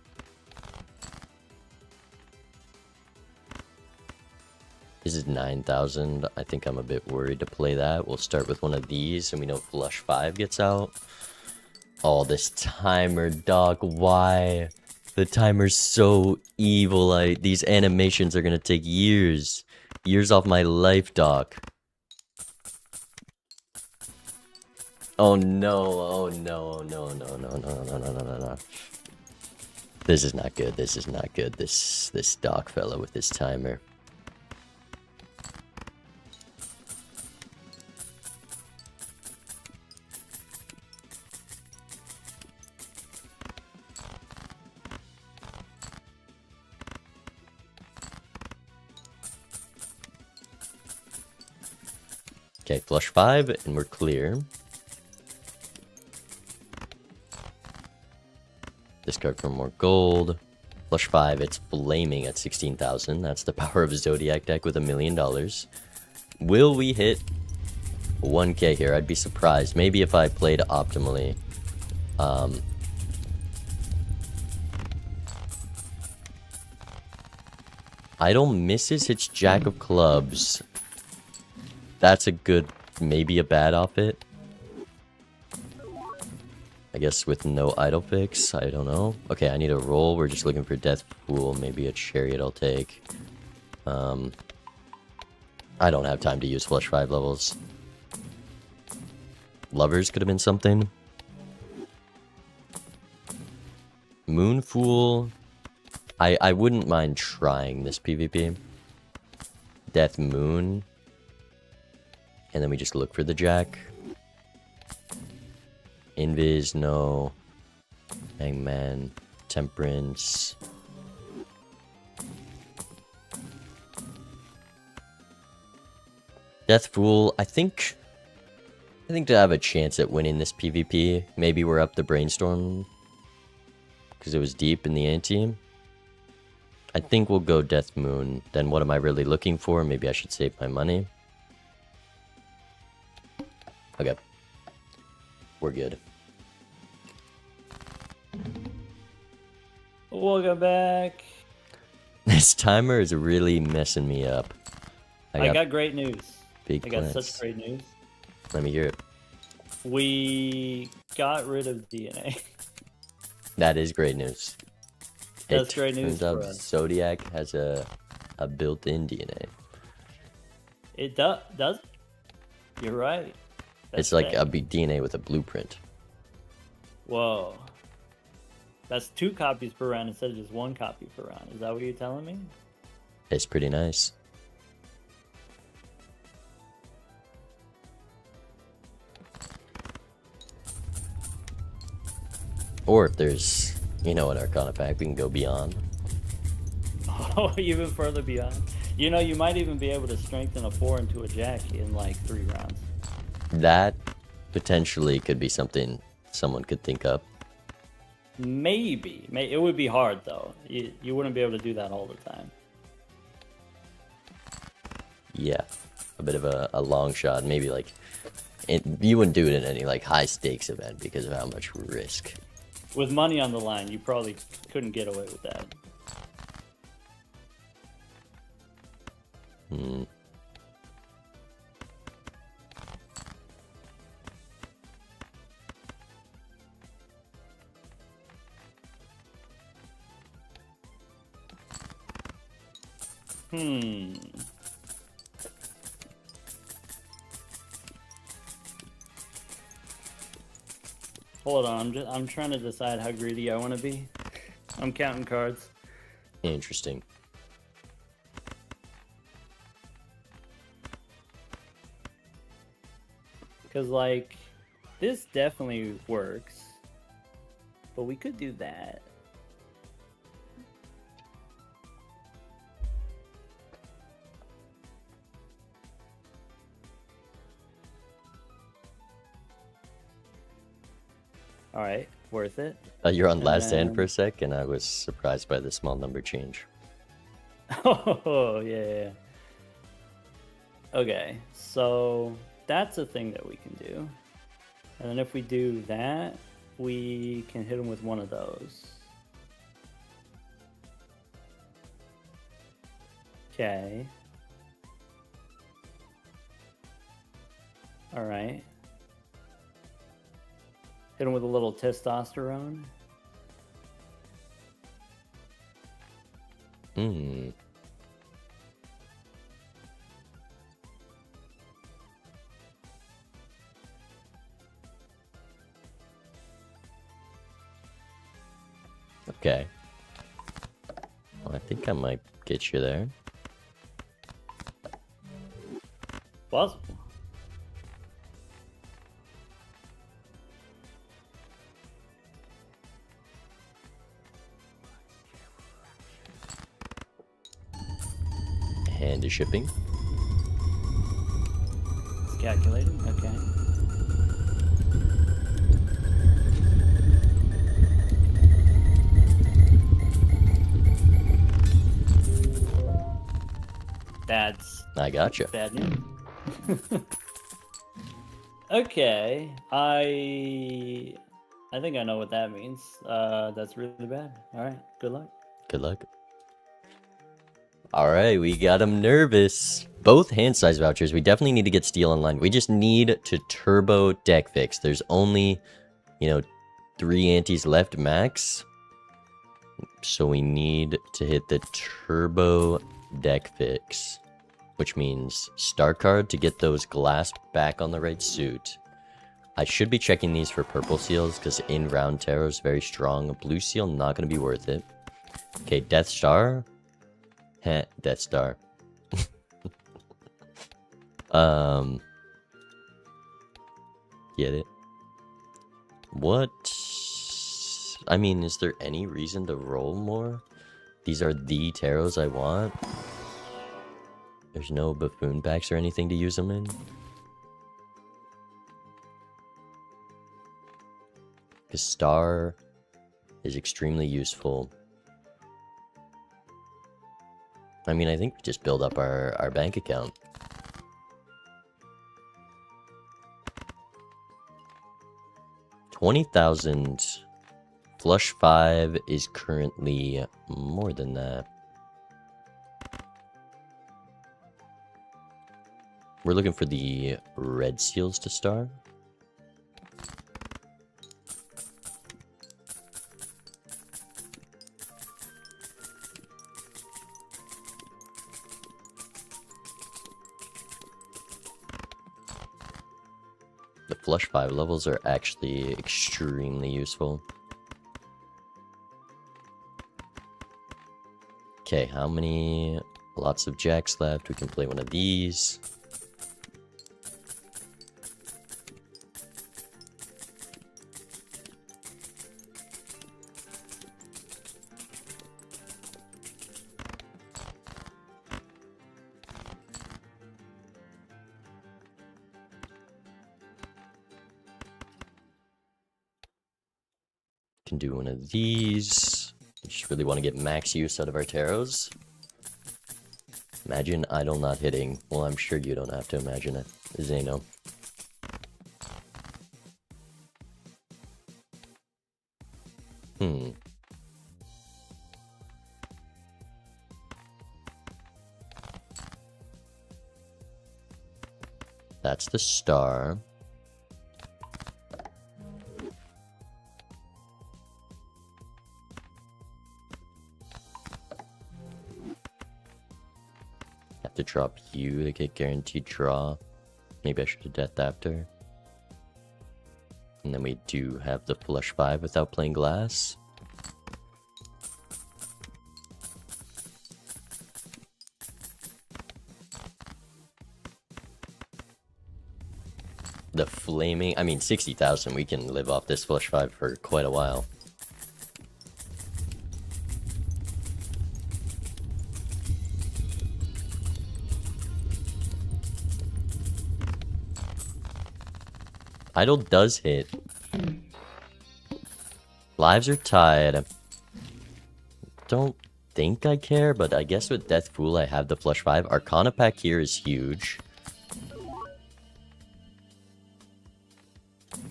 This is 9,000. I think I'm a bit worried to play that. We'll start with one of these, and we know Flush 5 gets out. Oh, this timer, dog. Why? The timer's so evil. These animations are gonna take years. Years off my life, dog. Oh no, oh no, no, no, no, no, no, no, no, no, no. This is not good. This is not good. This dog fella with this timer. Okay, flush 5, and we're clear. Discard for more gold. Flush 5, it's flaming at 16,000. That's the power of a Zodiac deck with $1 million. Will we hit 1k here? I'd be surprised. Maybe if I played optimally. Idle misses, hits Jack of Clubs. That's a good, maybe a bad outfit. I guess with no idle fix, I don't know. Okay, I need a roll. We're just looking for Death Fool. Maybe a Chariot I'll take. I don't have time to use Flush 5 levels. Lovers could have been something. Moon Fool. I wouldn't mind trying this PvP. Death Moon. And then we just look for the Jack. Invis, no. Hangman. Temperance. Death Fool, I think to have a chance at winning this PvP, maybe we're up the Brainstorm. Because it was deep in the ante. I think we'll go Death Moon. Then what am I really looking for? Maybe I should save my money. Okay. We're good. Welcome back. This timer is really messing me up. I got great news. Big I got plans. such great news. Let me hear it. We got rid of DNA. That is great news. That's great news turns out for us. Zodiac has a built-in DNA. It does. You're right. It's like a big DNA with a blueprint. Whoa. That's 2 copies per round instead of just 1 copy per round. Is that what you're telling me? It's pretty nice. Or if there's, an Arcana pack, we can go beyond. Oh, even further beyond. You might even be able to strengthen a 4 into a Jack in like 3 rounds. That potentially could be something someone could think up. Maybe. It would be hard, though. You wouldn't be able to do that all the time. Yeah. A bit of a long shot. Maybe you wouldn't do it in any high stakes event because of how much risk. With money on the line, you probably couldn't get away with that. Hmm. Hold on, I'm trying to decide how greedy I want to be. I'm counting cards. Interesting. Because, This definitely works. But we could do that. All right, worth it. You're on last hand then... for a sec, and I was surprised by the small number change. Oh, yeah. Okay, so that's a thing that we can do. And then if we do that, we can hit him with one of those. Okay. All right. Hit him with a little testosterone. Hmm. Okay. Well, I think I might get you there. Possible. Hand is shipping. It's calculating. Okay. That's I gotcha. bad news. Okay, I think I know what that means. That's really bad. All right, good luck. Good luck. Alright, we got him nervous. Both hand size vouchers. We definitely need to get steel online. We just need to turbo deck fix. There's only, 3 antes left max. So we need to hit the turbo deck fix. Which means star card to get those glass back on the right suit. I should be checking these for purple seals because in round tarot is very strong. A blue seal not going to be worth it. Okay, Death Star. Heh, Death Star. Get it? What? I mean, is there any reason to roll more? These are the tarots I want. There's no buffoon packs or anything to use them in. Because Star is extremely useful. I mean, I think we just build up our bank account. $20,000. Flush 5 is currently more than that. We're looking for the red seals to star. The flush 5 levels are actually extremely useful. Okay, how many? Lots of jacks left. We can play one of these. Can do one of these. We just really want to get max use out of our tarots. Imagine idle not hitting. Well, I'm sure you don't have to imagine it. Zeno. That's the star. Have to drop you to get guaranteed draw. Maybe I should have death after. And then we do have the flush 5 without playing glass. the flaming... I mean, 60,000, we can live off this flush 5 for quite a while. Idle does hit. Lives are tied. Don't think I care, but I guess with Death Fool I have the flush 5. Arcana pack here is huge.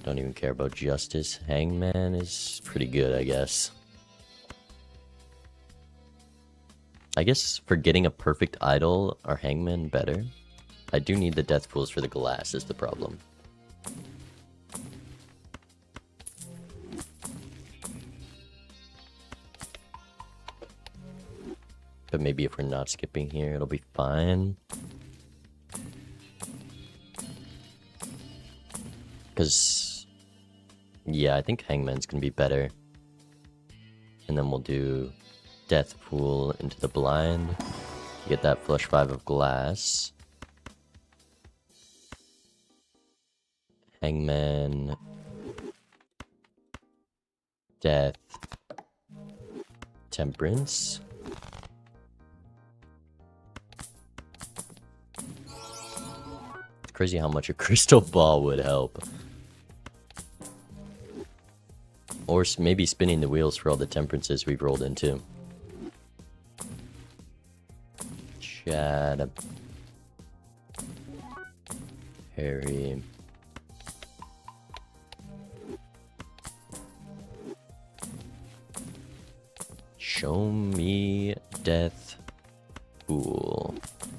Don't even care about Justice. Hangman is pretty good, I guess. I guess for getting a perfect idol, are Hangman better? I do need the Death Fools for the glass is the problem. But maybe if we're not skipping here, it'll be fine. Because, yeah, I think Hangman's gonna be better. And then we'll do Death Pool into the blind. Get that flush 5 of glass. Hangman. Death. Temperance. It's crazy how much a crystal ball would help. Or maybe spinning the wheels for all the temperances we've rolled into. Chad. Harry. Show me Death Fool.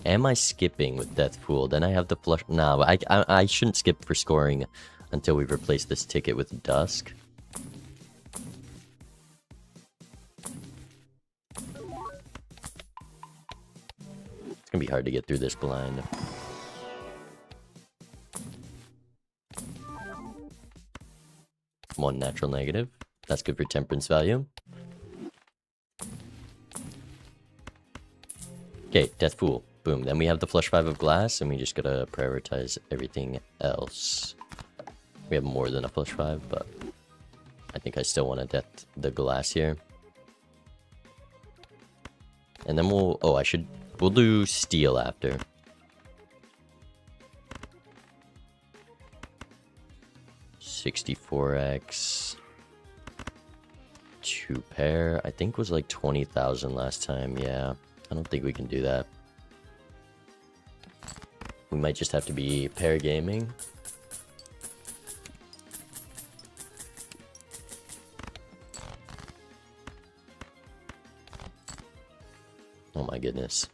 Am I skipping with Death Fool? Then I have the flush. No, I shouldn't skip for scoring until we replace this ticket with Dusk. It's gonna be hard to get through this blind. One natural negative. That's good for temperance value. Okay, Death Fool. Boom. Then we have the flush 5 of glass, and we just gotta prioritize everything else. We have more than a flush 5, but I think I still want to death the glass here. And then we'll... Oh, we'll do steel after. $64x. 2 pair. I think was like 20,000 last time. Yeah. I don't think we can do that. We might just have to be pair gaming. Oh my goodness.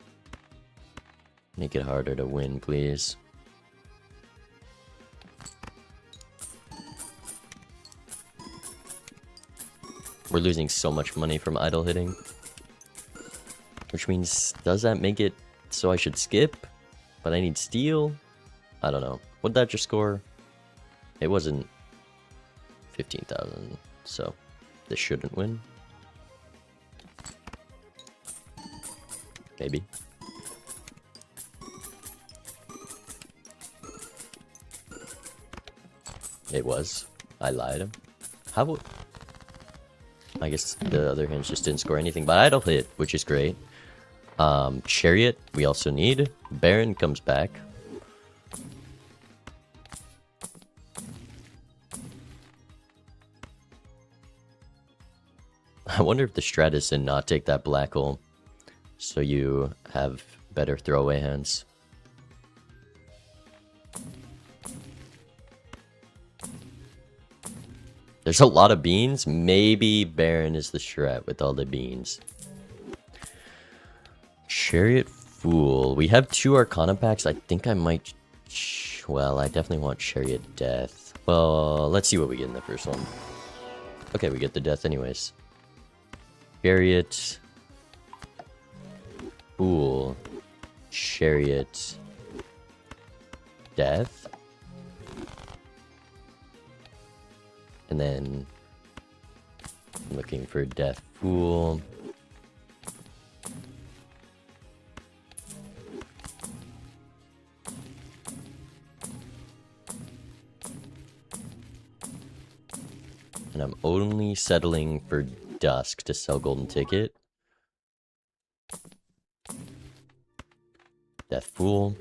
Make it harder to win, please. We're losing so much money from idle hitting. Which means, does that make it so I should skip? But I need steel? I don't know. What'd that just score? It wasn't 15,000, so this shouldn't win. Maybe. It was. I lied. How... I guess the other hands just didn't score anything, but idle hit, which is great. Chariot, we also need. Baron comes back. I wonder if the strat is to not take that black hole, so you have better throwaway hands. There's a lot of beans. Maybe Baron is the strat with all the beans. Chariot Fool. We have 2 Arcana packs. I think I might... Well, I definitely want Chariot Death. Well, let's see what we get in the first one. Okay, we get the Death anyways. Chariot. Fool. Chariot. Death. And then... I'm looking for Death Fool. And I'm only settling for Dusk to sell Golden Ticket. Death Fool.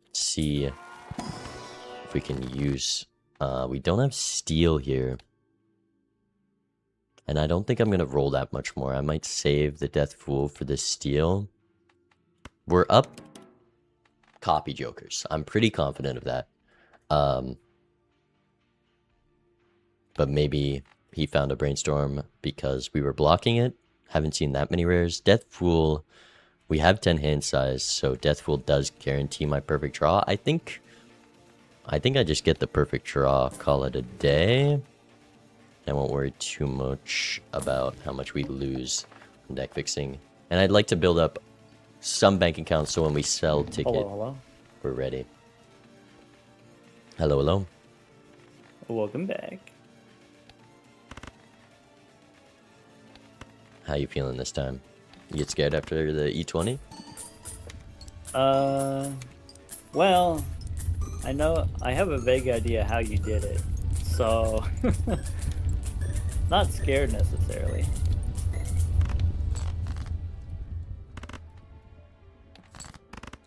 Let's see if we can use... we don't have Steel here. And I don't think I'm going to roll that much more. I might save the Death Fool for the Steel. We're up copy Jokers. I'm pretty confident of that. But maybe he found a Brainstorm because we were blocking it. Haven't seen that many rares. Death Fool, we have 10 hand size, so Death Fool does guarantee my perfect draw. I think I just get the perfect draw, call it a day. I won't worry too much about how much we lose on deck fixing. And I'd like to build up some bank accounts so when we sell ticket, Hello. we're ready. Hello. Welcome back. How you feeling this time? You get scared after the E20? Well, I know I have a vague idea how you did it, so not scared necessarily.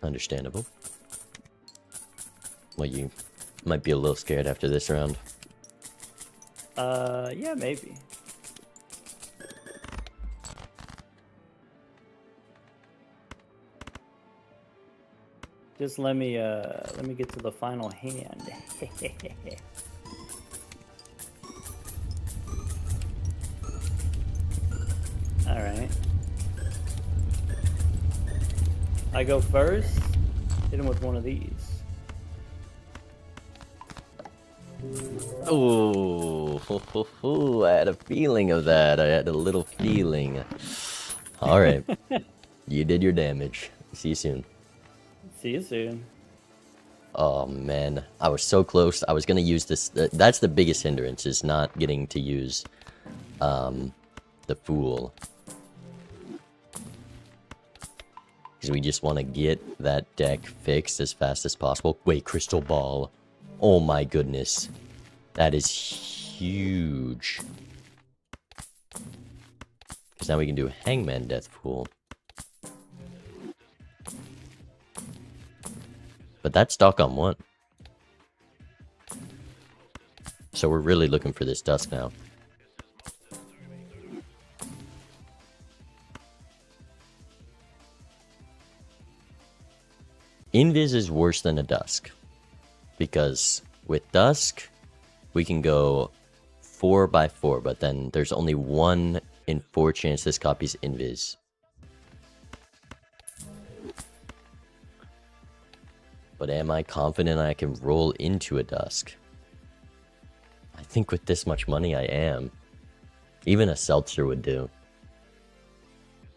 Understandable. Well, you might be a little scared after this round. Yeah, maybe. Just let me get to the final hand. All right. I go first. Hit him with one of these. Oh, I had a feeling of that. I had a little feeling. All right. You did your damage. See you soon. See you soon. Oh, man. I was so close. I was going to use this. That's the biggest hindrance, is not getting to use the Fool. Because we just want to get that deck fixed as fast as possible. Wait, Crystal Ball. Oh my goodness. That is huge. Because now we can do Hangman Death Fool. But that's stock on one. So we're really looking for this Dusk now. Invis is worse than a Dusk. Because with Dusk, we can go 4x4, but then there's only 1 in 4 chance this copy's Invis. But am I confident I can roll into a Dusk? I think with this much money I am. Even a Seltzer would do.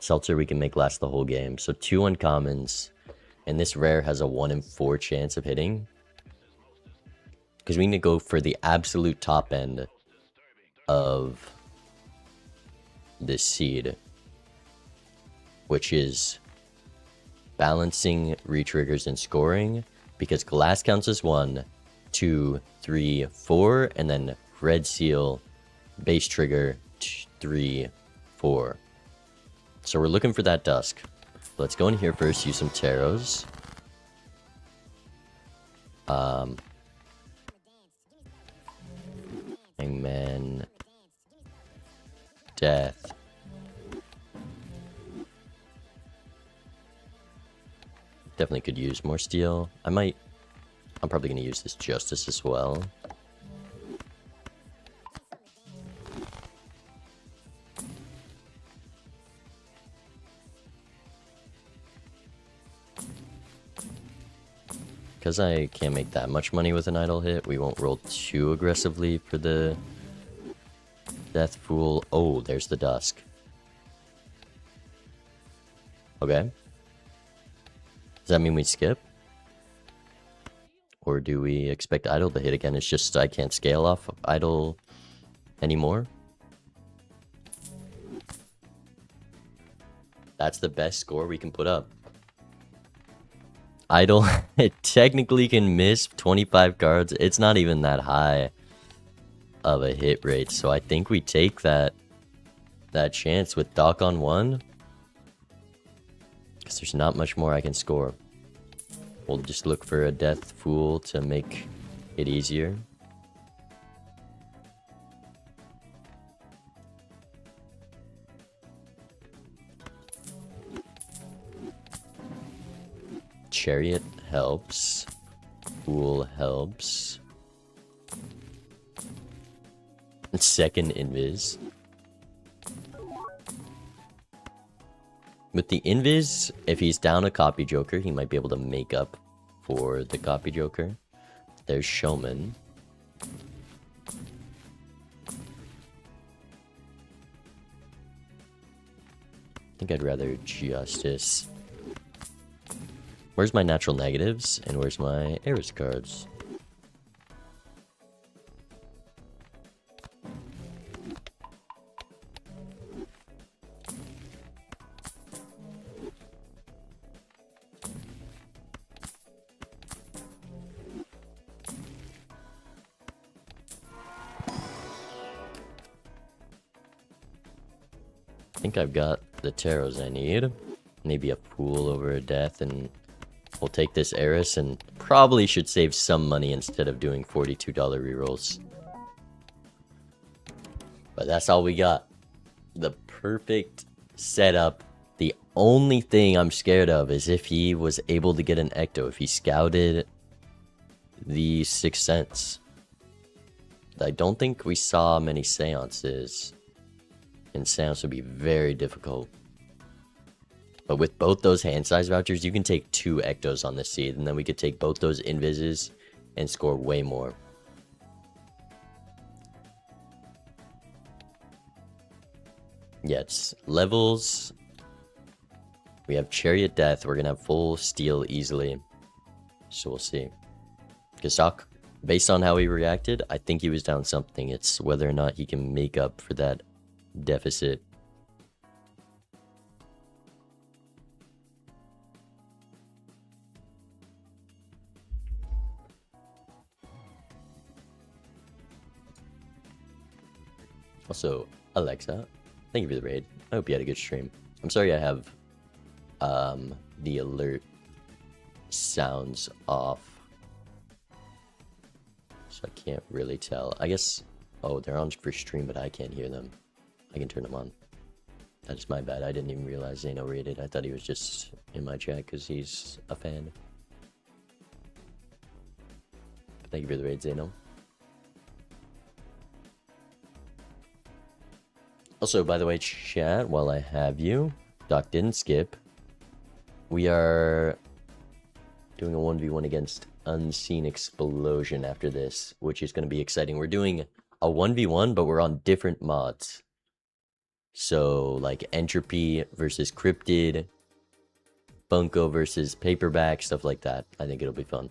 Seltzer we can make last the whole game. So 2 uncommons. And this rare has a 1 in 4 chance of hitting. Because we need to go for the absolute top end of this seed. Which is balancing re-triggers and scoring. Because glass counts as 1, 2, 3, 4. And then red seal, base trigger, 3, 4. So we're looking for that Dusk. Let's go in here first, use some tarots. Hangman. Death. Definitely could use more steel. I'm probably going to use this Justice as well. Because I can't make that much money with an idle hit, we won't roll too aggressively for the Death Fool. Oh, there's the Dusk. Okay. Does that mean we skip? Or do we expect idle to hit again? It's just I can't scale off idle anymore. That's the best score we can put up. Idle, it technically can miss 25 cards. It's not even that high. of a hit rate, so I think we take that chance with Doc on 1. Because there's not much more I can score. We'll just look for a Death Fool to make it easier. Chariot helps. Fool helps. Second invis. With the invis, if he's down a copy joker, he might be able to make up for the copy joker. There's showman. I think I'd rather justice. Where's my natural negatives and where's my Eris cards? I think I've got the tarots I need. Maybe a pool over a death, and we'll take this Eris and probably should save some money instead of doing $42 rerolls. But that's all we got. The perfect setup. The only thing I'm scared of is if he was able to get an Ecto, if he scouted the Sixth Sense. I don't think we saw many seances. And seance would be very difficult. But with both those hand size vouchers, you can take 2 Ectos on this seed, and then we could take both those invises and score way more. Yeah, it's levels. We have Chariot Death. We're going to have full steal easily. So we'll see. Because Doc, based on how he reacted, I think he was down something. It's whether or not he can make up for that deficit. Also, Alexa, thank you for the raid. I hope you had a good stream. I'm sorry I have the alert sounds off, so I can't really tell. I guess, oh, they're on for stream, but I can't hear them. I can turn them on. That's my bad. I didn't even realize Zeno rated. I thought he was just in my chat because he's a fan. Thank you for the raid, Zeno. Also, by the way, chat, while I have you, Doc didn't skip. We are doing a 1v1 against Unseen Explosion after this, which is going to be exciting. We're doing a 1v1, but we're on different mods. So, like Entropy versus Cryptid, Bunko versus Paperback, stuff like that. I think it'll be fun.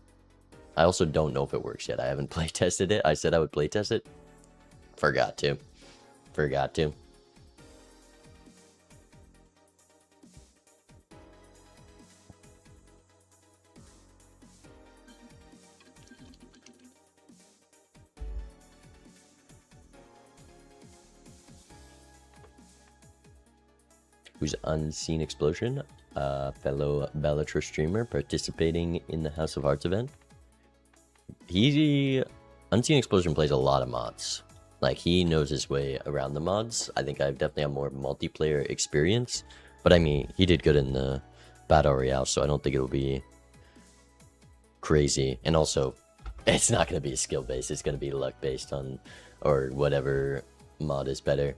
I also don't know if it works yet. I haven't play tested it. I said I would play test it. Forgot to. Who's Unseen Explosion, fellow Balatro streamer participating in the House of Hearts event. Unseen Explosion plays a lot of mods. Like, he knows his way around the mods. I think I definitely have more multiplayer experience. But I mean, he did good in the Battle Royale, so I don't think it'll be crazy. And also, it's not going to be skill based. It's going to be luck based on, or whatever mod is better.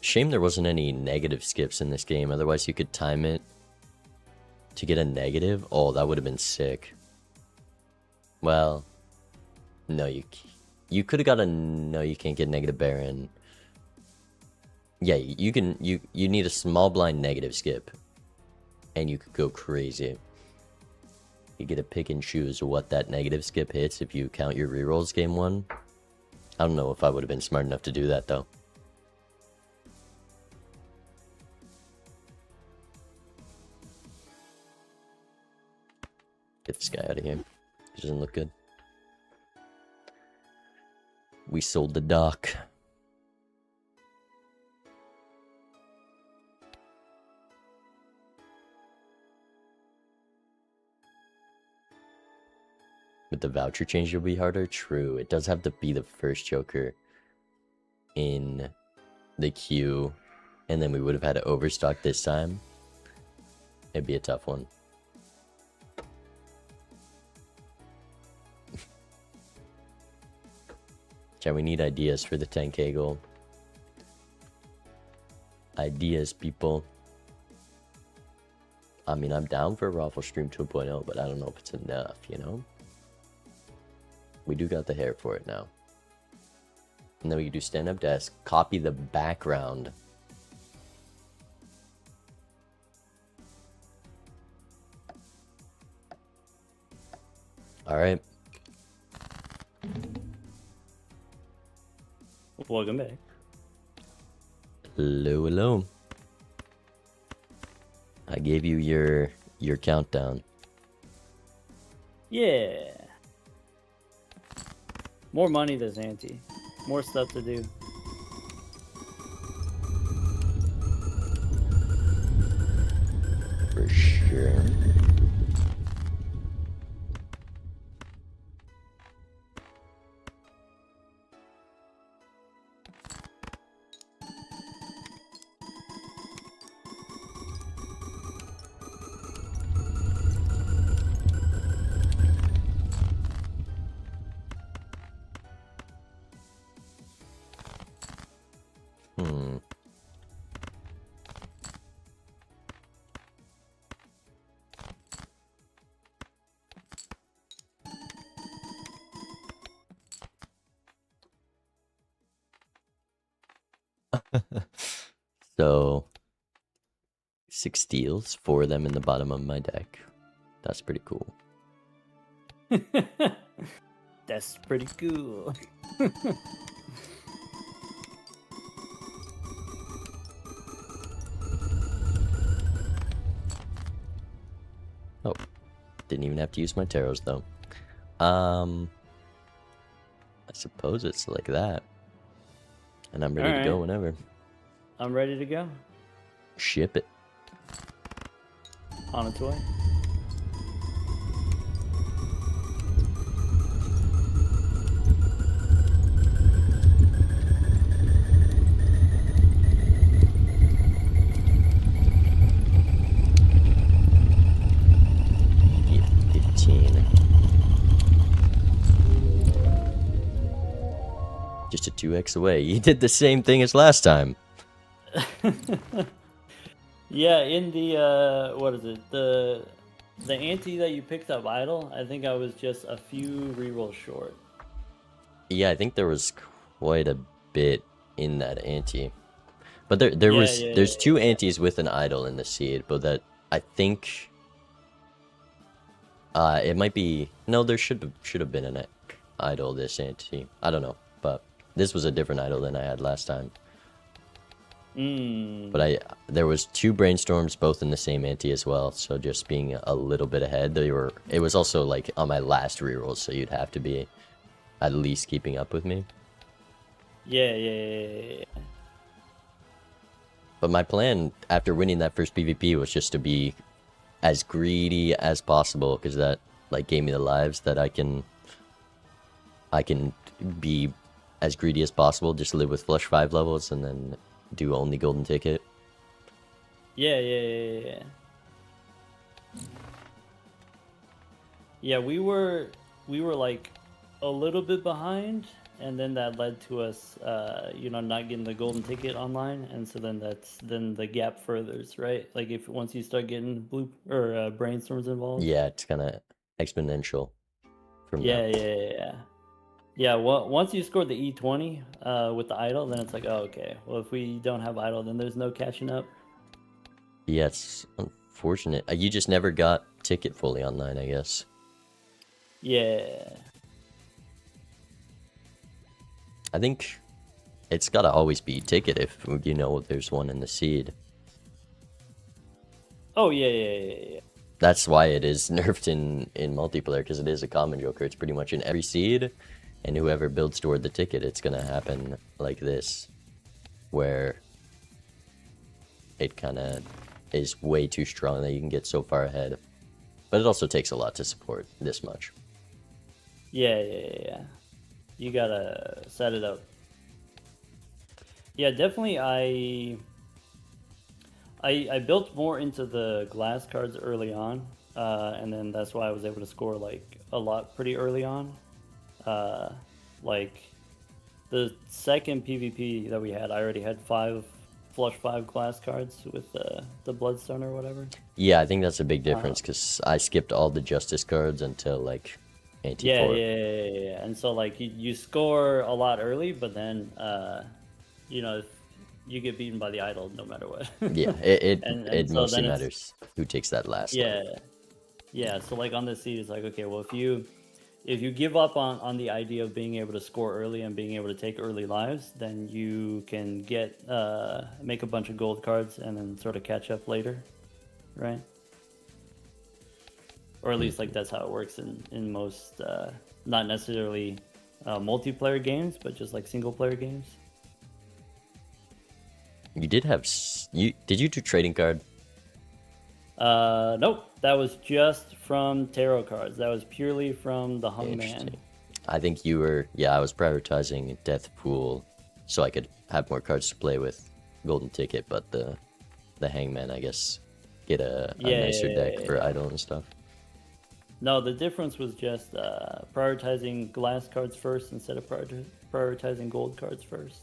Shame there wasn't any negative skips in this game. Otherwise, you could time it to get a negative. Oh, that would have been sick. Well, no, you could have got a no. You can't get negative Baron. Yeah, you can. You need a small blind negative skip, and you could go crazy. You get to pick and choose what that negative skip hits if you count your rerolls game 1. I don't know if I would have been smart enough to do that, though. Get this guy out of here. He doesn't look good. We sold the dock. With the voucher change, it'll be harder. True. It does have to be the first Joker in the queue. And then we would have had to overstock this time. It'd be a tough one. Chat, we need ideas for the 10k goal. Ideas, people. I mean, I'm down for a Raffle Stream 2.0, but I don't know if it's enough, you know? We do got the hair for it now. And then we can do stand-up desk, copy the background. Alright. Welcome back. Hello, hello. I gave you your countdown. Yeah. More money this ante. More stuff to do. For sure. So 6 steals, 4 of them in the bottom of my deck. That's pretty cool. That's pretty cool. Oh, didn't even have to use my tarots though. I suppose it's like that. And I'm ready to go whenever. I'm ready to go. Ship it. On its way. Yeah, 15. Just a 2x away. You did the same thing as last time. Yeah, in the what is it? The ante that you picked up idle, I think I was just a few rerolls short. Yeah, I think there was quite a bit in that ante. But there's 2 antes with an idol in the seed, but that I think it might be there should have been an idol this ante. I don't know, but this was a different idol than I had last time. But there was 2 brainstorms both in the same ante as well, so just being a little bit ahead. It was also like on my last reroll, so you'd have to be at least keeping up with me. Yeah. But my plan after winning that first PvP was just to be as greedy as possible, because that like gave me the lives that I can be as greedy as possible, just live with flush 5 levels and then do only golden ticket. Yeah. Yeah, we were like a little bit behind, and then that led to us not getting the golden ticket online, and so then then the gap furthers, right? Like if once you start getting blue or brainstorms involved. Yeah, it's kind of exponential from now. Yeah, well, once you score the E20 with the idol, then it's like, oh, okay. Well, if we don't have idol, then there's no catching up. Yeah, it's unfortunate. You just never got ticket fully online, I guess. Yeah. I think it's gotta always be ticket if you know there's one in the seed. Oh yeah. That's why it is nerfed in multiplayer, because it is a common joker. It's pretty much in every seed, and whoever builds toward the ticket, it's gonna happen like this, where it kind of is way too strong that you can get so far ahead. But it also takes a lot to support this much. Yeah. You gotta set it up. Yeah, definitely. I built more into the glass cards early on, and then that's why I was able to score like a lot pretty early on. Like the second PvP that we had, I already had flush 5 glass cards with the Bloodstone or whatever. Yeah, I think that's a big difference, because I skipped all the Justice cards until like ante 4. Yeah. And so like you score a lot early, but then you know, you get beaten by the idol no matter what. Yeah, it and so mostly then matters who takes that last yeah, life. yeah. So like on this seed, it's like, okay, well if you give up on the idea of being able to score early and being able to take early lives, then you can get make a bunch of gold cards and then sort of catch up later, right? Or at least like that's how it works in most not necessarily multiplayer games, but just like single player games. You did have did you do trading card? Nope, that was just from tarot cards. That was purely from the Hung Man. Interesting. I think you were, yeah, I was prioritizing Death Pool so I could have more cards to play with Golden Ticket, but the Hangman, I guess, get a nicer deck for idle and stuff. No, the difference was just prioritizing glass cards first instead of prioritizing gold cards first.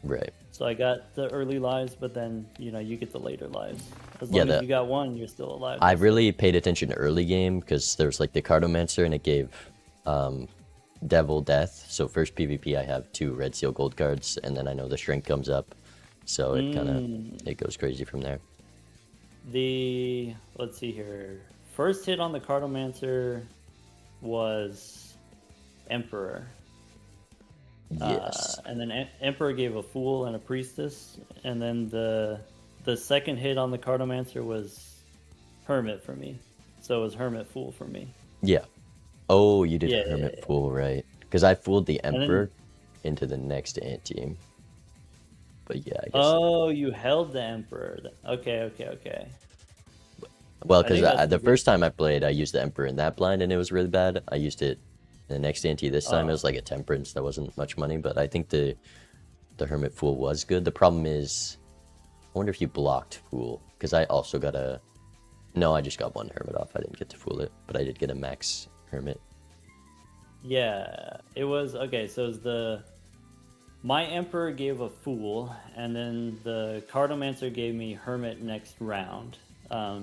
Right. So I got the early lives, but then, you know, you get the later lives. As long as you got one, you're still alive. I really paid attention early game, because there was like the Cardomancer, and it gave Devil Death. So first PvP I have 2 Red Seal gold cards, and then I know the Shrink comes up. So it kind of, it goes crazy from there. Let's see here. First hit on the Cardomancer was Emperor. Yes. And then Emperor gave a Fool and a Priestess, and then the second hit on the Cardomancer was Hermit for me. So it was Hermit Fool for me. Yeah. Oh, you did Hermit Fool, right? Because I fooled the Emperor into the next ante. But yeah, I guess. Oh, you held the Emperor. Okay. Well, because the first time I played, I used the Emperor in that blind, and it was really bad. I used it in the next ante this time. It was like a Temperance. That wasn't much money, but I think the Hermit Fool was good. The problem is, I wonder if you blocked Fool, because I also got a... No, I just got one Hermit off. I didn't get to Fool it, but I did get a max Hermit. Yeah, it was... Okay, so it was my Emperor gave a Fool, and then the Cardomancer gave me Hermit next round,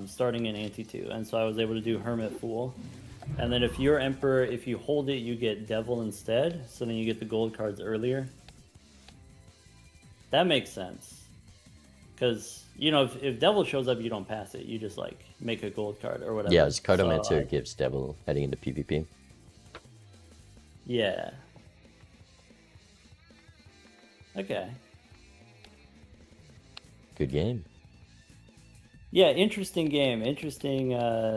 starting in ante 2. And so I was able to do Hermit Fool. And then if you're Emperor, if you hold it, you get Devil instead. So then you get the gold cards earlier. That makes sense. Because, you know, if Devil shows up, you don't pass it. You just, like, make a gold card or whatever. Yeah, Cardomancer gives Devil heading into PvP. Yeah. Okay. Good game. Yeah, interesting game. Interesting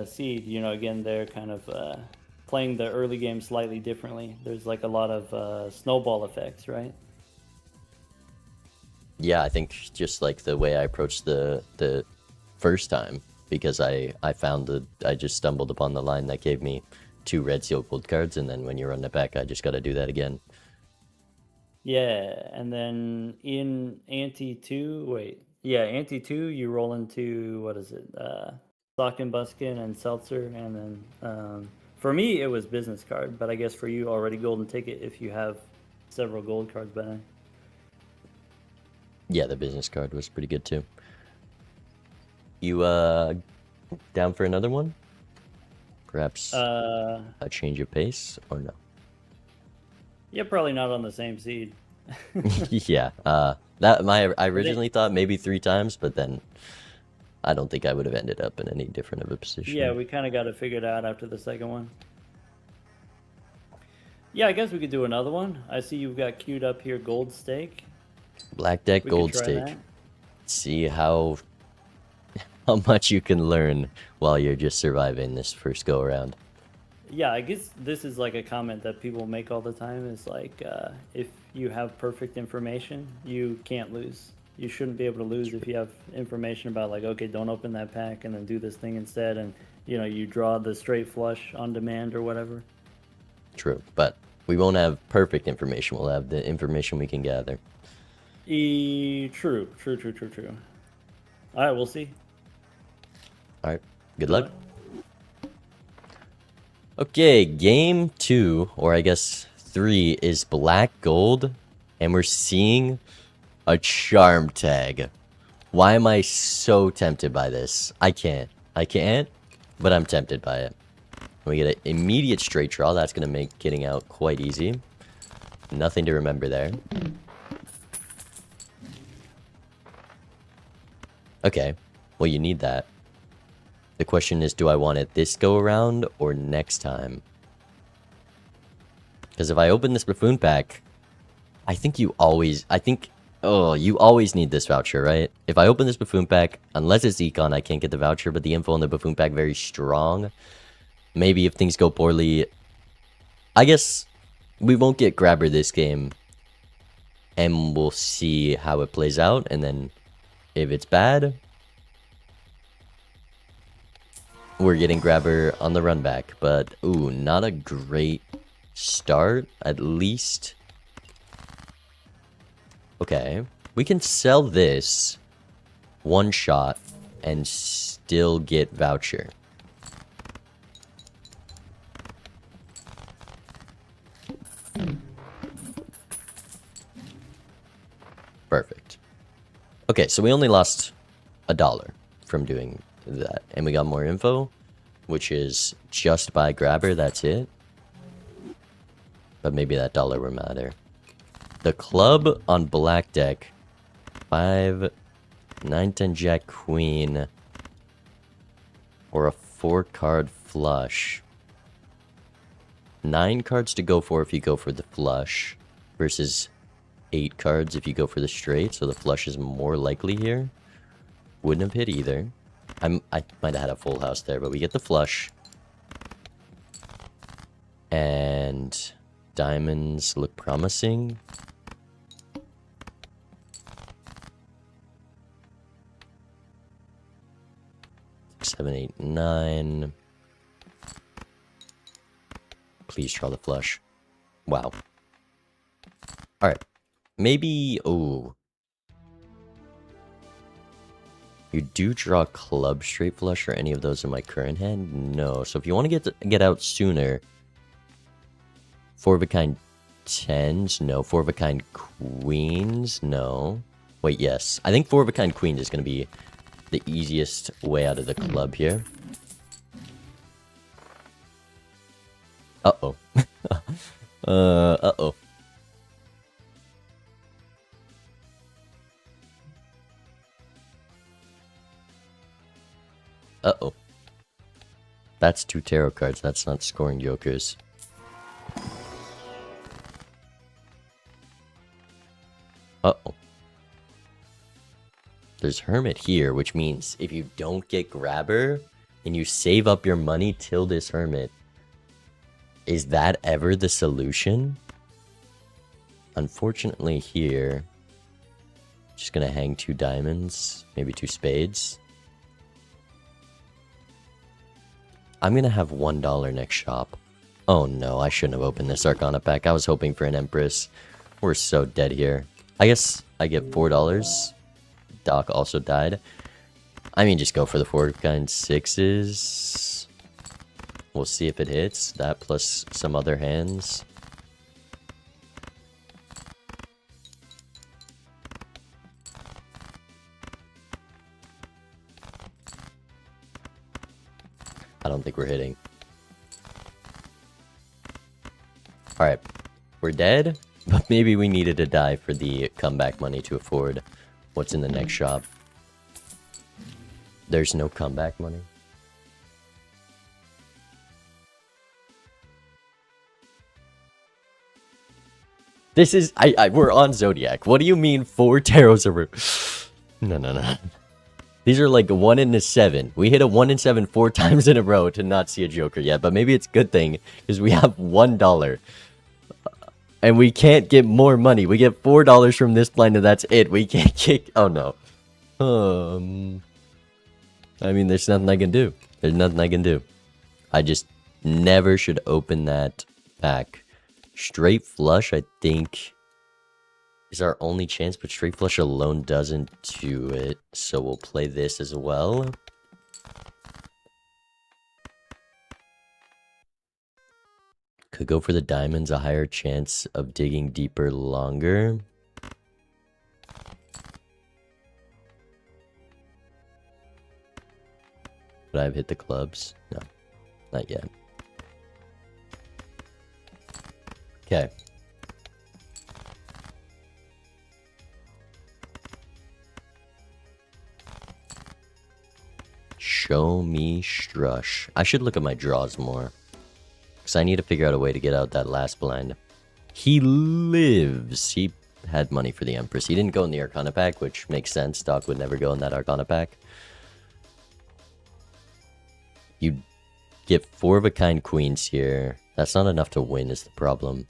seed. You know, again, they're kind of playing the early game slightly differently. There's like a lot of snowball effects, right? Yeah, I think just like the way I approached the first time, because I found I just stumbled upon the line that gave me 2 Red Seal gold cards, and then when you run it back, I just got to do that again. Yeah, and then in ante 2, ante 2, you roll into, what is it, Sock and Buskin and Seltzer, and then for me, it was business card, but I guess for you, already golden ticket if you have several gold cards by now. Yeah, the business card was pretty good too. You down for another one? Perhaps a change of pace, or no? Yeah, probably not on the same seed. Yeah, I originally thought maybe 3 times, but then I don't think I would have ended up in any different of a position. Yeah, we kind of got it figured out after the second one. Yeah, I guess we could do another one. I see you've got queued up here gold stake. Black deck, We gold could try stake. that. See how much you can learn while you're just surviving this first go around. Yeah, I guess this is like a comment that people make all the time. Is like, if you have perfect information, you can't lose. You shouldn't be able to lose if you have information about like, okay, don't open that pack and then do this thing instead, and you draw the straight flush on demand or whatever. True, but we won't have perfect information. We'll have the information we can gather. True. All right, we'll see. All right, good luck. Okay, game 2, or I guess 3, is black gold, and we're seeing a charm tag. Why am I so tempted by this? I can't, but I'm tempted by it. We get an immediate straight draw. That's going to make getting out quite easy. Nothing to remember there. Okay, well, you need that. The question is, do I want it this go around or next time? Because if I open this buffoon pack, you always need this voucher, right? If I open this buffoon pack, unless it's econ, I can't get the voucher, but the info in the buffoon pack very strong. Maybe if things go poorly, I guess we won't get grabber this game, and we'll see how it plays out, and then if it's bad, we're getting grabber on the run back. But ooh, not a great start, at least. Okay, we can sell this one shot and still get voucher. Perfect. Okay, so we only lost $1 from doing that, and we got more info, which is just buy grabber. That's it. But maybe that dollar will matter. The club on black deck, 5, 9, 10, jack, queen, or a 4-card flush. 9 cards to go for if you go for the flush, versus 8 cards if you go for the straight, so the flush is more likely here. Wouldn't have hit either. I might have had a full house there, but we get the flush. And diamonds look promising. Six, 7, 8, 9. Please draw the flush. Wow. Alright. Maybe... oh. You do draw club straight flush or any of those in my current hand? No. So if you want to get out sooner... 4 of a kind 10s? No. 4 of a kind queens? No. Wait, yes. I think 4 of a kind queens is going to be the easiest way out of the club here. Uh-oh. Uh-oh. Uh-oh. That's 2 tarot cards. That's not scoring jokers. Uh-oh. There's Hermit here, which means if you don't get grabber and you save up your money till this Hermit, is that ever the solution? Unfortunately here, just gonna hang 2 diamonds, maybe 2 spades. I'm gonna have $1 next shop. Oh no, I shouldn't have opened this Arcana pack. I was hoping for an Empress. We're so dead here. I guess I get $4. Doc also died. I mean, just go for the 4 kind 6s. We'll see if it hits. That plus some other hands. I don't think we're hitting. Alright. We're dead, but maybe we needed to die for the comeback money to afford what's in the next shop. There's no comeback money. This is we're on Zodiac. What do you mean 4 tarots over? No. These are like 1 in 7. We hit a 1 in 7 4 times in a row to not see a Joker yet, but maybe it's a good thing because we have $1. And we can't get more money. We get $4 from this blind and that's it. We can't kick. Oh no. I mean, there's nothing I can do. There's nothing I can do. I just never should open that pack. Straight flush, I think, is our only chance, but straight flush alone doesn't do it. So we'll play this as well. Could go for the diamonds, a higher chance of digging deeper longer. But I've hit the clubs. No, not yet. Okay. Show me Strush. I should look at my draws more. Because I need to figure out a way to get out that last blind. He lives. He had money for the Empress. He didn't go in the Arcana pack, which makes sense. Doc would never go in that Arcana pack. You get 4-of-a-kind queens here. That's not enough to win is the problem.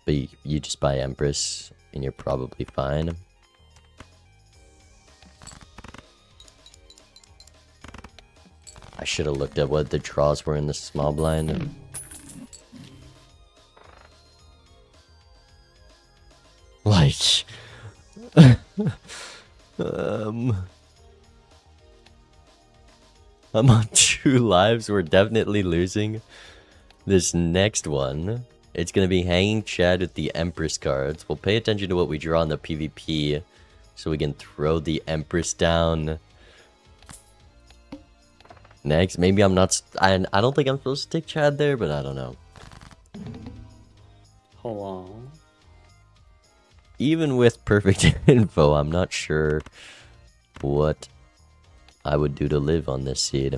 But you just buy Empress, and you're probably fine. I should have looked at what the draws were in the small blind. Like... I'm on 2 lives. We're definitely losing this next one. It's going to be Hanging Chad with the Empress cards. We'll pay attention to what we draw in the PvP so we can throw the Empress down. Next, maybe I'm not... I don't think I'm supposed to stick Chad there, but I don't know. Hold on. Even with perfect info, I'm not sure what I would do to live on this seed.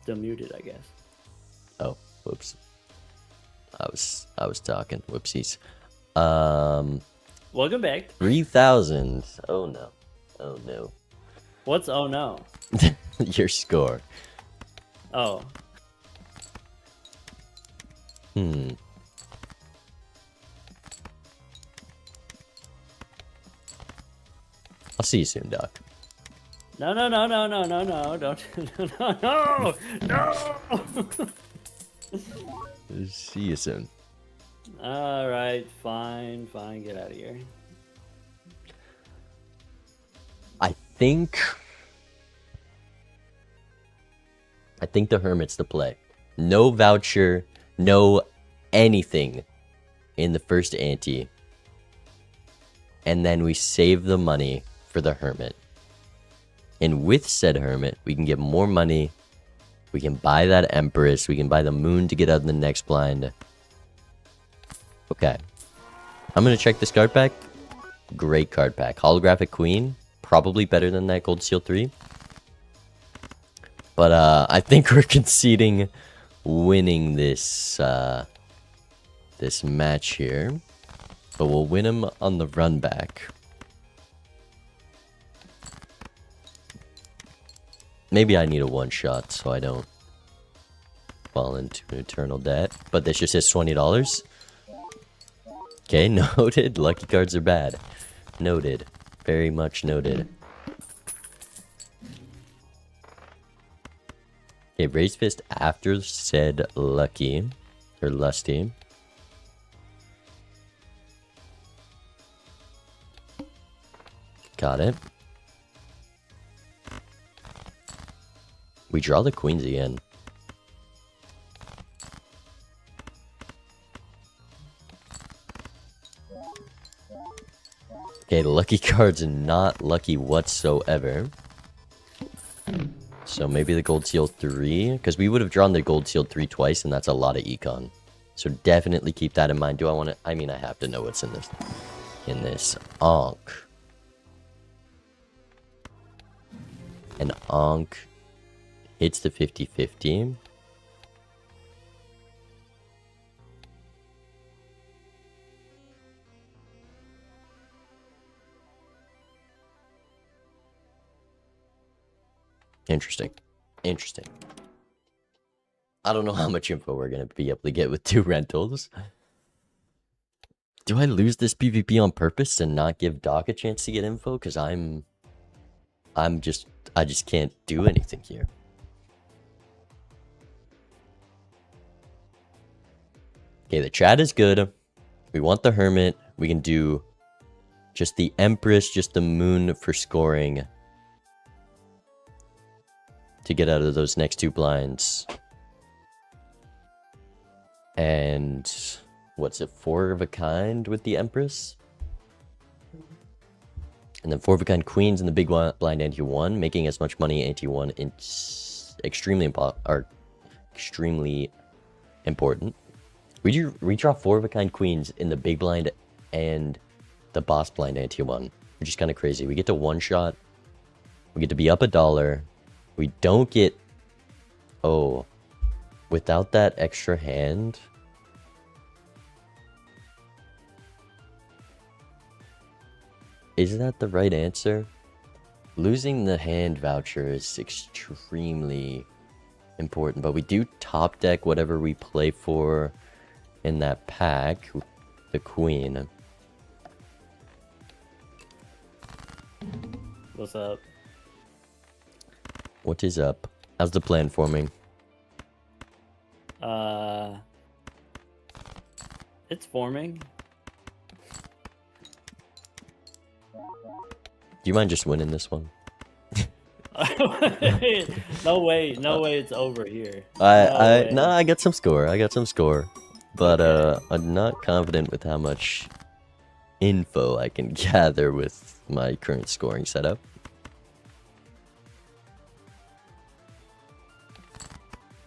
Still muted, I guess. Oh, whoops. I was talking. Whoopsies. Welcome back. 3,000. Oh no. Oh no. What's oh no? Your score. Oh. I'll see you soon, Doc. No, don't, no. See you soon. All right, fine, get out of here. I think the Hermit's the play. No voucher, no anything in the first ante. And then we save the money for the Hermit. And with said Hermit, we can get more money. We can buy that Empress. We can buy the Moon to get out in the next blind. Okay. I'm going to check this card pack. Great card pack. Holographic Queen. Probably better than that Gold Seal 3. But I think we're conceding winning this this match here. But we'll win him on the run back. Maybe I need a one-shot so I don't fall into eternal debt. But this just hits $20. Okay, noted. Lucky cards are bad. Noted. Very much noted. Okay, raise fist after said lucky. Or lusty. Got it. We draw the queens again. Okay, the lucky card's not lucky whatsoever. So maybe the Gold Seal 3, because we would have drawn the Gold Seal 3 twice, and that's a lot of econ. So definitely keep that in mind. Do I want to... I mean, I have to know what's in this. In this. Onk. and Ankh hits the 50-50. Interesting. Interesting. I don't know how much info we're going to be able to get with 2 rentals. Do I lose this PvP on purpose and not give Doc a chance to get info? Because I just can't do anything here. Okay, the chat is good. We want the Hermit. We can do just the Empress, just the Moon for scoring. To get out of those next 2 blinds. And what's it, 4 of a kind with the Empress? And then 4 of a kind queens in the big blind ante 1, making as much money ante 1 is extremely important. We draw 4 of a kind queens in the big blind and the boss blind ante 1, which is kind of crazy. We get to one shot. We get to be up $1. We don't get... Oh, without that extra hand... Is that the right answer? Losing the hand voucher is extremely important, but we do top deck whatever we play for in that pack, the queen. What's up? What is up? How's the plan forming? It's forming. Do you mind just winning this one? No way it's over here. I got some score. But I'm not confident with how much info I can gather with my current scoring setup.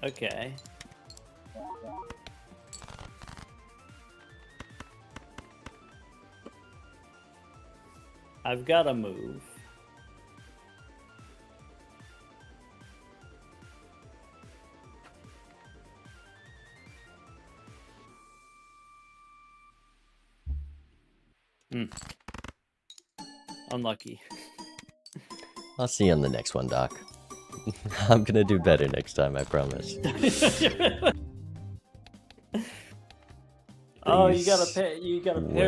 Okay. I've got to move. Unlucky. I'll see you on the next one, Doc. I'm gonna do better next time, I promise. Oh, you got a pair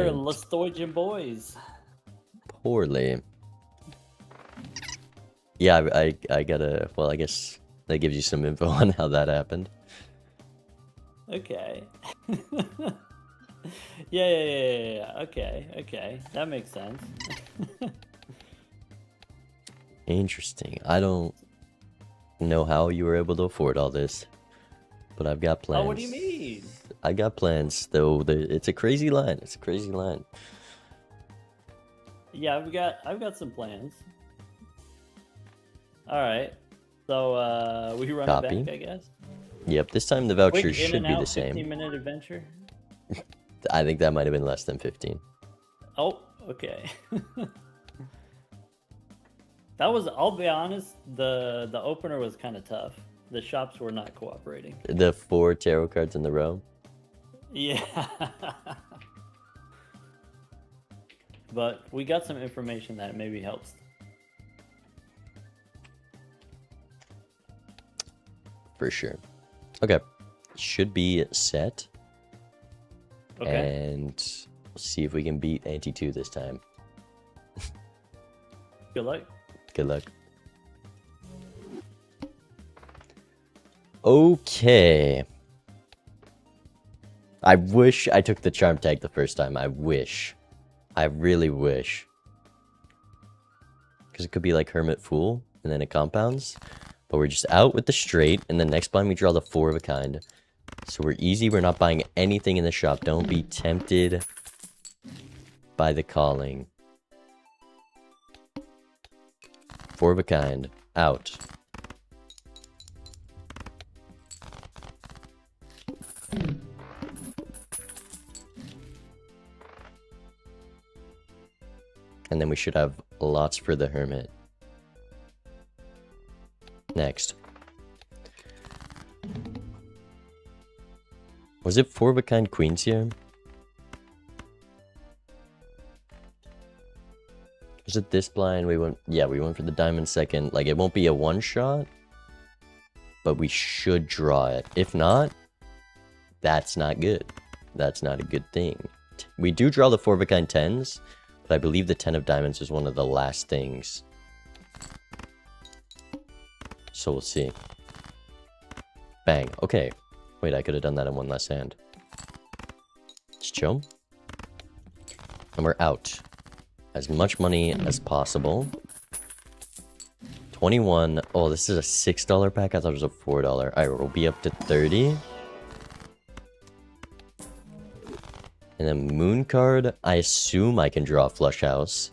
of Lestoigian boys. Poorly. Yeah, I gotta... Well, I guess that gives you some info on how that happened. Okay. Yeah. Okay. That makes sense. Interesting. I don't know how you were able to afford all this, but I've got plans. Oh, what do you mean? I got plans, though. It's a crazy line. Yeah, I've got some plans. All right. So we run Copy. it back, I guess. Yep, this time the voucher Quick should be the 15 same. minute adventure. I think that might have been less than 15. Oh, okay. That was, I'll be honest, the opener was kind of tough. The shops were not cooperating. The 4 tarot cards in the row. Yeah. But we got some information that maybe helps. For sure. Okay. Should be set. Okay. And we'll see if we can beat Ante 2 this time. Good luck. Good luck. Okay. I wish I took the charm tag the first time. I wish. I really wish. Because it could be like Hermit Fool, and then it compounds. But we're just out with the straight, and then next blind we draw the 4 of a kind. So we're easy, we're not buying anything in the shop. Don't be tempted by the calling. 4 of a kind. Out. And then we should have lots for the Hermit. Next. Was it 4 of a kind queens here? Was it this blind? We went for the diamond second. Like, it won't be a one shot, but we should draw it. If not, that's not good. That's not a good thing. We do draw the 4 of a kind tens, but I believe the 10 of diamonds is one of the last things. So we'll see. Bang. Okay. Wait, I could have done that in one less hand. Just chill. And we're out. As much money as possible. 21. Oh, this is a $6 pack? I thought it was a $4. Alright, we'll be up to 30. And then moon card. I assume I can draw flush house.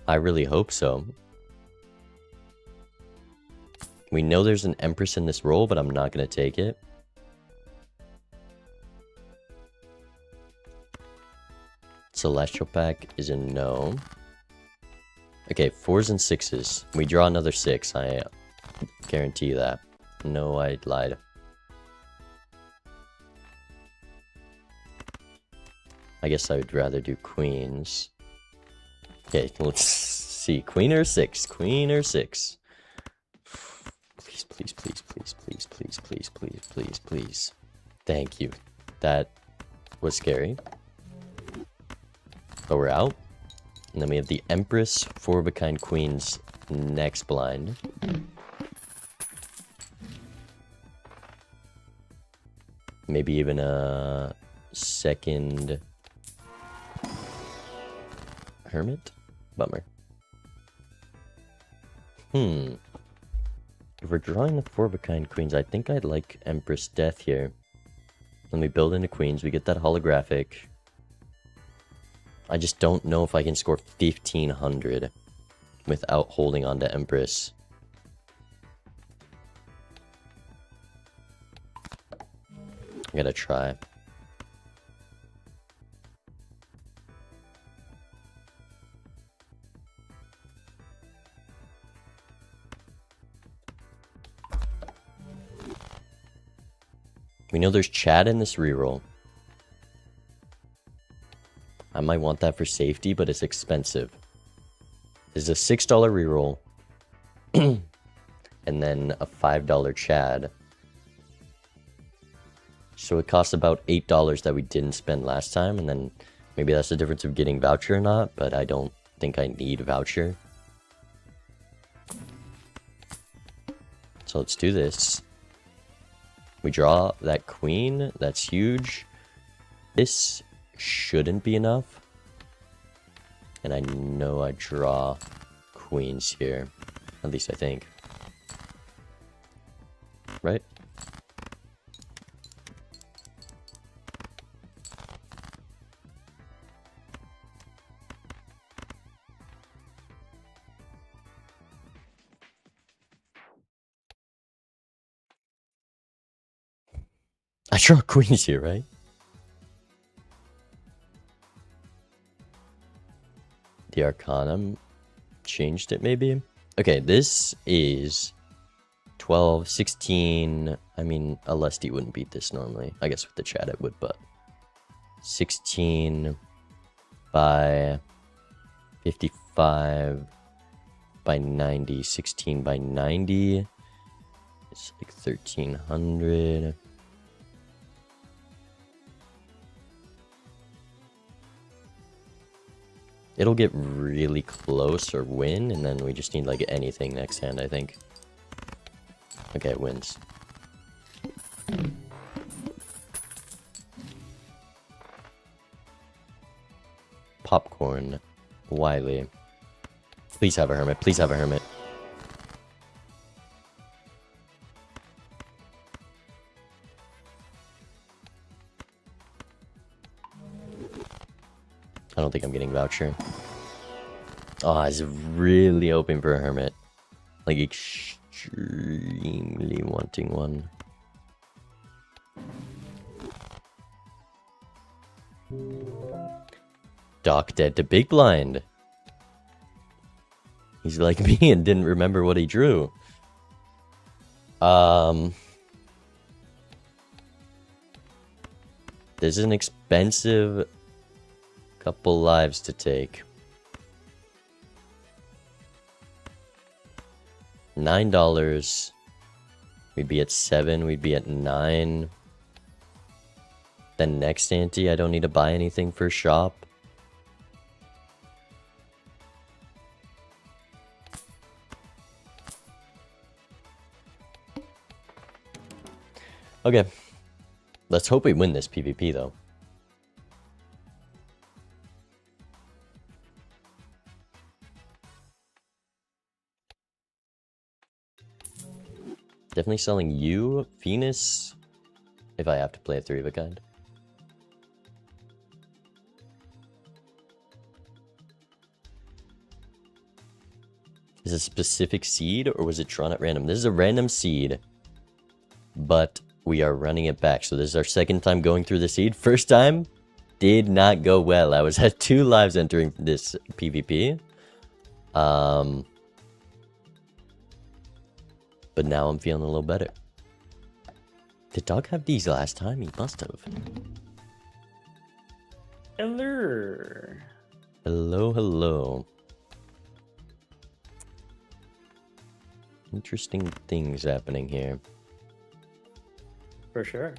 I really hope so. We know there's an Empress in this roll, but I'm not going to take it. Celestial pack is a no. Okay, 4s and 6s. We draw another 6. I guarantee you that. No, I lied. I guess I would rather do queens. Okay, let's see. Queen or 6? Queen or 6? Please, please, please, please, please, please, please, please, please, please. Thank you. That was scary. But we're out. And then we have the Empress, 4 of a kind queens, next blind. Maybe even a second Hermit? Bummer. If we're drawing the 4 of a kind queens, I think I'd like Empress Death here. Then we build into queens, we get that holographic. I just don't know if I can score 1500 without holding on to Empress. I gotta try. We know there's Chad in this reroll. I might want that for safety, but it's expensive. This is a $6 reroll. And then a $5 Chad. So it costs about $8 that we didn't spend last time. And then maybe that's the difference of getting voucher or not. But I don't think I need voucher. So let's do this. We draw that queen. That's huge. This shouldn't be enough. And I know I draw queens here. At least I think. Right? I draw queens here, right? The Arcanum changed it, maybe? Okay, this is 12, 16. I mean, a Lusty wouldn't beat this normally. I guess with the chat it would, but 16 by 55 by 90. 16 by 90. It's like 1300. It'll get really close or win, and then we just need like anything next hand, I think. Okay, it wins. Popcorn. Wiley. Please have a hermit. Please have a hermit. I don't think I'm getting voucher. Oh, I was really hoping for a hermit. Like, extremely wanting one. Doc dead to big blind. He's like me and didn't remember what he drew. There's an expensive couple lives to take. $9. We'd be at 7. We'd be at 9. Then next ante, I don't need to buy anything for shop. Okay. Let's hope we win this PvP though. Definitely selling you, Venus, if I have to play a 3 of a kind. Is it a specific seed or was it drawn at random? This is a random seed, but we are running it back. So this is our second time going through the seed. First time did not go well. I was at 2 lives entering this PvP. But now I'm feeling a little better. Did Dog have these last time? He must have. Hello. Hello, hello. Interesting things happening here. For sure.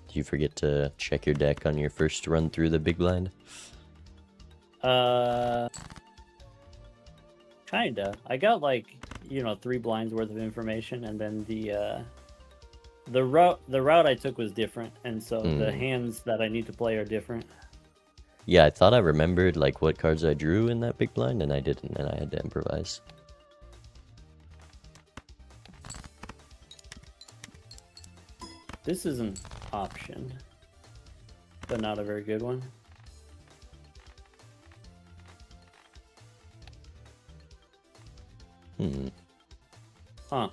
Do you forget to check your deck on your first run through the big blind? Kinda. I got like, 3 blinds worth of information, and then the route I took was different, and so the hands that I need to play are different. Yeah, I thought I remembered like what cards I drew in that big blind, and I didn't, and I had to improvise. This is an option, but not a very good one. Huh.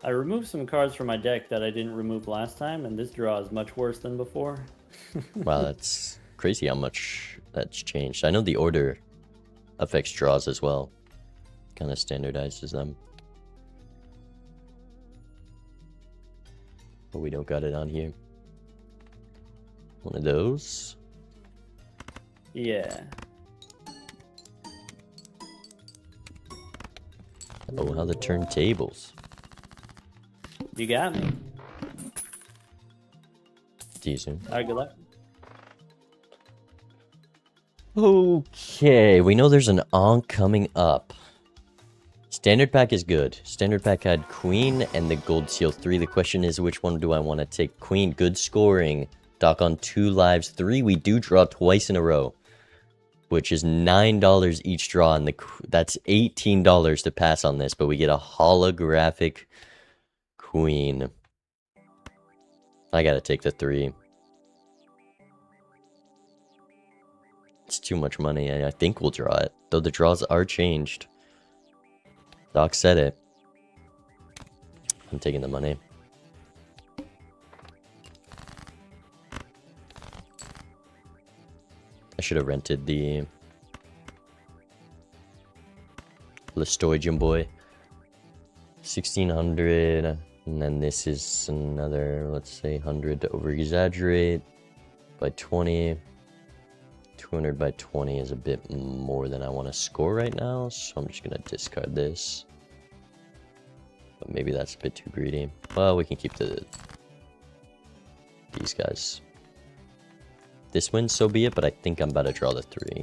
I removed some cards from my deck that I didn't remove last time, and this draw is much worse than before. Wow, that's crazy how much that's changed. I know the order affects draws as well. Kind of standardizes them. But we don't got it on here. One of those. Yeah. Oh, how the turntables. You got me. Decent. Alright, good luck. Okay, we know there's an Ankh coming up. Standard pack is good. Standard pack had Queen and the Gold Seal 3. The question is, which one do I want to take? Queen, good scoring. Doc on 2 lives. 3, we do draw twice in a row, which is $9 each draw, and that's $18 to pass on this, but we get a holographic Queen. I gotta take the 3. It's too much money. I think we'll draw it, though the draws are changed. Doc said it. I'm taking the money. I should have rented the Listoidium Boy. 1600, and then this is another, let's say 100 to over exaggerate by 20. 200 by 20 is a bit more than I want to score right now, so I'm just gonna discard this. But maybe that's a bit too greedy. Well, we can keep these guys. This wins, so be it, but I think I'm about to draw the 3.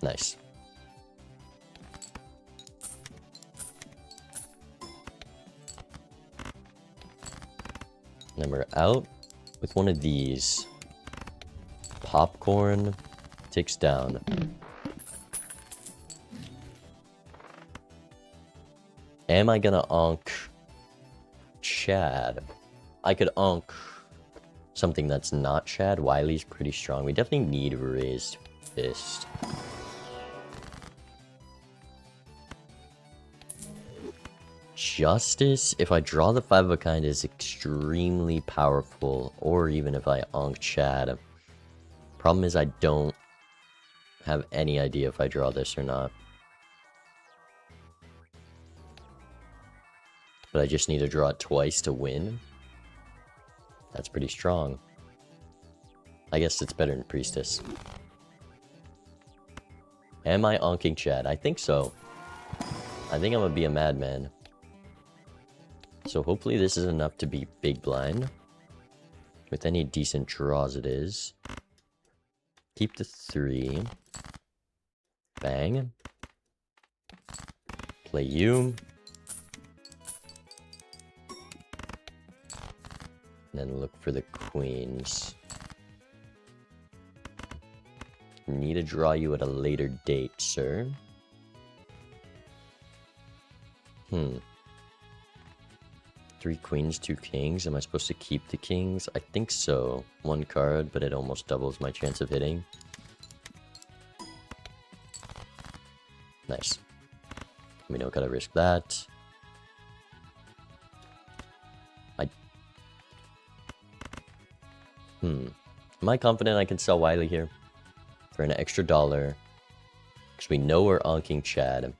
Nice. And then we're out with one of these. Popcorn ticks down. Am I gonna Ankh Chad? I could Ankh something that's not Chad. Wiley's pretty strong. We definitely need Raised Fist. Justice, if I draw the 5 of a kind, is extremely powerful, or even if I onk Chad. Problem is I don't have any idea if I draw this or not. But I just need to draw it twice to win. That's pretty strong. I guess it's better than Priestess. Am I onking Chad? I think so. I think I'm gonna be a madman. So hopefully this is enough to be big blind. With any decent draws it is. Keep the 3. Bang. Play you. And then look for the queens. Need to draw you at a later date, sir. 3 queens, 2 kings. Am I supposed to keep the kings? I think so. 1 card, but it almost doubles my chance of hitting. Nice. We don't gotta risk that. Am I confident I can sell Wiley here? For an extra $1. Because we know we're onking Chad.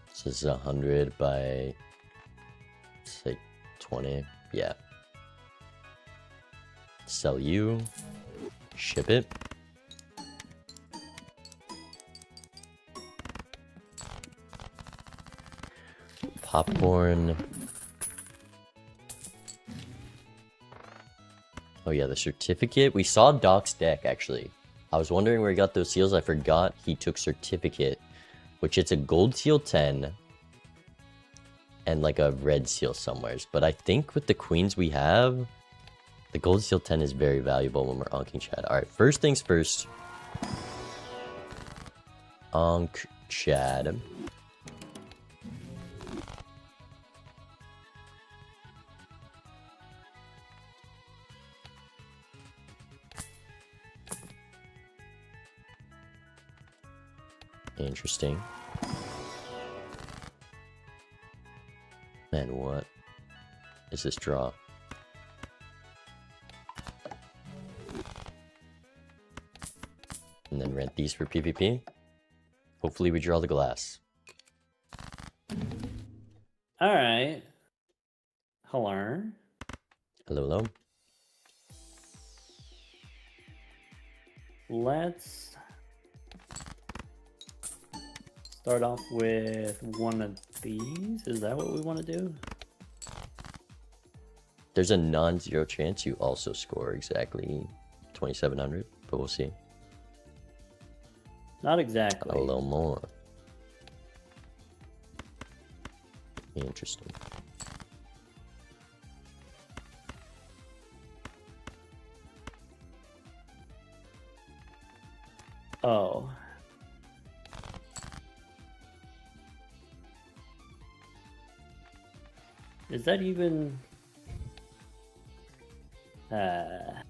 This is 100 by, say, 20. Yeah. Sell you. Ship it. Popcorn. Oh yeah, the certificate. We saw Doc's deck, actually. I was wondering where he got those seals. I forgot he took certificate, which it's a gold seal 10 and like a red seal somewheres. But I think with the queens we have, the gold seal 10 is very valuable when we're onking Chad. All right, first things first. Onk Chad. Interesting. Man, what is this draw? And then rent these for PvP. Hopefully we draw the glass. Alright. Hello. Hello, hello. Let's start off with one of these. Is that what we want to do? There's a non-zero chance you also score exactly 2,700, but we'll see. Not exactly. A little more. Interesting. Oh. Is that even... I'm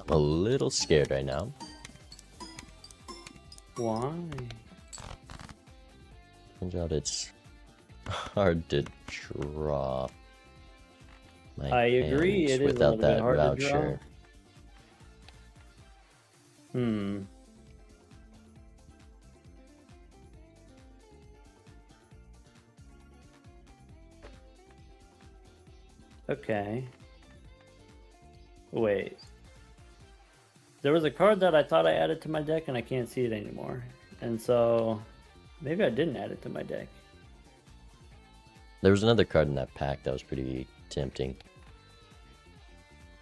a little scared right now. Why? Turns out it's hard to draw. I agree, it is without that hard voucher. To draw. Okay. Wait. There was a card that I thought I added to my deck and I can't see it anymore. And so maybe I didn't add it to my deck. There was another card in that pack that was pretty tempting.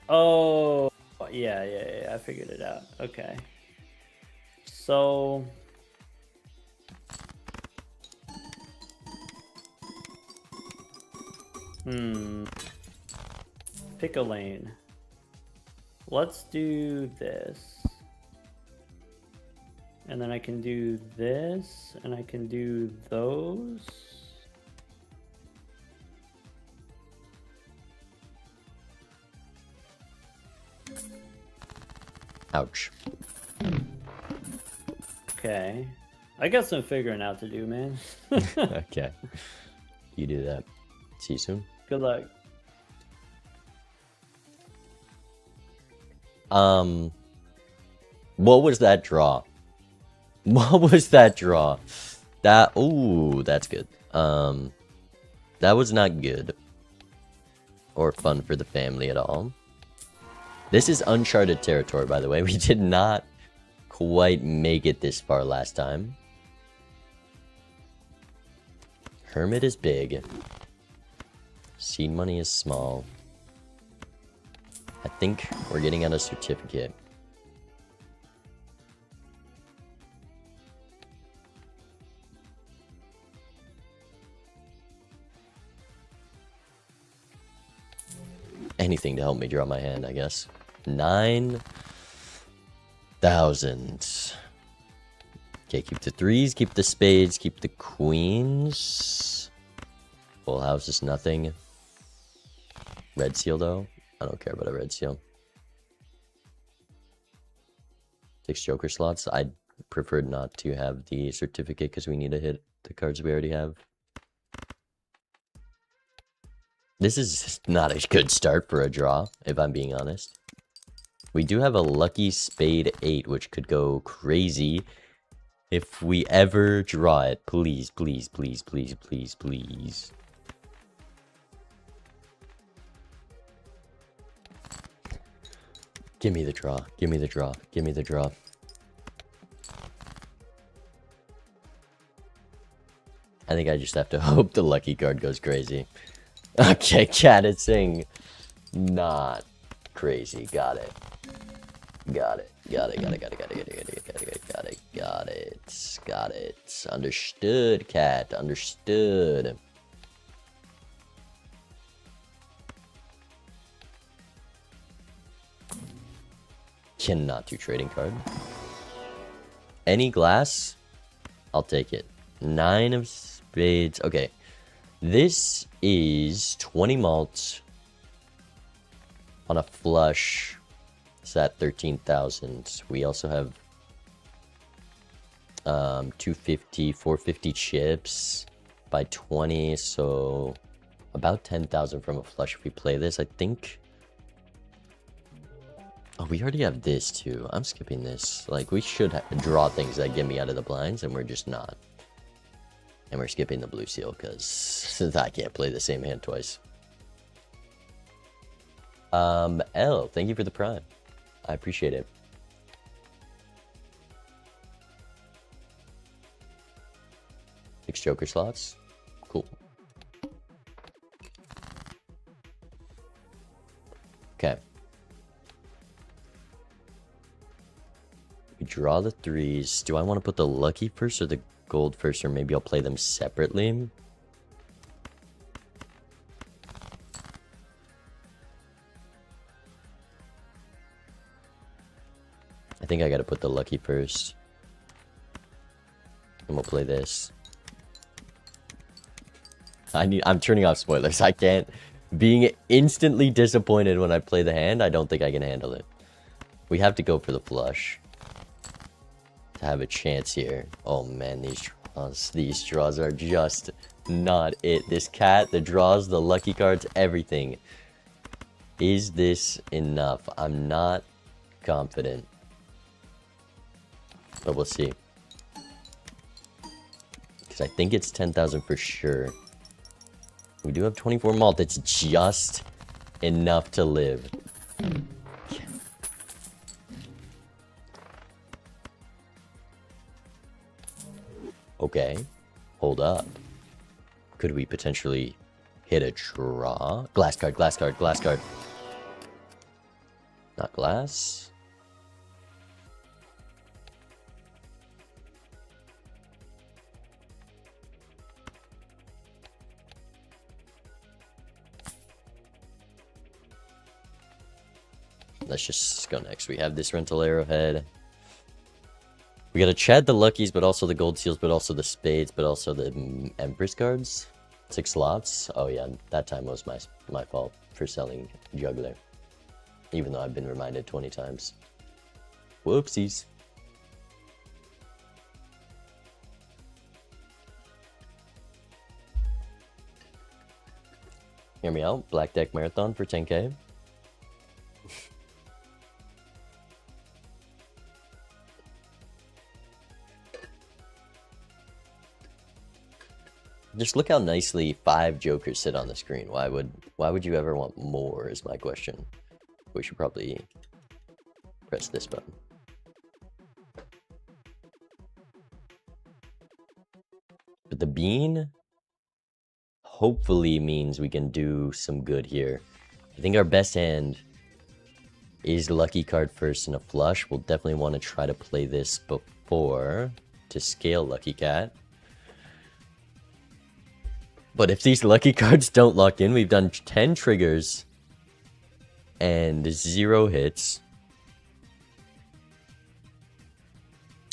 Oh, yeah, I figured it out. Okay. So pick a lane. Let's do this. And then I can do this, and I can do those. Ouch. Okay. I got some figuring out to do, man. Okay. You do that. See you soon. Good luck. What was that draw? What was that draw? Ooh, that's good. That was not good. Or fun for the family at all. This is uncharted territory, by the way. We did not quite make it this far last time. Hermit is big. Seed money is small. I think we're getting out a certificate. Anything to help me draw my hand, I guess. 9,000. Okay, keep the threes, keep the spades, keep the queens. Full house is nothing. Red seal, though. I don't care about a red seal. 6 joker slots. I preferred not to have the certificate because we need to hit the cards we already have. This is not a good start for a draw, if I'm being honest. We do have a lucky spade 8, which could go crazy if we ever draw it. Please, please, please, please, please, please. Give me the draw. Give me the draw. Give me the draw. I think I just have to hope the lucky card goes crazy. Okay, chat, it's saying not crazy. Got it. Got it. Got it. Got it. Got it. Got it. Got it. Got it. Got it. Got it. Got it. Got it. Understood, cat. Understood. Cannot do trading card. Any glass? I'll take it. 9 of spades. Okay. This is 20 malt on a flush. It's at 13,000. We also have 250, 450 chips by 20. So about 10,000 from a flush if we play this, I think. Oh, we already have this too. I'm skipping this. Like, we should draw things that get me out of the blinds, and we're just not. And we're skipping the blue seal because I can't play the same hand twice. L, thank you for the prime. I appreciate it. Six joker slots. Cool. Okay. We draw the threes. Do I want to put the lucky first or the gold first, or maybe I'll play them separately? I think I gotta put the lucky first. And we'll play this. I'm turning off spoilers. I can't. Being instantly disappointed when I play the hand, I don't think I can handle it. We have to go for the flush to have a chance here. Oh man, these draws are just not it. This cat, the draws, the lucky cards, everything. Is this enough? I'm not confident. But we'll see. Because I think it's 10,000 for sure. We do have 24 malt. It's just enough to live. Okay. Hold up. Could we potentially hit a draw? Glass card, glass card, glass card. Not glass. Let's just go next. We have this rental arrowhead. We gotta Chad the luckies, but also the gold seals, but also the spades, but also the Empress cards. 6 slots. Oh yeah, that time was my fault for selling juggler. Even though I've been reminded 20 times. Whoopsies. Hear me out. Black Deck Marathon for 10K. Just look how nicely 5 jokers sit on the screen. Why would you ever want more is my question. We should probably press this button. But the bean hopefully means we can do some good here. I think our best hand is lucky card first and a flush. We'll definitely want to try to play this before to scale Lucky Cat. But if these lucky cards don't lock in, we've done 10 triggers and 0 hits.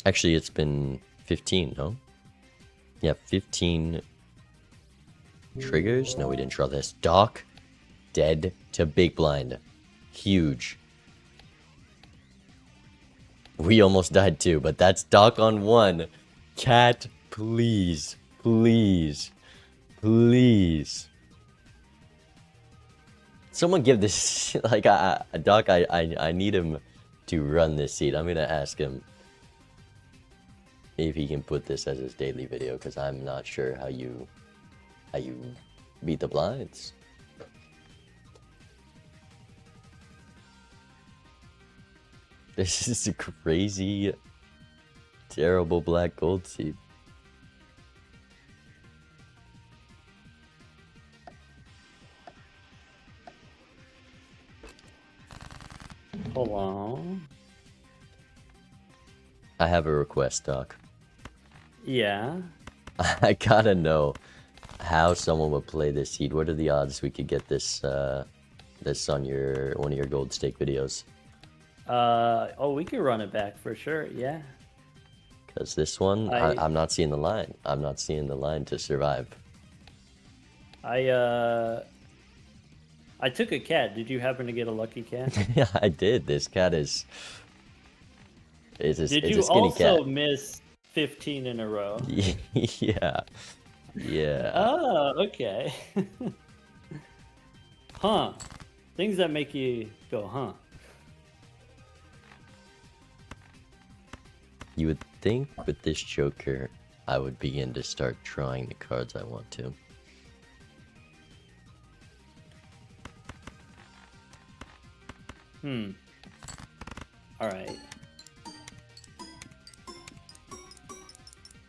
Actually, it's been 15, no? Yeah, 15 triggers. No, we didn't draw this. Doc, dead to big blind. Huge. We almost died too, but that's Doc on 1. Cat, please, please. Please. Someone give this, like, Doc, I need him to run this seed. I'm gonna ask him if he can put this as his daily video, because I'm not sure how you beat the blinds. This is a crazy, terrible black gold seed. Hold on. I have a request, Doc. Yeah. I gotta know how someone would play this seed. What are the odds we could get this this on one of your gold stake videos? Oh, we could run it back for sure. Yeah. Because this one, I'm not seeing the line. I'm not seeing the line to survive. I took a cat. Did you happen to get a lucky cat? Yeah, I did. This cat is Did a you skinny also cat. miss 15 in a row? Yeah. Yeah. Oh, okay. Huh. Things that make you go, huh? You would think with this Joker, I would begin to start drawing the cards I want to. Alright.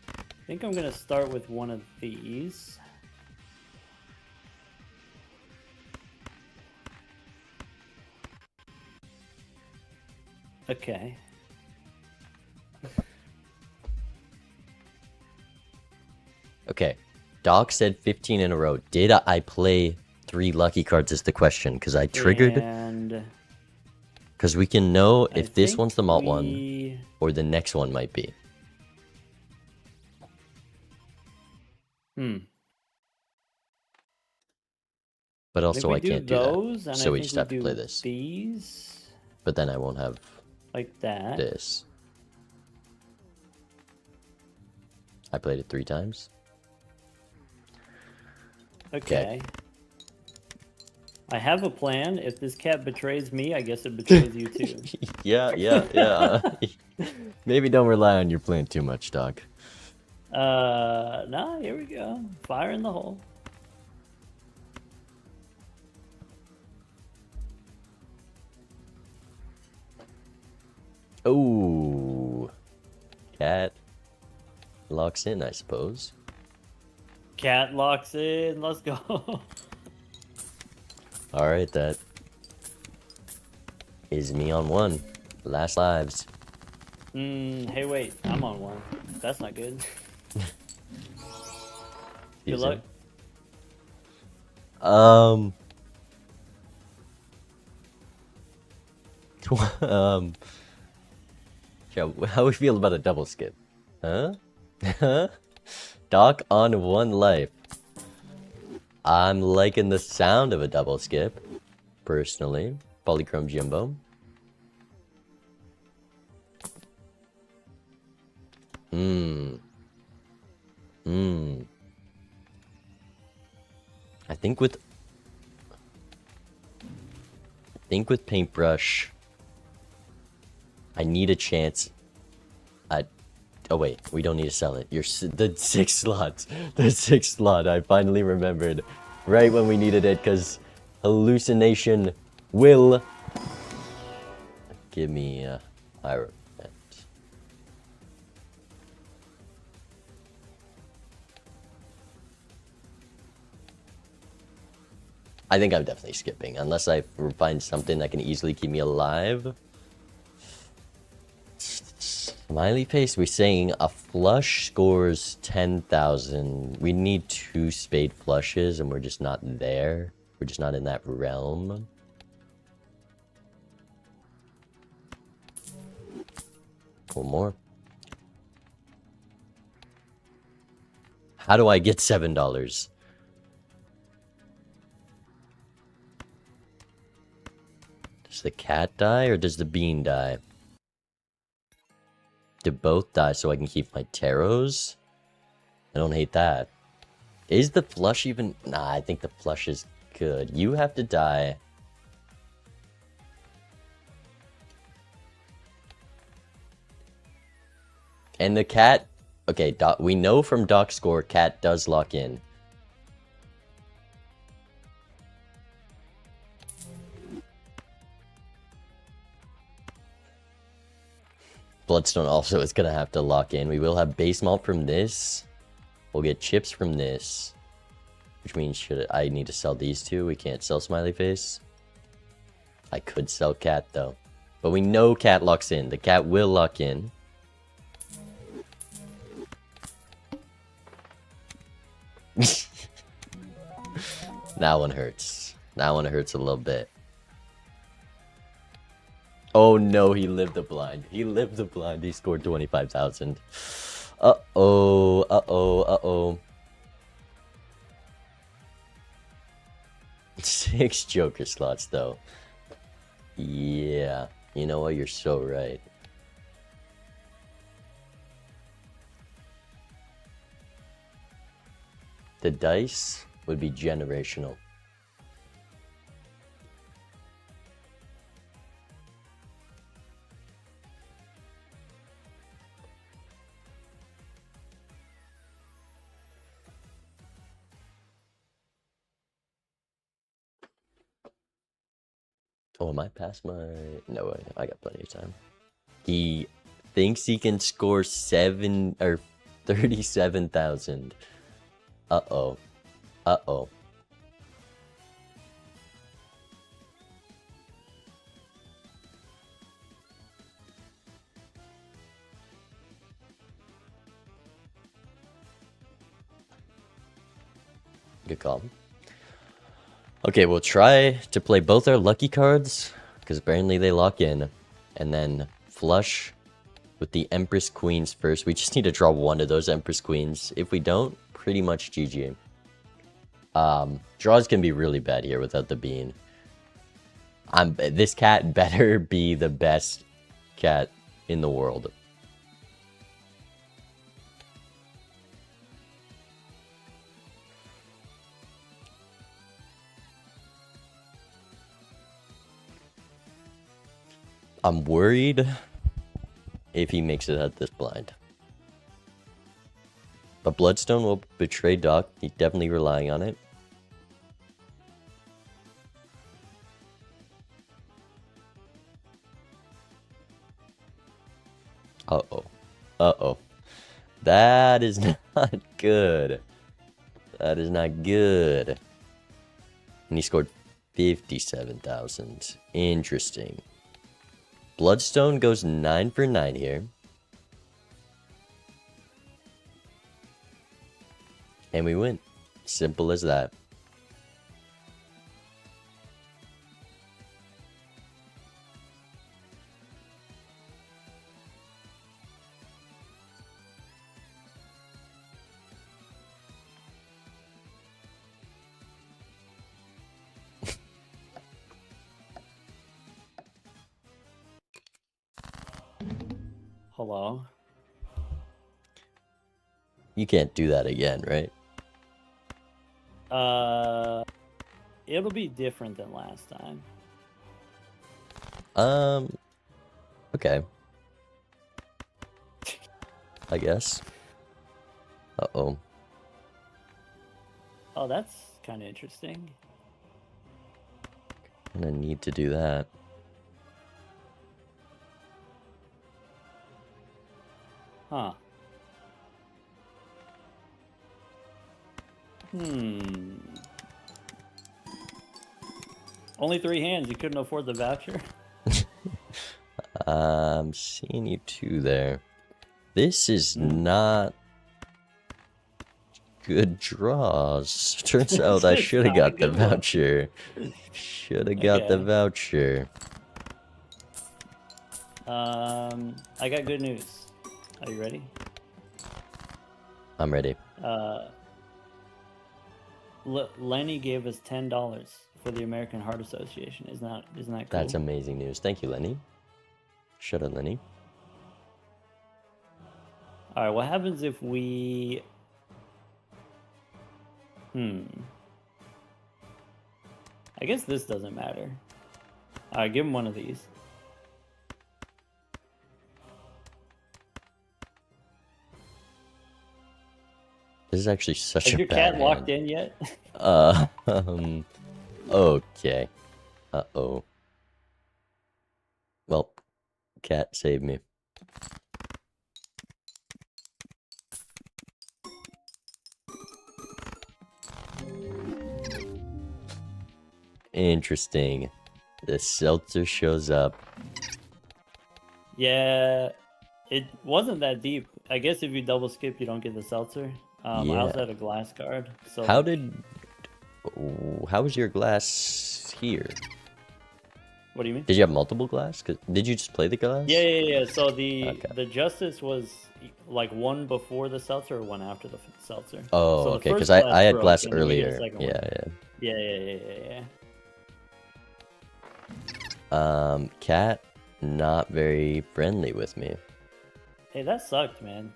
I think I'm gonna start with one of these. Okay. Okay. Doc said 15 in a row. Did I play 3 lucky cards is the question, because I triggered. And Because we can know I if this think one's the malt one or the next one might be. But also I can't do that. So we just have to play this. These But then I won't have like that. this. I played it 3 times. Okay. I have a plan. If this cat betrays me, I guess it betrays you too. Yeah. Maybe don't rely on your plan too much, Doc. Nah, here we go. Fire in the hole. Oh, cat locks in, I suppose. Cat locks in. Let's go. All right, that is me on 1. Last lives. Hey, wait. I'm on 1. That's not good. Good Excuse luck. Yeah, how we feel about a double skip? Huh? Doc on 1 life. I'm liking the sound of a double skip, personally. Polychrome Jumbo. I think with Paintbrush, I need a chance. Oh wait, we don't need to sell it. The 6 slots. The 6 slot. I finally remembered right when we needed it, because hallucination will give me higher event. I think I'm definitely skipping, unless I find something that can easily keep me alive. Smiley face, we're saying a flush scores 10,000. We need 2 spade flushes, and we're just not there. We're just not in that realm. One more. How do I get $7? Does the cat die, or does the bean die? Do both die so I can keep my tarots? I don't hate that. Is the flush even... Nah, I think the flush is good. You have to die. And the cat... Okay, we know from Doc's score, cat does lock in. Bloodstone also is going to have to lock in. We will have base malt from this. We'll get chips from this. Which means I need to sell these two. We can't sell Smiley Face. I could sell cat though. But we know cat locks in. The cat will lock in. That one hurts. That one hurts a little bit. Oh no, he lived the blind. He lived the blind. He scored 25,000. Uh-oh, uh-oh, uh-oh. 6 Joker slots, though. Yeah, you know what? You're so right. The dice would be generational. Oh, am I past my... No, I got plenty of time. He thinks he can score 37,000. Uh-oh. Uh-oh. Good call. Okay, we'll try to play both our lucky cards, because apparently they lock in, and then flush with the Empress Queens first. We just need to draw one of those Empress Queens. If we don't, pretty much GG. Draws can be really bad here without the bean. This cat better be the best cat in the world. I'm worried if he makes it out this blind. But Bloodstone will betray Doc. He's definitely relying on it. Uh-oh. Uh-oh. That is not good. That is not good. And he scored 57,000. Interesting. Bloodstone goes 9 for 9 here. And we win. Simple as that. Hello. You can't do that again, right? It'll be different than last time. Okay. I guess. Uh-oh. Oh, that's kind of interesting. I'm gonna need to do that. Huh. Only 3 hands. You couldn't afford the voucher? I'm seeing you two there. This is not good draws. Turns out I should have got the voucher. Should have got the voucher. I got good news. Are you ready? I'm ready. Lenny gave us $10 for the American Heart Association. Isn't that cool? That's amazing news. Thank you, Lenny. Shut up, Lenny. All right, what happens if we... I guess this doesn't matter. All right, give him one of these. This is actually such Is a your bad cat hand. locked in yet? Okay. Uh-oh. Well, cat saved me. Interesting. The seltzer shows up. Yeah, it wasn't that deep. I guess if you double skip, you don't get the seltzer. I also had a glass card. So how was your glass here? What do you mean? Did you have multiple glass? Did you just play the glass? Yeah. So the Justice was like one before the seltzer or one after the seltzer. Oh, so okay. Because I had glass earlier. Yeah. Cat, not very friendly with me. Hey, that sucked, man.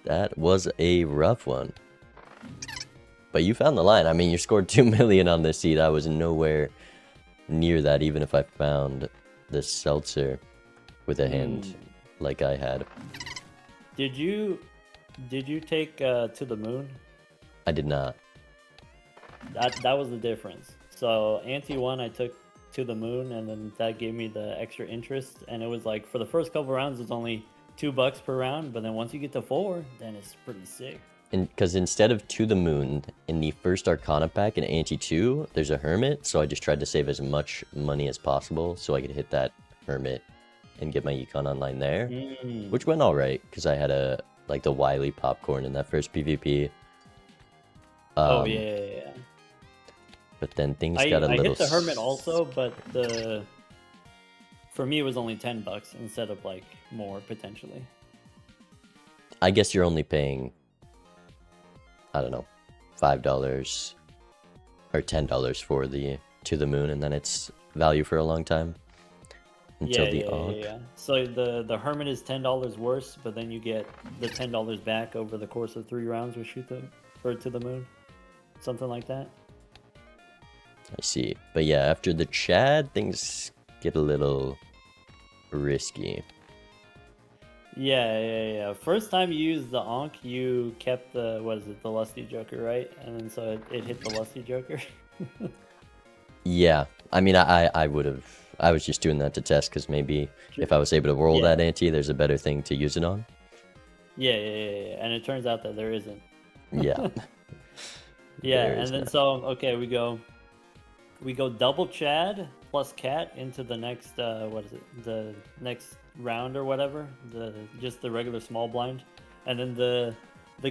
That was a rough one. But you found the line. I mean, you scored 2 million on this seed. I was nowhere near that, even if I found the seltzer with a hand like I had. Did you take To the Moon? I did not. That was the difference. So ante 1, I took To the Moon, and then that gave me the extra interest. And it was like, for the first couple rounds, it's only $2 per round, but then once you get to 4, then it's pretty sick. And because instead of To the Moon, in the first Arcana pack in ante 2, there's a Hermit, so I just tried to save as much money as possible so I could hit that Hermit and get my econ online there, which went all right because I had the Wily popcorn in that first PvP. Yeah. But then things got a little... I hit the Hermit also, but for me it was only $10 instead of like more potentially. I guess you're only paying, I don't know, $5 or $10 for the To the Moon, and then it's value for a long time until the Ankh. Yeah. So the Hermit is $10 worse, but then you get the $10 back over the course of 3 rounds with To the Moon, something like that. I see. But yeah, after the Chad, things get a little risky. Yeah. First time you used the Ankh, you kept the Lusty Joker, right? And then so it hit the Lusty Joker. Yeah, I mean, I would have. I was just doing that to test because maybe if I was able to roll that ante, there's a better thing to use it on. Yeah. And it turns out that there isn't. Yeah. And then okay, we go double Chad plus Cat into the next the next round or whatever, just the regular small blind, and then the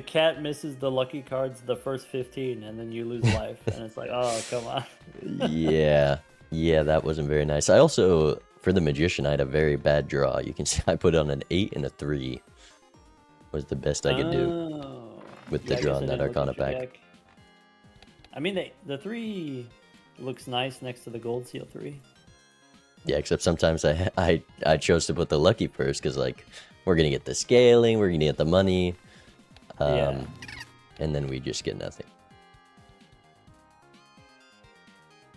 Cat misses the lucky cards the first 15, and then you lose life, and it's like, oh, come on. Yeah, that wasn't very nice. I also, for the Magician, I had a very bad draw. You can see I put on an 8 and a 3 was the best I could do with the draw in that Arcana pack. I mean, the 3 looks nice next to the Gold Seal 3. Yeah, except sometimes I chose to put the lucky first because like we're gonna get the scaling, we're gonna get the money, Yeah. and then we just get nothing.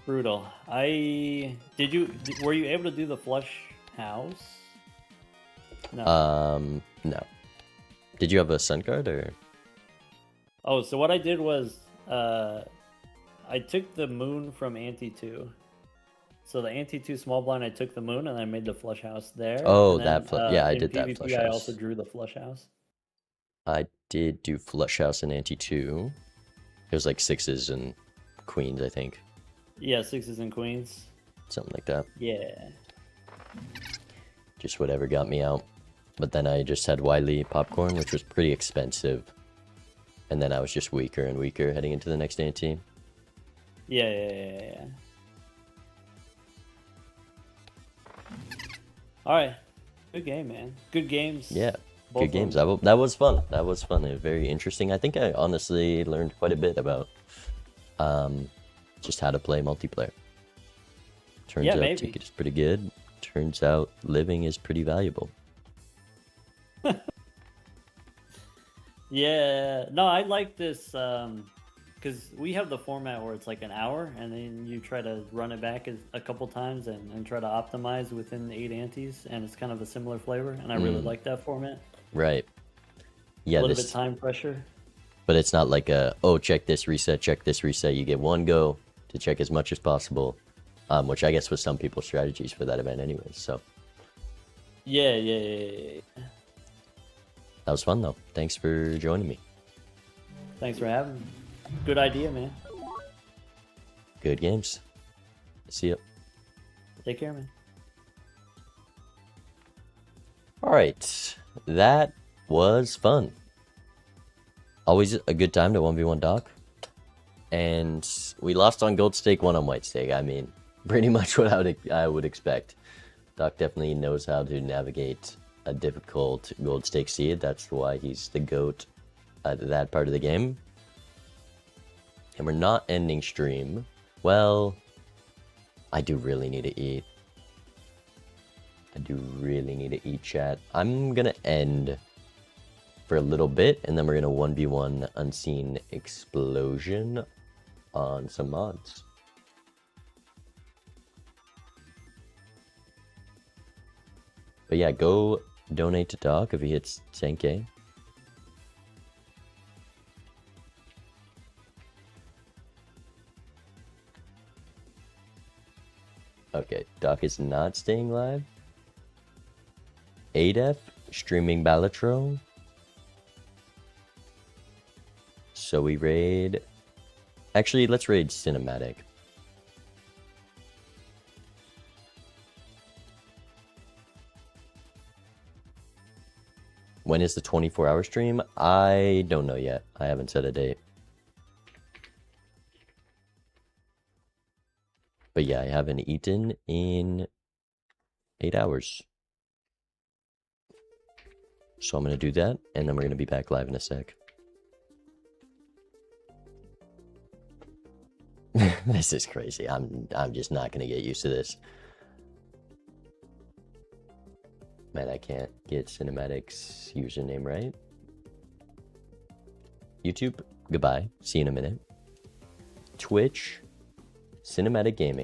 Brutal. Were you able to do the flush house? No. No. Did you have a sun card or? Oh, so what I did was I took the moon from ante 2. So the ante 2 small blind, I took the moon and I made the flush house there. Oh, And then, yeah, I in did that PvP, flush I house. also drew the flush house. I did do flush house in ante 2. It was like sixes and queens, I think. Yeah, sixes and queens. Something like that. Yeah. Just whatever got me out. But then I just had Wiley popcorn, which was pretty expensive. And then I was just weaker and weaker heading into the next ante. Yeah. All right. Good game, man. Good games. Yeah, Both good of games. them. That was fun. That was fun. Very interesting. I think I honestly learned quite a bit about just how to play multiplayer. Turns out maybe. Ticket is pretty good. Turns out living is pretty valuable. Yeah. No, I like this because we have the format where it's like an hour and then you try to run it back a couple times and try to optimize within the 8 antes, and it's kind of a similar flavor, and I really like that format. Right. Yeah, a little bit time pressure. But it's not like oh, check this reset. You get one go to check as much as possible, which I guess was some people's strategies for that event anyways, so. Yeah. That was fun though. Thanks for joining me. Thanks for having me. Good idea, man. Good games. See ya. Take care, man. Alright, that was fun. Always a good time to 1v1 Doc. And we lost on gold stake, won on white stake. I mean, pretty much what I would expect. Doc definitely knows how to navigate a difficult gold stake seed. That's why he's the GOAT at that part of the game. And we're not ending stream. Well, I do really need to eat. Chat. I'm gonna end for a little bit, and then we're gonna 1v1 Unseen Explosion on some mods. But yeah, go donate to Doc if he hits 10k. Okay, Doc is not staying live. ADEF streaming Balatro. So we raid. Actually, let's raid Cinematic. When is the 24-hour stream? I don't know yet. I haven't set a date. But yeah, I haven't eaten in 8 hours. So I'm going to do that, and then we're going to be back live in a sec. This is crazy. I'm just not going to get used to this. Man, I can't get Cinematic's username right. YouTube, goodbye. See you in a minute. Twitch, Cinematic Gaming.